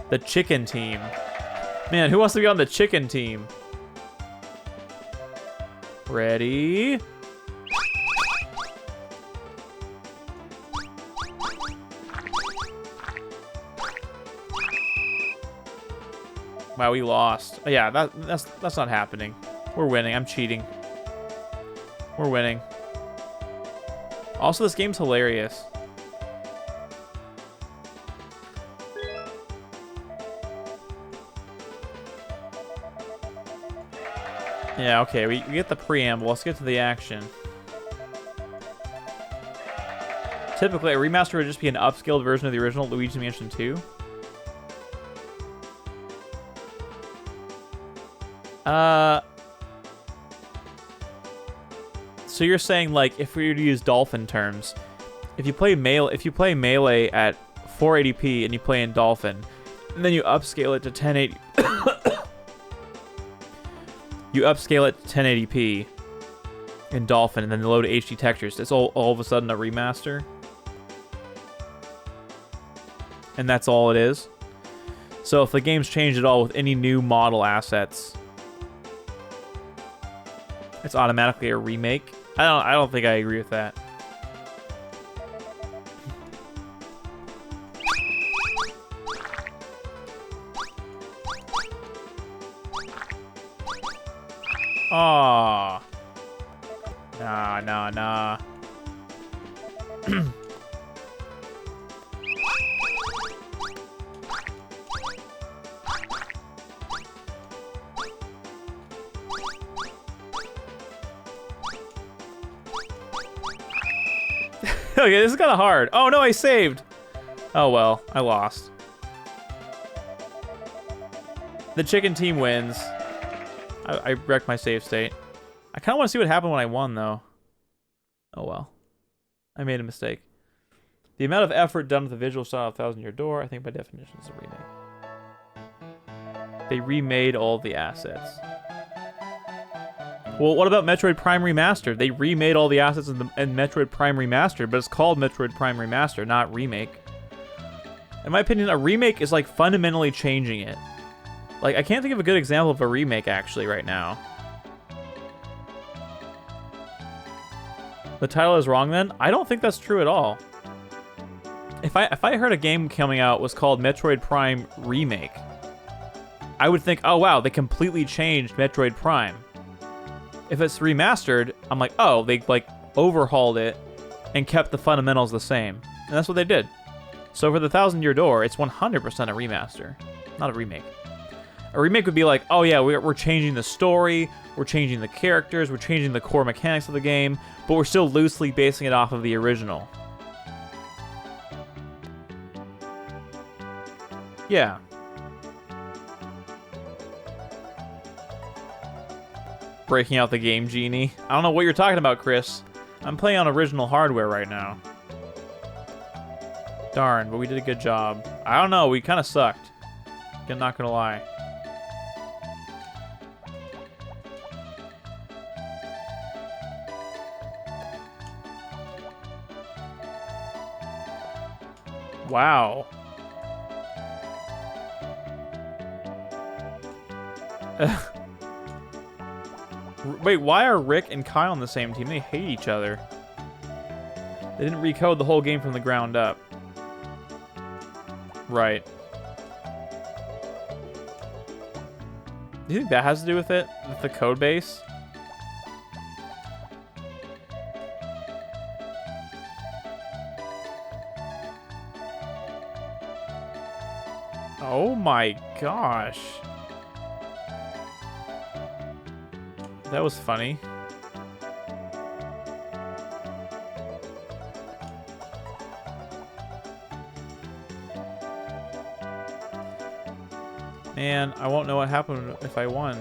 The chicken team. Man, who wants to be on the chicken team? Ready? Wow, we lost. Yeah, that's not happening. We're winning. I'm cheating. We're winning. Also, this game's hilarious. Yeah, okay, we get the preamble. Let's get to the action. Typically, a remaster would just be an upscaled version of the original Luigi's Mansion 2. So you're saying, like, if we were to use Dolphin terms, if you play Melee at 480p and you play in Dolphin, and then you upscale it to 1080, you upscale it to 1080p in Dolphin, and then load HD textures, it's all of a sudden a remaster, and that's all it is. So if the game's changed at all with any new model assets, it's automatically a remake. I don't think I agree with that. Aww. Nah. Okay, this is kind of hard. Oh no, I saved. Oh well, I lost. The chicken team wins. I wrecked my save state. I kind of want to see what happened when I won, though. Oh well. I made a mistake. The amount of effort done with the visual style of Thousand Year Door, I think by definition is a remake. They remade all the assets. Well, what about Metroid Prime Remastered? They remade all the assets in Metroid Prime Remastered, but it's called Metroid Prime Remastered, not remake. In my opinion, a remake is like fundamentally changing it. Like, I can't think of a good example of a remake, actually, right now. The title is wrong, then? I don't think that's true at all. If I heard a game coming out was called Metroid Prime Remake, I would think, oh, wow, they completely changed Metroid Prime. If it's remastered, I'm like, oh, they, like, overhauled it and kept the fundamentals the same. And that's what they did. So for the Thousand Year Door, it's 100% a remaster, not a remake. A remake would be like, oh yeah, we're changing the story, we're changing the characters, we're changing the core mechanics of the game, but we're still loosely basing it off of the original. Yeah. Breaking out the Game Genie. I don't know what you're talking about, Chris. I'm playing on original hardware right now. Darn, but we did a good job. I don't know, we kind of sucked. I'm not gonna lie. Wow. Wait, why are Rick and Kyle on the same team? They hate each other. They didn't recode the whole game from the ground up. Right. Do you think that has to do with it? With the code base? Oh my gosh. That was funny. Man, I won't know what happened if I won.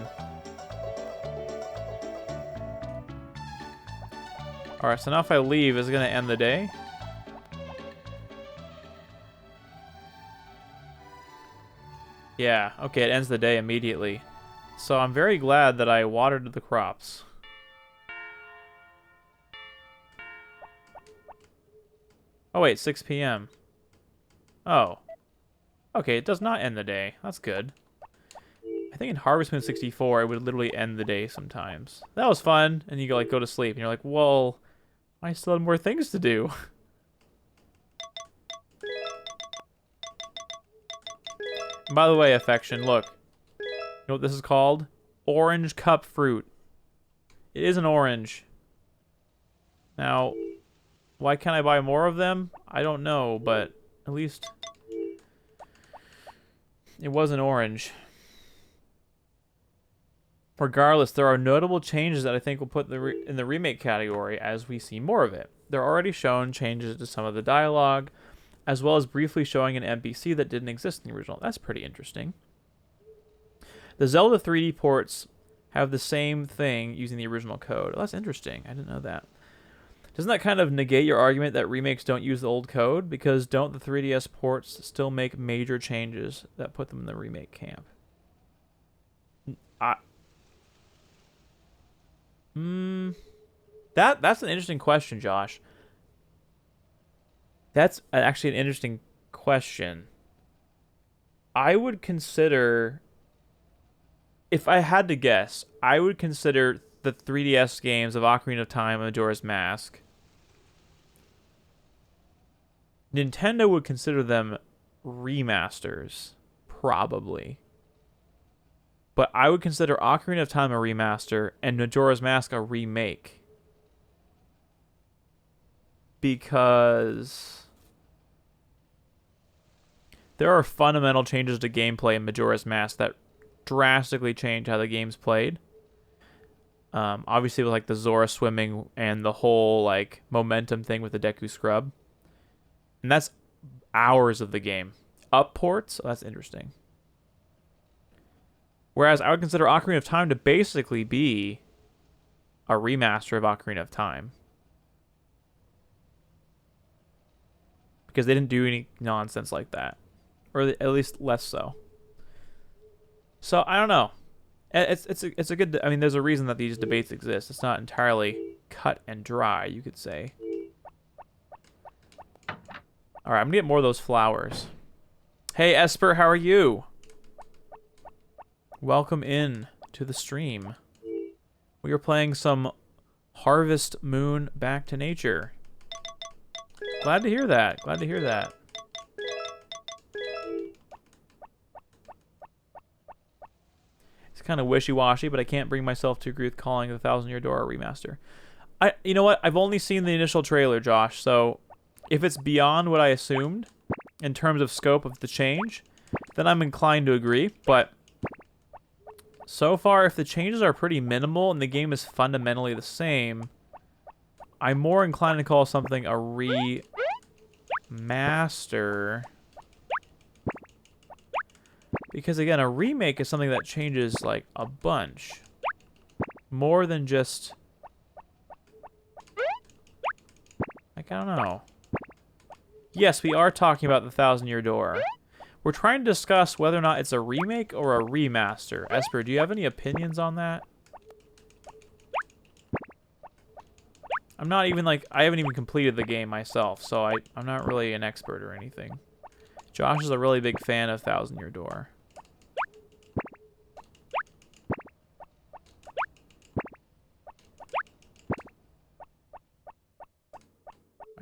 Alright, so now if I leave, is it going to end the day? Yeah, okay, it ends the day immediately. So I'm very glad that I watered the crops. Oh wait, 6 p.m. Oh. Okay, it does not end the day. That's good. I think in Harvest Moon 64, it would literally end the day sometimes. That was fun, and you like go to sleep, and you're like, well, I still have more things to do. And by the way, Affection, look. You know what this is called? Orange cup fruit. It is an orange. Now, why can't I buy more of them? I don't know, but at least it was an orange. Regardless, there are notable changes that I think will put in the remake category as we see more of it. They're already shown changes to some of the dialogue, as well as briefly showing an NPC that didn't exist in the original. That's pretty interesting. The Zelda 3D ports have the same thing using the original code. Oh, that's interesting. I didn't know that. Doesn't that kind of negate your argument that remakes don't use the old code? Because don't the 3DS ports still make major changes that put them in the remake camp? That's an interesting question, Josh. That's actually an interesting question. I would consider, if I had to guess, I would consider the 3DS games of Ocarina of Time and Majora's Mask. Nintendo would consider them remasters, probably. But I would consider Ocarina of Time a remaster and Majora's Mask a remake. Because there are fundamental changes to gameplay in Majora's Mask that drastically change how the game's played. Obviously with like the Zora swimming and the whole like momentum thing with the Deku Scrub. And that's hours of the game. Up ports? Oh, that's interesting. Whereas I would consider Ocarina of Time to basically be a remaster of Ocarina of Time. Because they didn't do any nonsense like that. Or at least less so. So, I don't know. It's a good... I mean, there's a reason that these debates exist. It's not entirely cut and dry, you could say. Alright, I'm gonna get more of those flowers. Hey, Esper, how are you? Welcome in to the stream. We are playing some Harvest Moon Back to Nature. Glad to hear that. Glad to hear that. It's kind of wishy-washy, but I can't bring myself to agree with calling the Thousand Year Door a remaster. You know what? I've only seen the initial trailer, Josh, so if it's beyond what I assumed in terms of scope of the change, then I'm inclined to agree, but so far, if the changes are pretty minimal and the game is fundamentally the same, I'm more inclined to call something a remaster. Because again, a remake is something that changes like a bunch. More than just... like, I don't know. Yes, we are talking about the Thousand Year Door. We're trying to discuss whether or not it's a remake or a remaster. Esper, do you have any opinions on that? I'm not even like... I haven't even completed the game myself, so I'm not really an expert or anything. Josh is a really big fan of Thousand Year Door.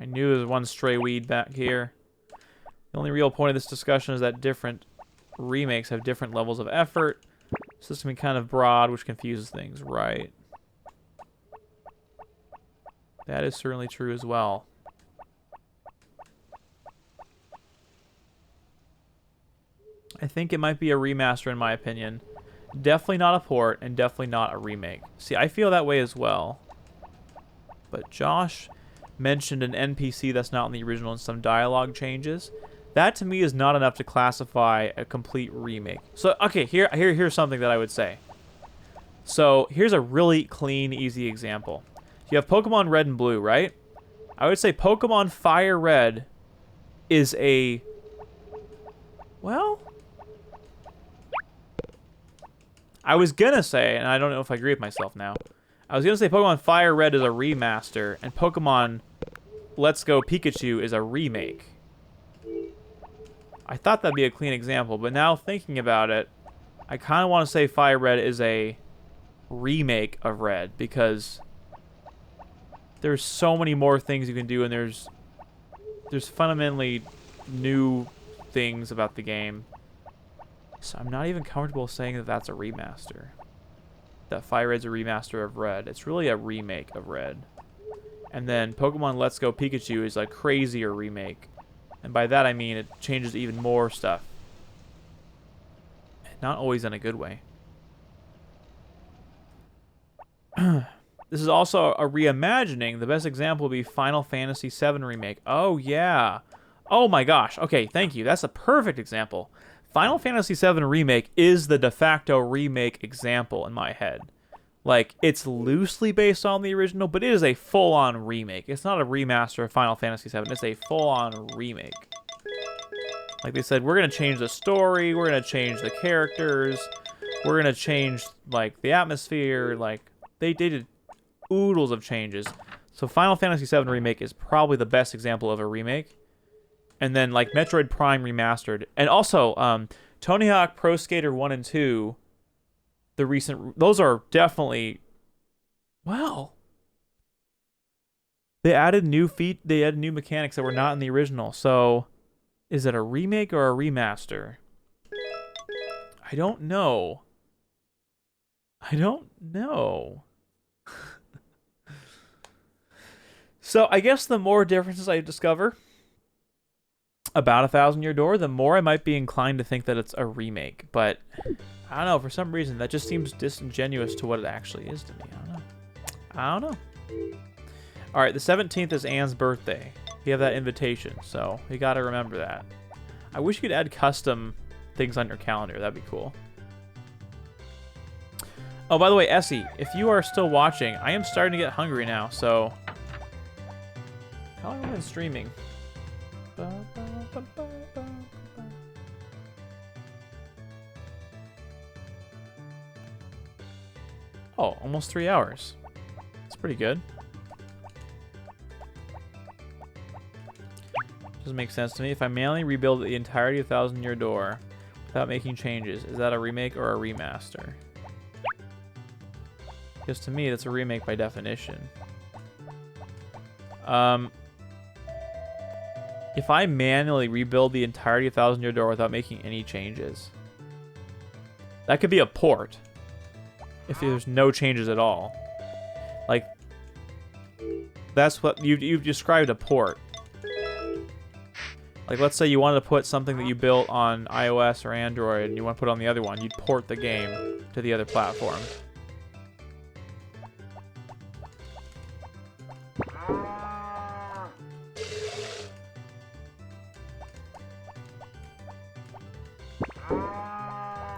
I knew there was one stray weed back here. The only real point of this discussion is that different remakes have different levels of effort. So this can be kind of broad, which confuses things, right? That is certainly true as well. I think it might be a remaster in my opinion. Definitely not a port, and definitely not a remake. See, I feel that way as well. But Josh mentioned an NPC that's not in the original and some dialogue changes. That to me is not enough to classify a complete remake. So, okay, here's something that I would say. So, here's a really clean, easy example. You have Pokemon Red and Blue, right? I would say Pokemon Fire Red is a... Well... I was gonna say, and I don't know if I agree with myself now, I was gonna say Pokemon Fire Red is a remaster, and Pokemon Let's Go Pikachu is a remake. I thought that'd be a clean example, but now thinking about it, I kind of want to say Fire Red is a remake of Red, because there's so many more things you can do, and there's fundamentally new things about the game. So I'm not even comfortable saying that that's a remaster. That Fire Red's a remaster of Red. It's really a remake of Red. And then Pokemon Let's Go Pikachu is a crazier remake. And by that I mean it changes even more stuff. Not always in a good way. This is also a reimagining. The best example would be Final Fantasy VII Remake. Oh, yeah. Oh my gosh. Okay, thank you. That's a perfect example. Final Fantasy VII Remake is the de facto remake example in my head. Like, it's loosely based on the original, but it is a full-on remake. It's not a remaster of Final Fantasy VII. It's a full-on remake. Like they said, we're going to change the story. We're going to change the characters. We're going to change, like, the atmosphere. Like, they did oodles of changes. So Final Fantasy VII Remake is probably the best example of a remake. And then, like, Metroid Prime Remastered. And also, Tony Hawk Pro Skater 1 and 2, the recent... Those are definitely... Well... They added new mechanics that were not in the original. So, is it a remake or a remaster? I don't know. I don't know. So, I guess the more differences I discover about A Thousand Year Door, the more I might be inclined to think that it's a remake. But I don't know, for some reason that just seems disingenuous to what it actually is to me. I don't know. Alright, the 17th is Anne's birthday. You have that invitation, so you gotta remember that. I wish you could add custom things on your calendar. That'd be cool. Oh, by the way, Essie, if you are still watching, I am starting to get hungry now, so... How long have I been streaming? Oh, almost 3 hours. That's pretty good. Doesn't make sense to me. If I manually rebuild the entirety of Thousand Year Door without making changes, is that a remake or a remaster? Because to me, that's a remake by definition. If I manually rebuild the entirety of Thousand Year Door without making any changes, that could be a port. If there's no changes at all. Like, that's what you've described a port. Like, let's say you wanted to put something that you built on iOS or Android and you want to put it on the other one, you'd port the game to the other platform.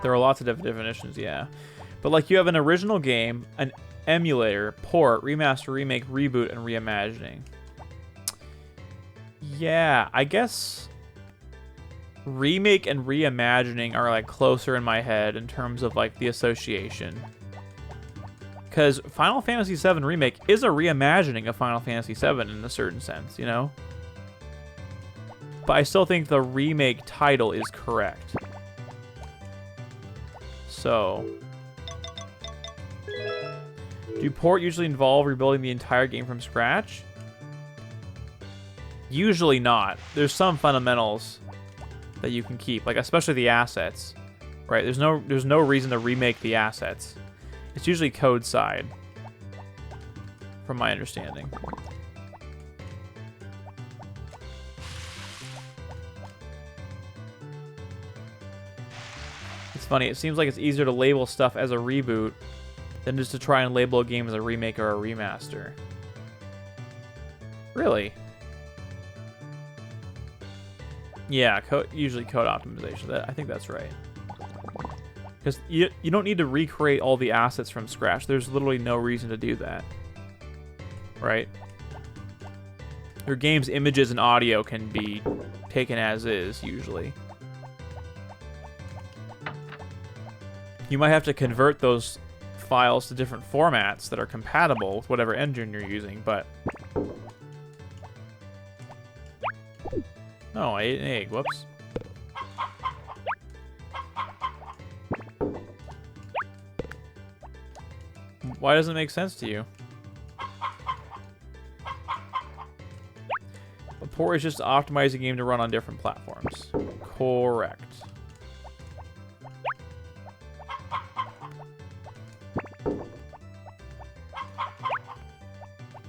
There are lots of different definitions, yeah. But like you have an original game, an emulator, port, remaster, remake, reboot, and reimagining. Yeah, I guess remake and reimagining are like closer in my head in terms of like the association. Because Final Fantasy VII Remake is a reimagining of Final Fantasy VII in a certain sense, you know? But I still think the remake title is correct. So, do port usually involve rebuilding the entire game from scratch? Usually not. There's some fundamentals that you can keep, like especially the assets, right? There's no reason to remake the assets. It's usually code side, from my understanding. It's funny, it seems like it's easier to label stuff as a reboot than just to try and label a game as a remake or a remaster. Really? Yeah, usually code optimization. I think that's right. Because you don't need to recreate all the assets from scratch. There's literally no reason to do that. Right? Your game's images and audio can be taken as is, usually. You might have to convert those files to different formats that are compatible with whatever engine you're using, but... Oh, I ate an egg. Whoops. Why doesn't it make sense to you? A port is just to optimize a game to run on different platforms. Correct.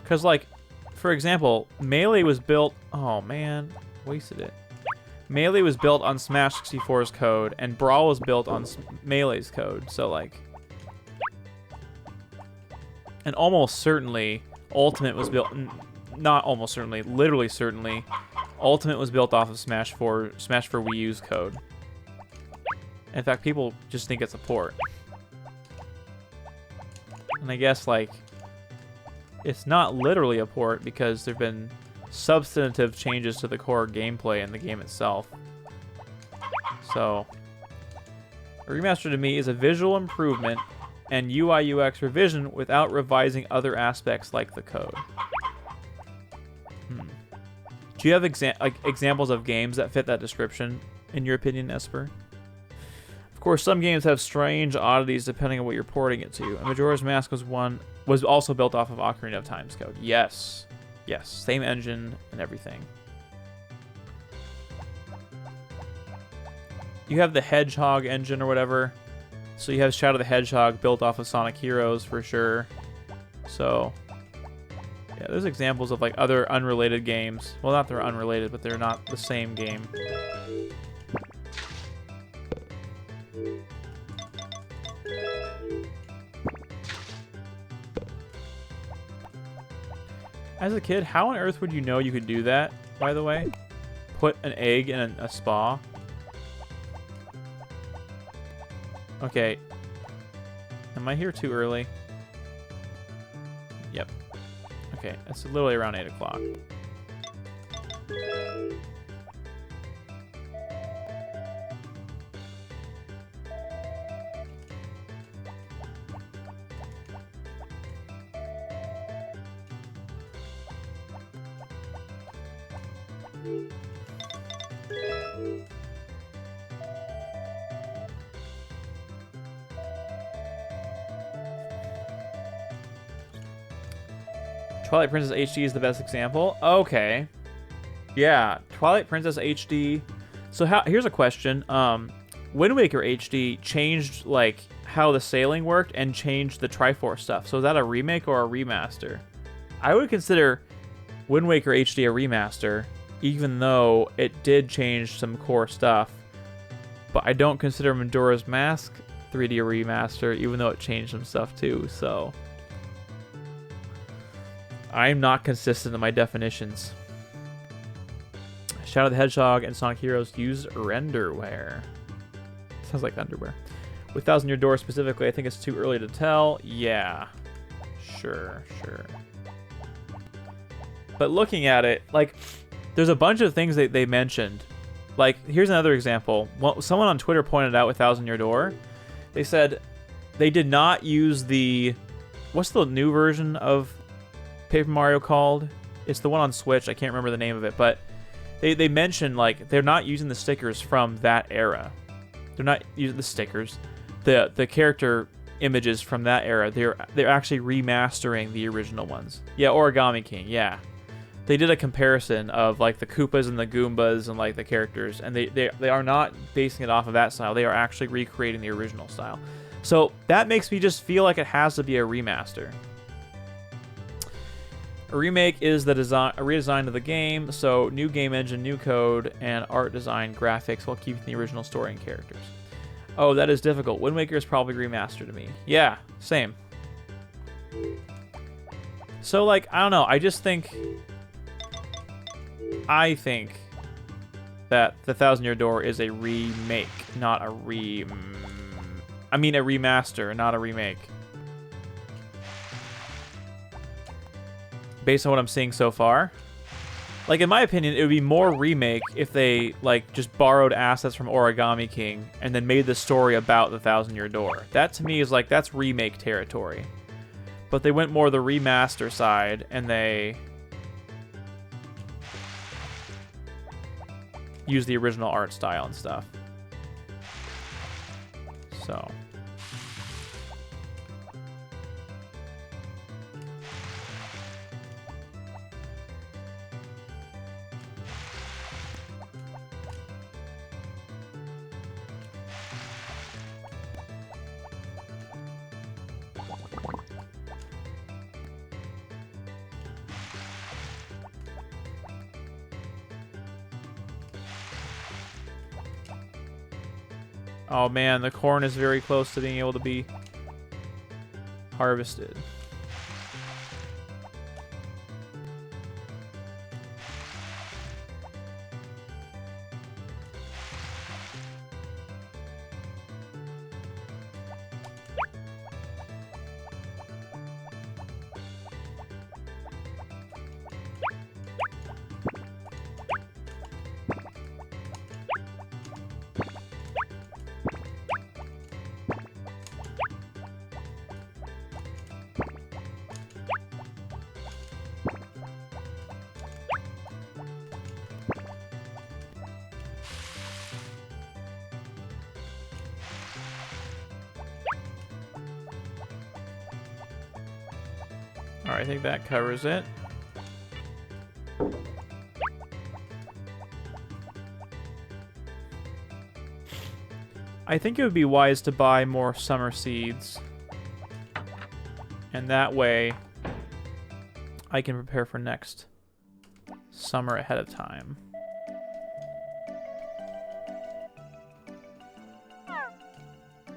Because, like, for example, Melee was built... Oh, man. Wasted it. Melee was built on Smash 64's code, and Brawl was built on Melee's code, so, like... And almost certainly, Ultimate was built... Not almost certainly, literally certainly, Ultimate was built off of Smash for Wii U's code. In fact, people just think it's a port. And I guess, like... It's not literally a port because there have been substantive changes to the core gameplay in the game itself. So, a remaster to me is a visual improvement and UI UX revision without revising other aspects like the code. Do you have examples of games that fit that description, in your opinion, Esper? Of course, some games have strange oddities depending on what you're porting it to. And Majora's Mask was also built off of Ocarina of Time's code. Yes. Yes, same engine and everything. You have the Hedgehog engine or whatever. So you have Shadow the Hedgehog built off of Sonic Heroes for sure. So, yeah, there's examples of like other unrelated games. Well, not they're unrelated, but they're not the same game. As a kid, how on earth would you know you could do that, by the way? Put an egg in a spa? Okay. Am I here too early? Yep. Okay, it's literally around 8 o'clock. Twilight Princess HD is the best example. Okay. Yeah, Twilight Princess HD. So here's a question. Wind Waker HD changed like how the sailing worked and changed the Triforce stuff. So is that a remake or a remaster? I would consider Wind Waker HD a remaster, even though it did change some core stuff. But I don't consider Majora's Mask 3D a remaster, even though it changed some stuff too, so... I'm not consistent in my definitions. Shadow the Hedgehog and Sonic Heroes use renderware. Sounds like underwear. With Thousand Year Door specifically, I think it's too early to tell. Yeah. Sure. But looking at it, like, there's a bunch of things that they mentioned. Like, here's another example. Well, someone on Twitter pointed out with Thousand Year Door. They said they did not use the... What's the new version of Paper Mario called? It's the one on Switch. I can't remember the name of it, but they mention like they're not using the stickers from that era. They're not using the stickers, the character images from that era. They're actually remastering the original ones. Yeah, Origami King. Yeah, they did a comparison of like the Koopas and the Goombas and like the characters, and they are not basing it off of that style. They are actually recreating the original style. So that makes me just feel like it has to be a remaster. A remake is a redesign of the game, so new game engine, new code, and art design graphics while keeping the original story and characters. Oh, that is difficult. Wind Waker is probably remastered to me. Yeah, same. So, like, I don't know. I think that The Thousand Year Door is a remake, not a a remaster, not a remake. Based on what I'm seeing so far. Like, in my opinion, it would be more remake if they, like, just borrowed assets from Origami King and then made the story about the Thousand Year Door. That, to me, is like, that's remake territory. But they went more the remaster side, and they used the original art style and stuff. So... Oh man, the corn is very close to being able to be harvested. Alright, I think that covers it. I think it would be wise to buy more summer seeds. And that way, I can prepare for next summer ahead of time.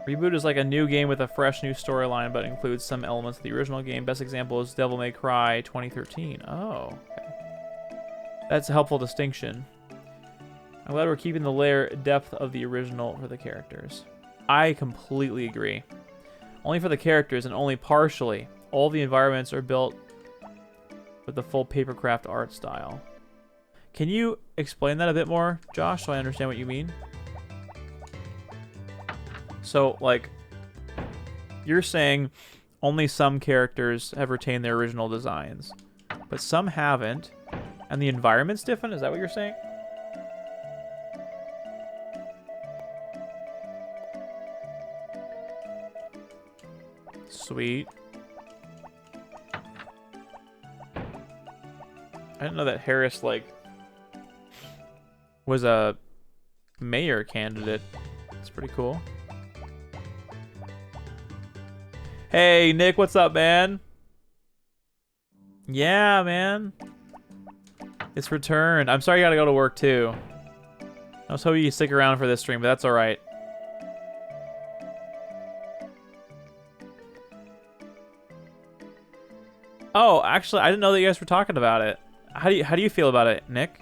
Reboot is like a new game with a fresh new storyline, but includes some elements of the original game. Best example is Devil May Cry 2013. Oh, okay. That's a helpful distinction. I'm glad we're keeping the layer depth of the original for the characters. I completely agree. Only for the characters and only partially. All the environments are built with the full papercraft art style. Can you explain that a bit more, Josh, so I understand what you mean? So, like, you're saying only some characters have retained their original designs, but some haven't, and the environment's different? Is that what you're saying? Sweet. I didn't know that Harris, like, was a mayor candidate. That's pretty cool. Hey, Nick, what's up, man? Yeah, man. It's returned. I'm sorry you gotta go to work, too. I was hoping you'd stick around for this stream, but that's alright. Oh, actually, I didn't know that you guys were talking about it. How do you feel about it, Nick?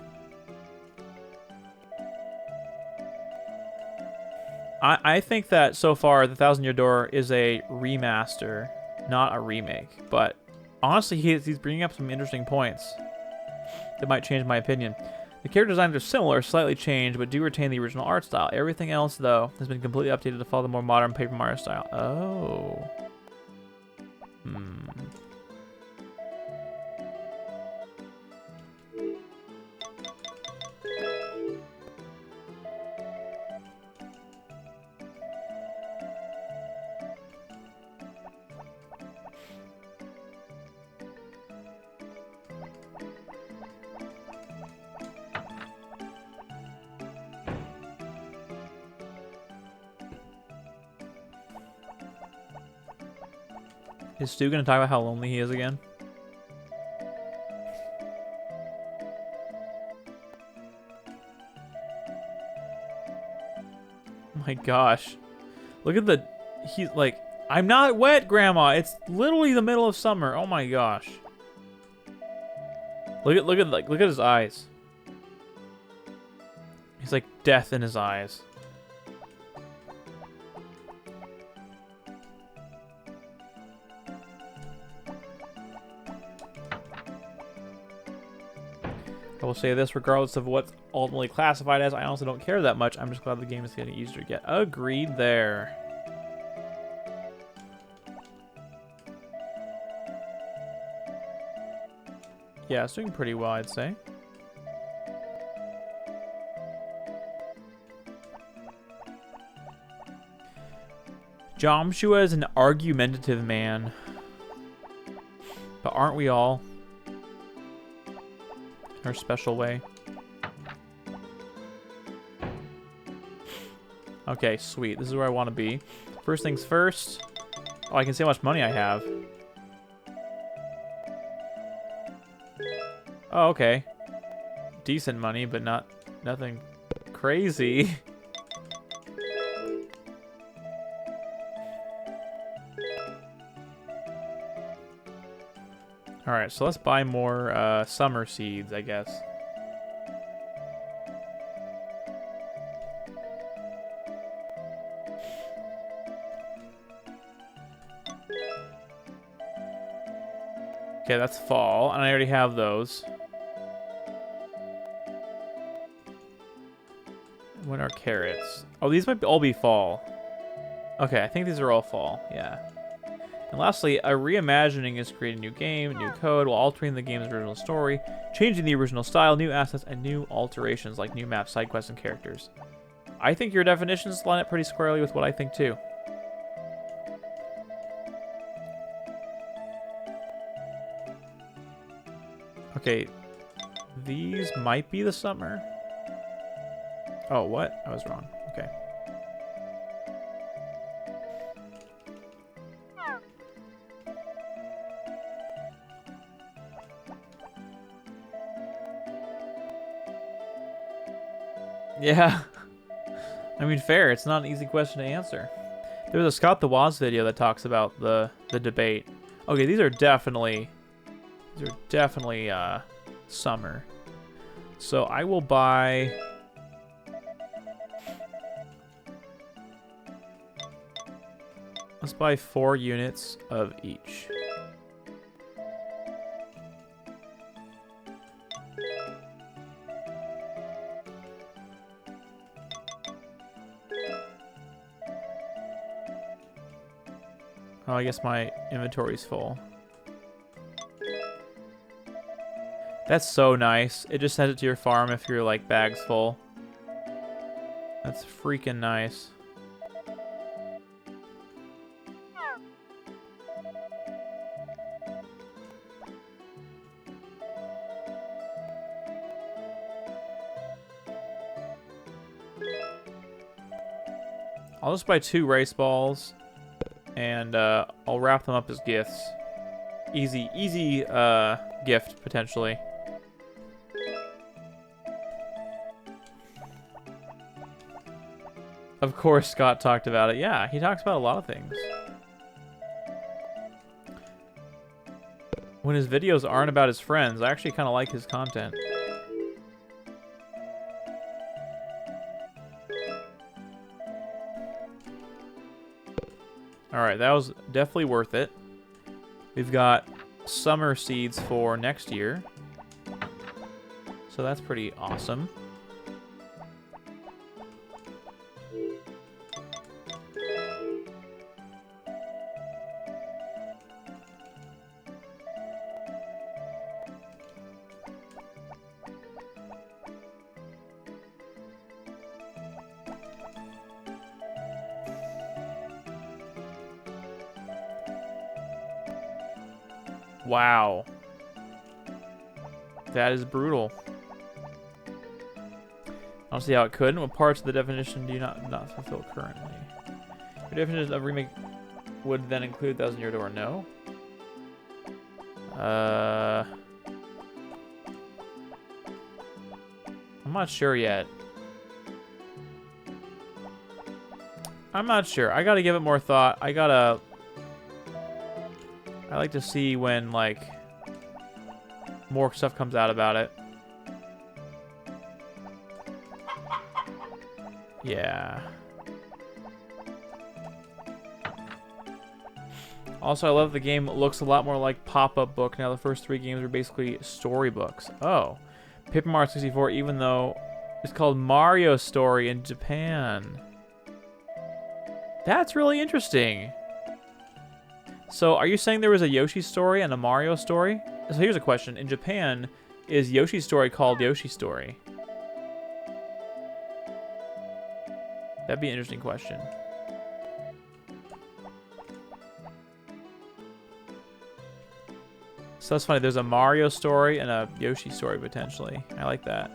I think that so far, The Thousand Year Door is a remaster, not a remake. But honestly, he's bringing up some interesting points that might change my opinion. The character designs are similar, slightly changed, but do retain the original art style. Everything else, though, has been completely updated to follow the more modern Paper Mario style. Oh. Is Stu gonna talk about how lonely he is again? Oh my gosh. Look at the... He's like... I'm not wet, Grandma. It's literally the middle of summer. Oh my gosh. Look at his eyes. He's like death in his eyes. I will say this, regardless of what's ultimately classified as, I honestly don't care that much. I'm just glad the game is getting easier to get. Agreed there. Yeah, it's doing pretty well, I'd say. Joshua is an argumentative man. But aren't we all? In our special way. Okay, sweet. This is where I want to be. First things first. Oh, I can see how much money I have. Oh, okay. Decent money, but nothing crazy. Alright, so let's buy more summer seeds, I guess. Okay, that's fall, and I already have those. When are carrots? Oh, these might all be fall. Okay, I think these are all fall, yeah. And lastly, a reimagining is creating a new game, new code, while altering the game's original story, changing the original style, new assets, and new alterations like new maps, side quests, and characters. I think your definitions line up pretty squarely with what I think too. Okay, these might be the summer. Oh, what? I was wrong. Okay. Yeah. I mean, fair. It's not an easy question to answer. There's a Scott the Woz video that talks about the debate. Okay, these are definitely summer. So I will buy... Let's buy 4 units of each. Oh, I guess my inventory's full. That's so nice. It just sends it to your farm if your like bag's full. That's freaking nice. I'll just buy 2 race balls, and I'll wrap them up as gifts. Easy gift, potentially. Of course, Scott talked about it. Yeah, he talks about a lot of things. When his videos aren't about his friends, I actually kind of like his content. Alright, that was definitely worth it. We've got summer seeds for next year. So that's pretty awesome. Wow. That is brutal. I don't see how it could. What parts of the definition do you not fulfill currently? Your definition of remake would then include 1,000 Year Door? No. I'm not sure yet. I'm not sure. I gotta give it more thought. I like to see when, like, more stuff comes out about it. Yeah. Also, I love the game looks a lot more like Pop-Up Book. Now, the first 3 games are basically storybooks. Oh. Paper Mario 64, even though it's called Mario Story in Japan. That's really interesting. So, are you saying there was a Yoshi story and a Mario story? So, here's a question. In Japan, is Yoshi's story called Yoshi Story? That'd be an interesting question. So that's funny. There's a Mario story and a Yoshi story, potentially. I like that.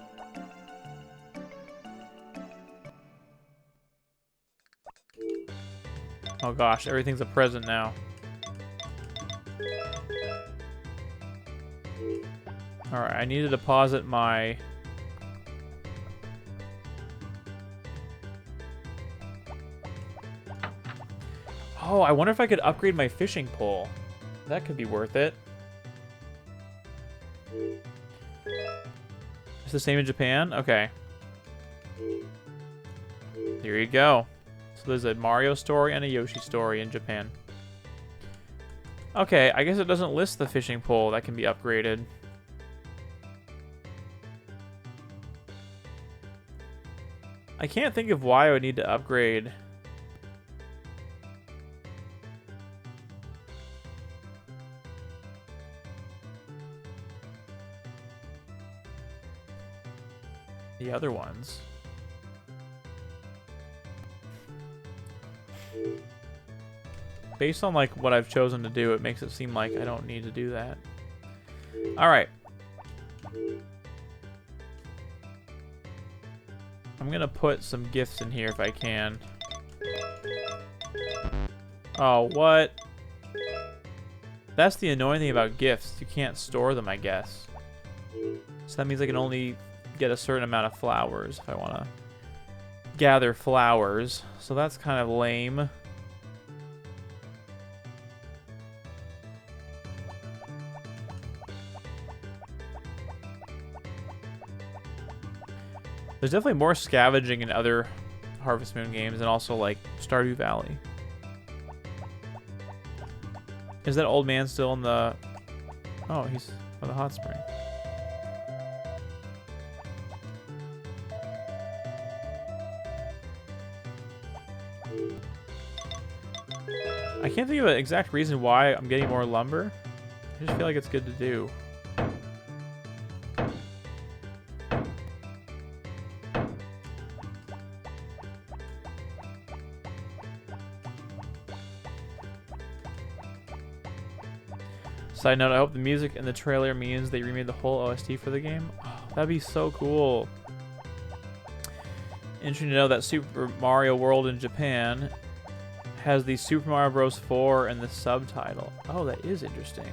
Oh gosh, everything's a present now. Alright, I need to deposit my... Oh, I wonder if I could upgrade my fishing pole. That could be worth it. It's the same in Japan? Okay. Here you go. So there's a Mario story and a Yoshi story in Japan. Okay, I guess it doesn't list the fishing pole that can be upgraded. I can't think of why I would need to upgrade. The other ones. Based on like what I've chosen to do, it makes it seem like I don't need to do that. All right. I'm gonna put some gifts in here if I can. Oh, what? That's the annoying thing about gifts. You can't store them, I guess. So that means I can only get a certain amount of flowers if I want to gather flowers. So that's kind of lame. There's definitely more scavenging in other Harvest Moon games, and also like Stardew Valley. Is that old man still in the... Oh, he's by the hot spring. I can't think of an exact reason why I'm getting more lumber. I just feel like it's good to do. Side note, I hope the music in the trailer means they remade the whole OST for the game. Oh, that'd be so cool. Interesting to know that Super Mario World in Japan has the Super Mario Bros. 4 in the subtitle. Oh, that is interesting.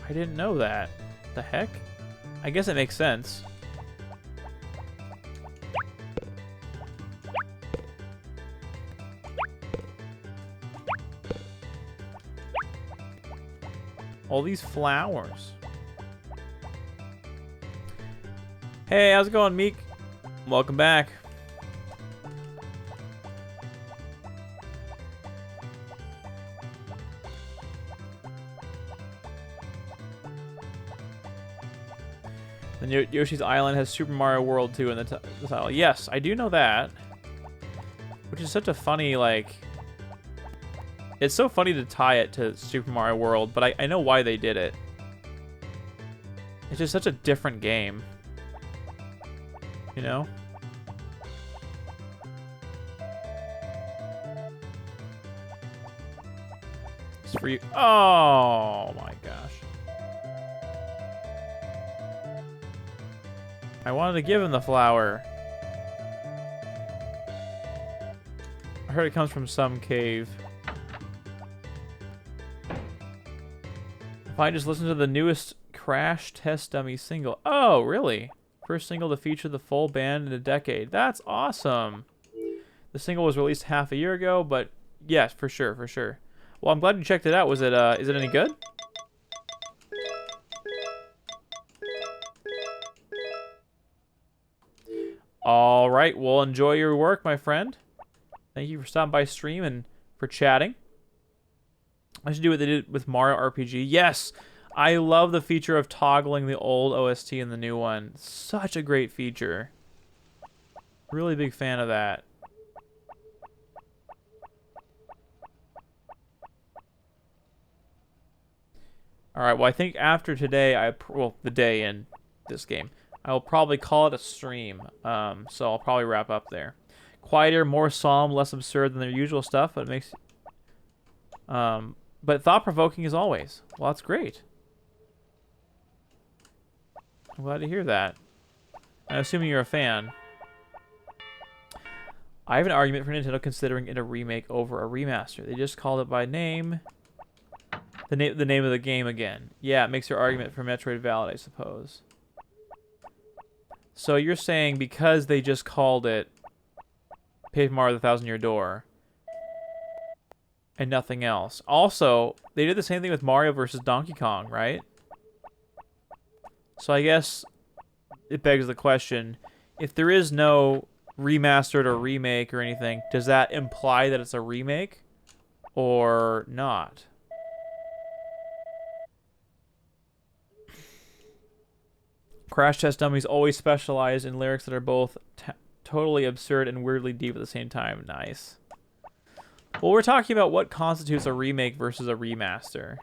I didn't know that. The heck? I guess it makes sense. All these flowers. Hey, how's it going, Meek? Welcome back. And Yoshi's Island has Super Mario World 2 in the title. Yes, I do know that. Which is such a funny, like... It's so funny to tie it to Super Mario World, but I know why they did it. It's just such a different game. You know? It's for you. Oh my gosh. I wanted to give him the flower. I heard it comes from some cave. If I just listen to the newest Crash Test Dummy single. Oh, really? First single to feature the full band in a decade. That's awesome. The single was released half a year ago, but yes, for sure, for sure. Well, I'm glad you checked it out. Was it, is it any good? All right, well, enjoy your work, my friend. Thank you for stopping by stream and for chatting. I should do what they did with Mario RPG. Yes, I love the feature of toggling the old OST and the new one. Such a great feature. Really big fan of that. All right, well, I think after today, well, the day in this game, I will probably call it a stream. So I'll probably wrap up there. Quieter, more solemn, less absurd than their usual stuff, but it makes... but thought-provoking as always. Well, that's great. I'm glad to hear that. I'm assuming you're a fan. I have an argument for Nintendo considering it a remake over a remaster. They just called it by name. The name of the game again. Yeah, it makes your argument for Metroid valid, I suppose. So you're saying because they just called it Paper Mario: The Thousand Year Door and nothing else. Also, they did the same thing with Mario versus Donkey Kong, right? So I guess it begs the question, if there is no remastered or remake or anything, does that imply that it's a remake or not? Crash Test Dummies always specialize in lyrics that are both totally absurd and weirdly deep at the same time. Nice. Well, we're talking about what constitutes a remake versus a remaster.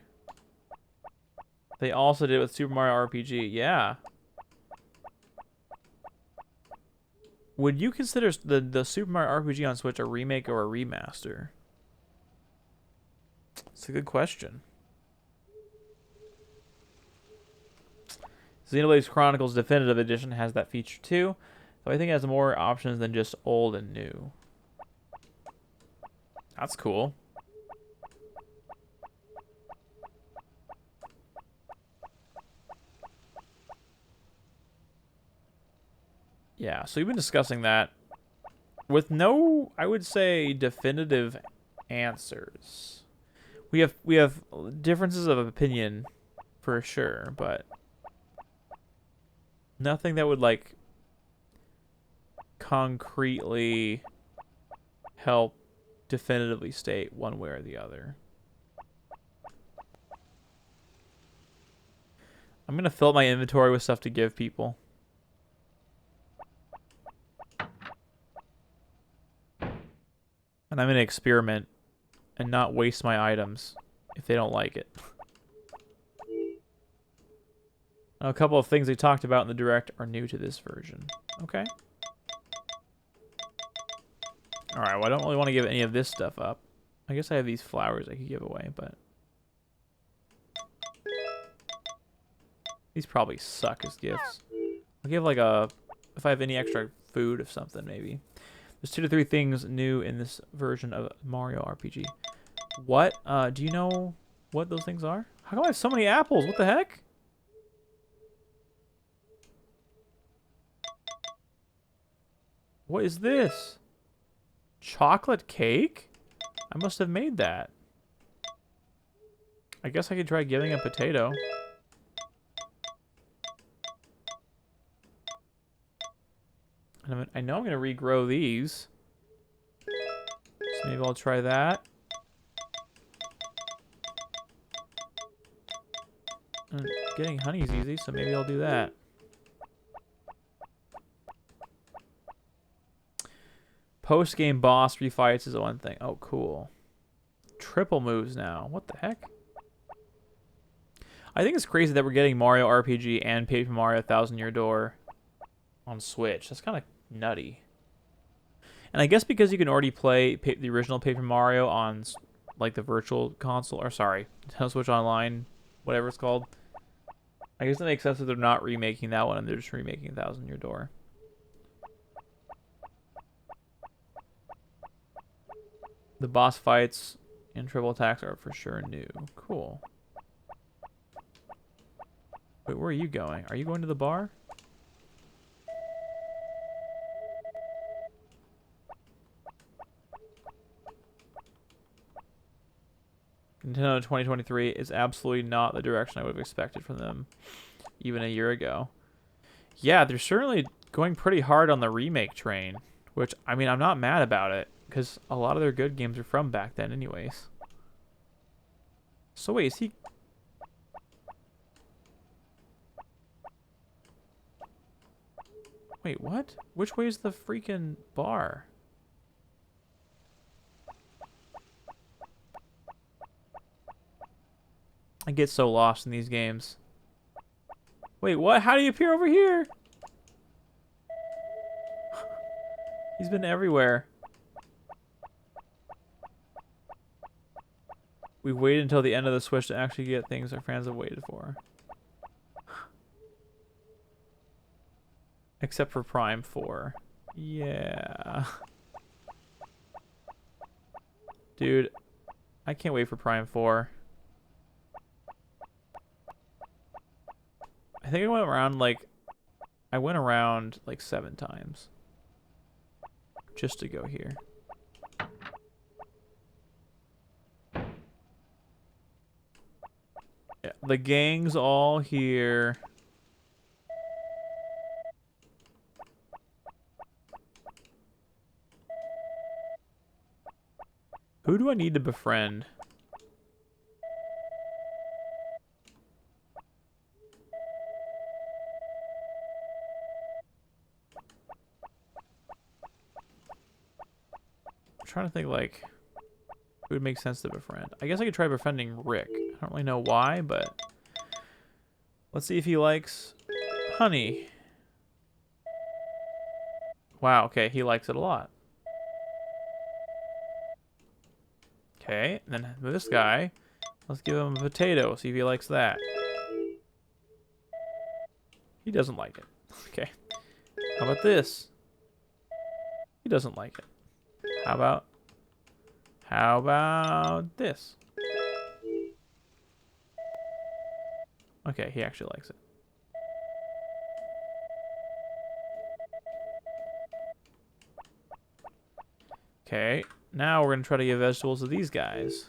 They also did it with Super Mario RPG. Yeah. Would you consider the Super Mario RPG on Switch a remake or a remaster? It's a good question. Xenoblade Chronicles Definitive Edition has that feature too, so I think it has more options than just old and new. That's cool. Yeah, so we've been discussing that with no, I would say, definitive answers. We have differences of opinion for sure, but nothing that would like concretely help definitively state one way or the other. I'm gonna fill up my inventory with stuff to give people. And I'm gonna experiment and not waste my items if they don't like it. Now, a couple of things they talked about in the Direct are new to this version. Okay. Alright, well, I don't really want to give any of this stuff up. I guess I have these flowers I could give away, but... these probably suck as gifts. I'll give like a... if I have any extra food of something, maybe. There's 2 to 3 things new in this version of Mario RPG. What? Do you know what those things are? How come I have so many apples? What the heck? What is this? Chocolate cake? I must have made that. I guess I could try giving a potato. And I know I'm going to regrow these. So maybe I'll try that. And getting honey is easy, so maybe I'll do that. Post-game boss refights is one thing. Oh, cool. Triple moves now. What the heck? I think it's crazy that we're getting Mario RPG and Paper Mario Thousand Year Door on Switch. That's kind of nutty. And I guess because you can already play the original Paper Mario on like the virtual console, or sorry, Nintendo Switch Online, whatever it's called. I guess it makes sense that they're not remaking that one and they're just remaking Thousand Year Door. The boss fights and triple attacks are for sure new. Cool. Wait, where are you going? Are you going to the bar? Nintendo 2023 is absolutely not the direction I would have expected from them even a year ago. Yeah, they're certainly going pretty hard on the remake train, which, I mean, I'm not mad about it, because a lot of their good games are from back then anyways. So wait, is he... Wait, what? Which way is the freaking bar? I get so lost in these games. Wait, what? How do you appear over here? He's been everywhere. We waited until the end of the Switch to actually get things our fans have waited for. Except for Prime 4. Yeah. Dude, I can't wait for Prime 4. I think I went around like 7 times. Just to go here. Yeah, the gang's all here. Who do I need to befriend? I'm trying to think, like, who would make sense to befriend. I guess I could try befriending Rick. I don't really know why, but let's see if he likes honey. Wow, okay, he likes it a lot. Okay, and then this guy, let's give him a potato, see if he likes that. He doesn't like it. Okay. How about this? He doesn't like it. How about this? Okay, he actually likes it. Okay, now we're gonna try to give vegetables to these guys.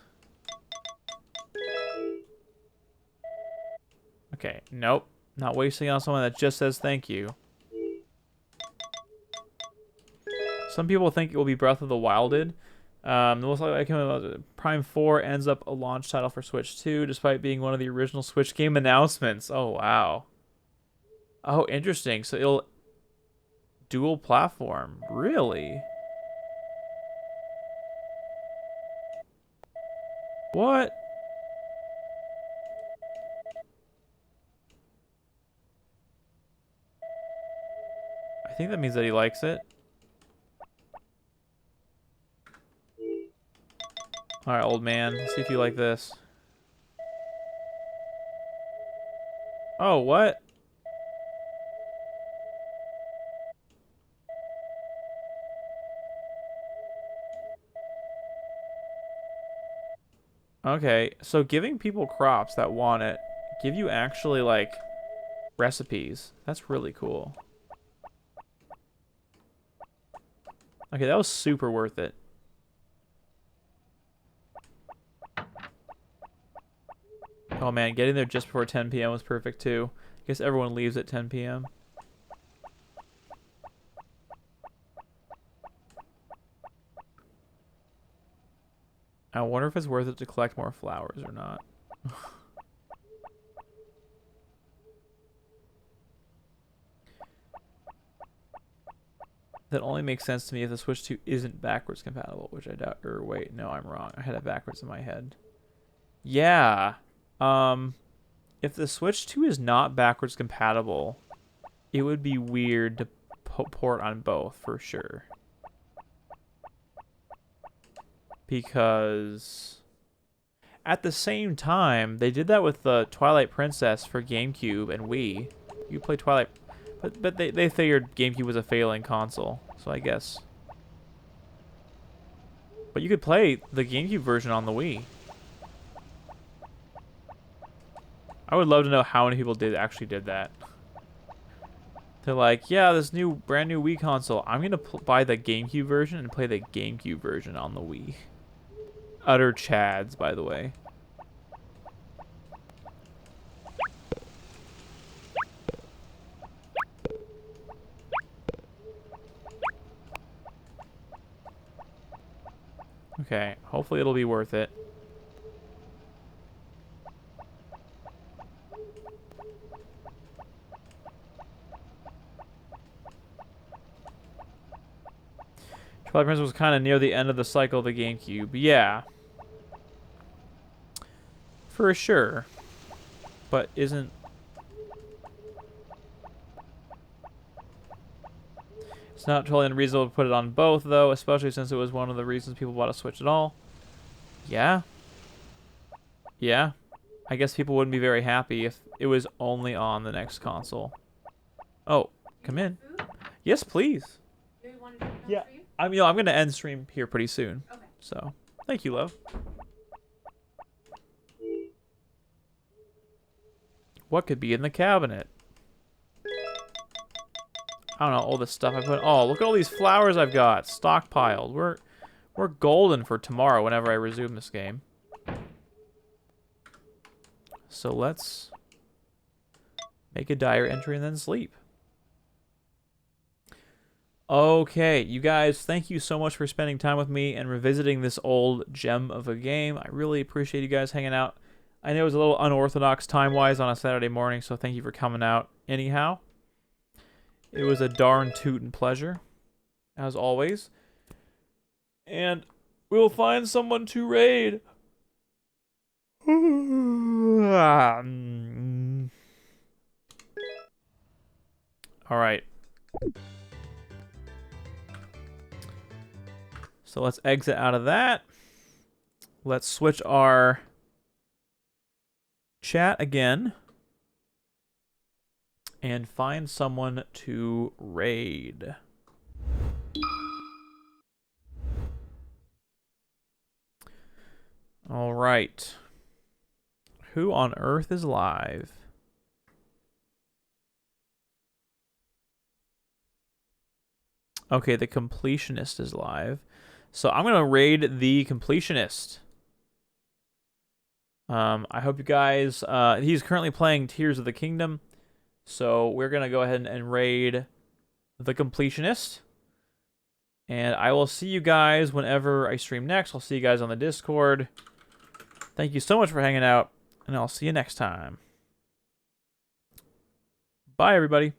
Okay, nope. Not wasting on someone that just says thank you. Some people think it will be Breath of the Wilded. Most likely, Prime 4 ends up a launch title for Switch 2, despite being one of the original Switch game announcements. Oh, wow. Oh, interesting. So it'll dual platform. Really? What? I think that means that he likes it. Alright, old man. Let's see if you like this. Oh, what? Okay, so giving people crops that want it give you actually, like, recipes. That's really cool. Okay, that was super worth it. Oh man, getting there just before 10 p.m. was perfect too. I guess everyone leaves at 10 p.m. I wonder if it's worth it to collect more flowers or not. That only makes sense to me if the Switch 2 isn't backwards compatible, which I doubt. Or wait, no, I'm wrong. I had it backwards in my head. Yeah. If the Switch 2 is not backwards compatible, it would be weird to port on both for sure. Because at the same time, they did that with the Twilight Princess for GameCube and Wii. You play Twilight, but they figured GameCube was a failing console, so I guess. But you could play the GameCube version on the Wii. I would love to know how many people actually did that. They're like, yeah, this brand new Wii console. I'm gonna buy the GameCube version and play the GameCube version on the Wii. Utter chads, by the way. Okay, hopefully it'll be worth it. Twilight Princess was kind of near the end of the cycle of the GameCube. Yeah. For sure. But isn't... It's not totally unreasonable to put it on both, though, especially since it was one of the reasons people bought a Switch at all. Yeah. Yeah. I guess people wouldn't be very happy if it was only on the next console. Oh, come in. Yes, please. Yeah. I'm going to end stream here pretty soon. Okay. So, thank you, love. What could be in the cabinet? I don't know, all this stuff I put. Oh, look at all these flowers I've got stockpiled. We're golden for tomorrow whenever I resume this game. So let's make a diary entry and then sleep. Okay, you guys, thank you so much for spending time with me and revisiting this old gem of a game. I really appreciate you guys hanging out. I know it was a little unorthodox time-wise on a Saturday morning, so thank you for coming out anyhow. It was a darn tootin' pleasure, as always. And we'll find someone to raid. Alright. So let's exit out of that. Let's switch our chat again. And find someone to raid. All right. Who on earth is live? Okay, the Completionist is live. So I'm going to raid the Completionist. I hope you guys... he's currently playing Tears of the Kingdom. So we're going to go ahead and raid the Completionist. And I will see you guys whenever I stream next. I'll see you guys on the Discord. Thank you so much for hanging out. And I'll see you next time. Bye, everybody.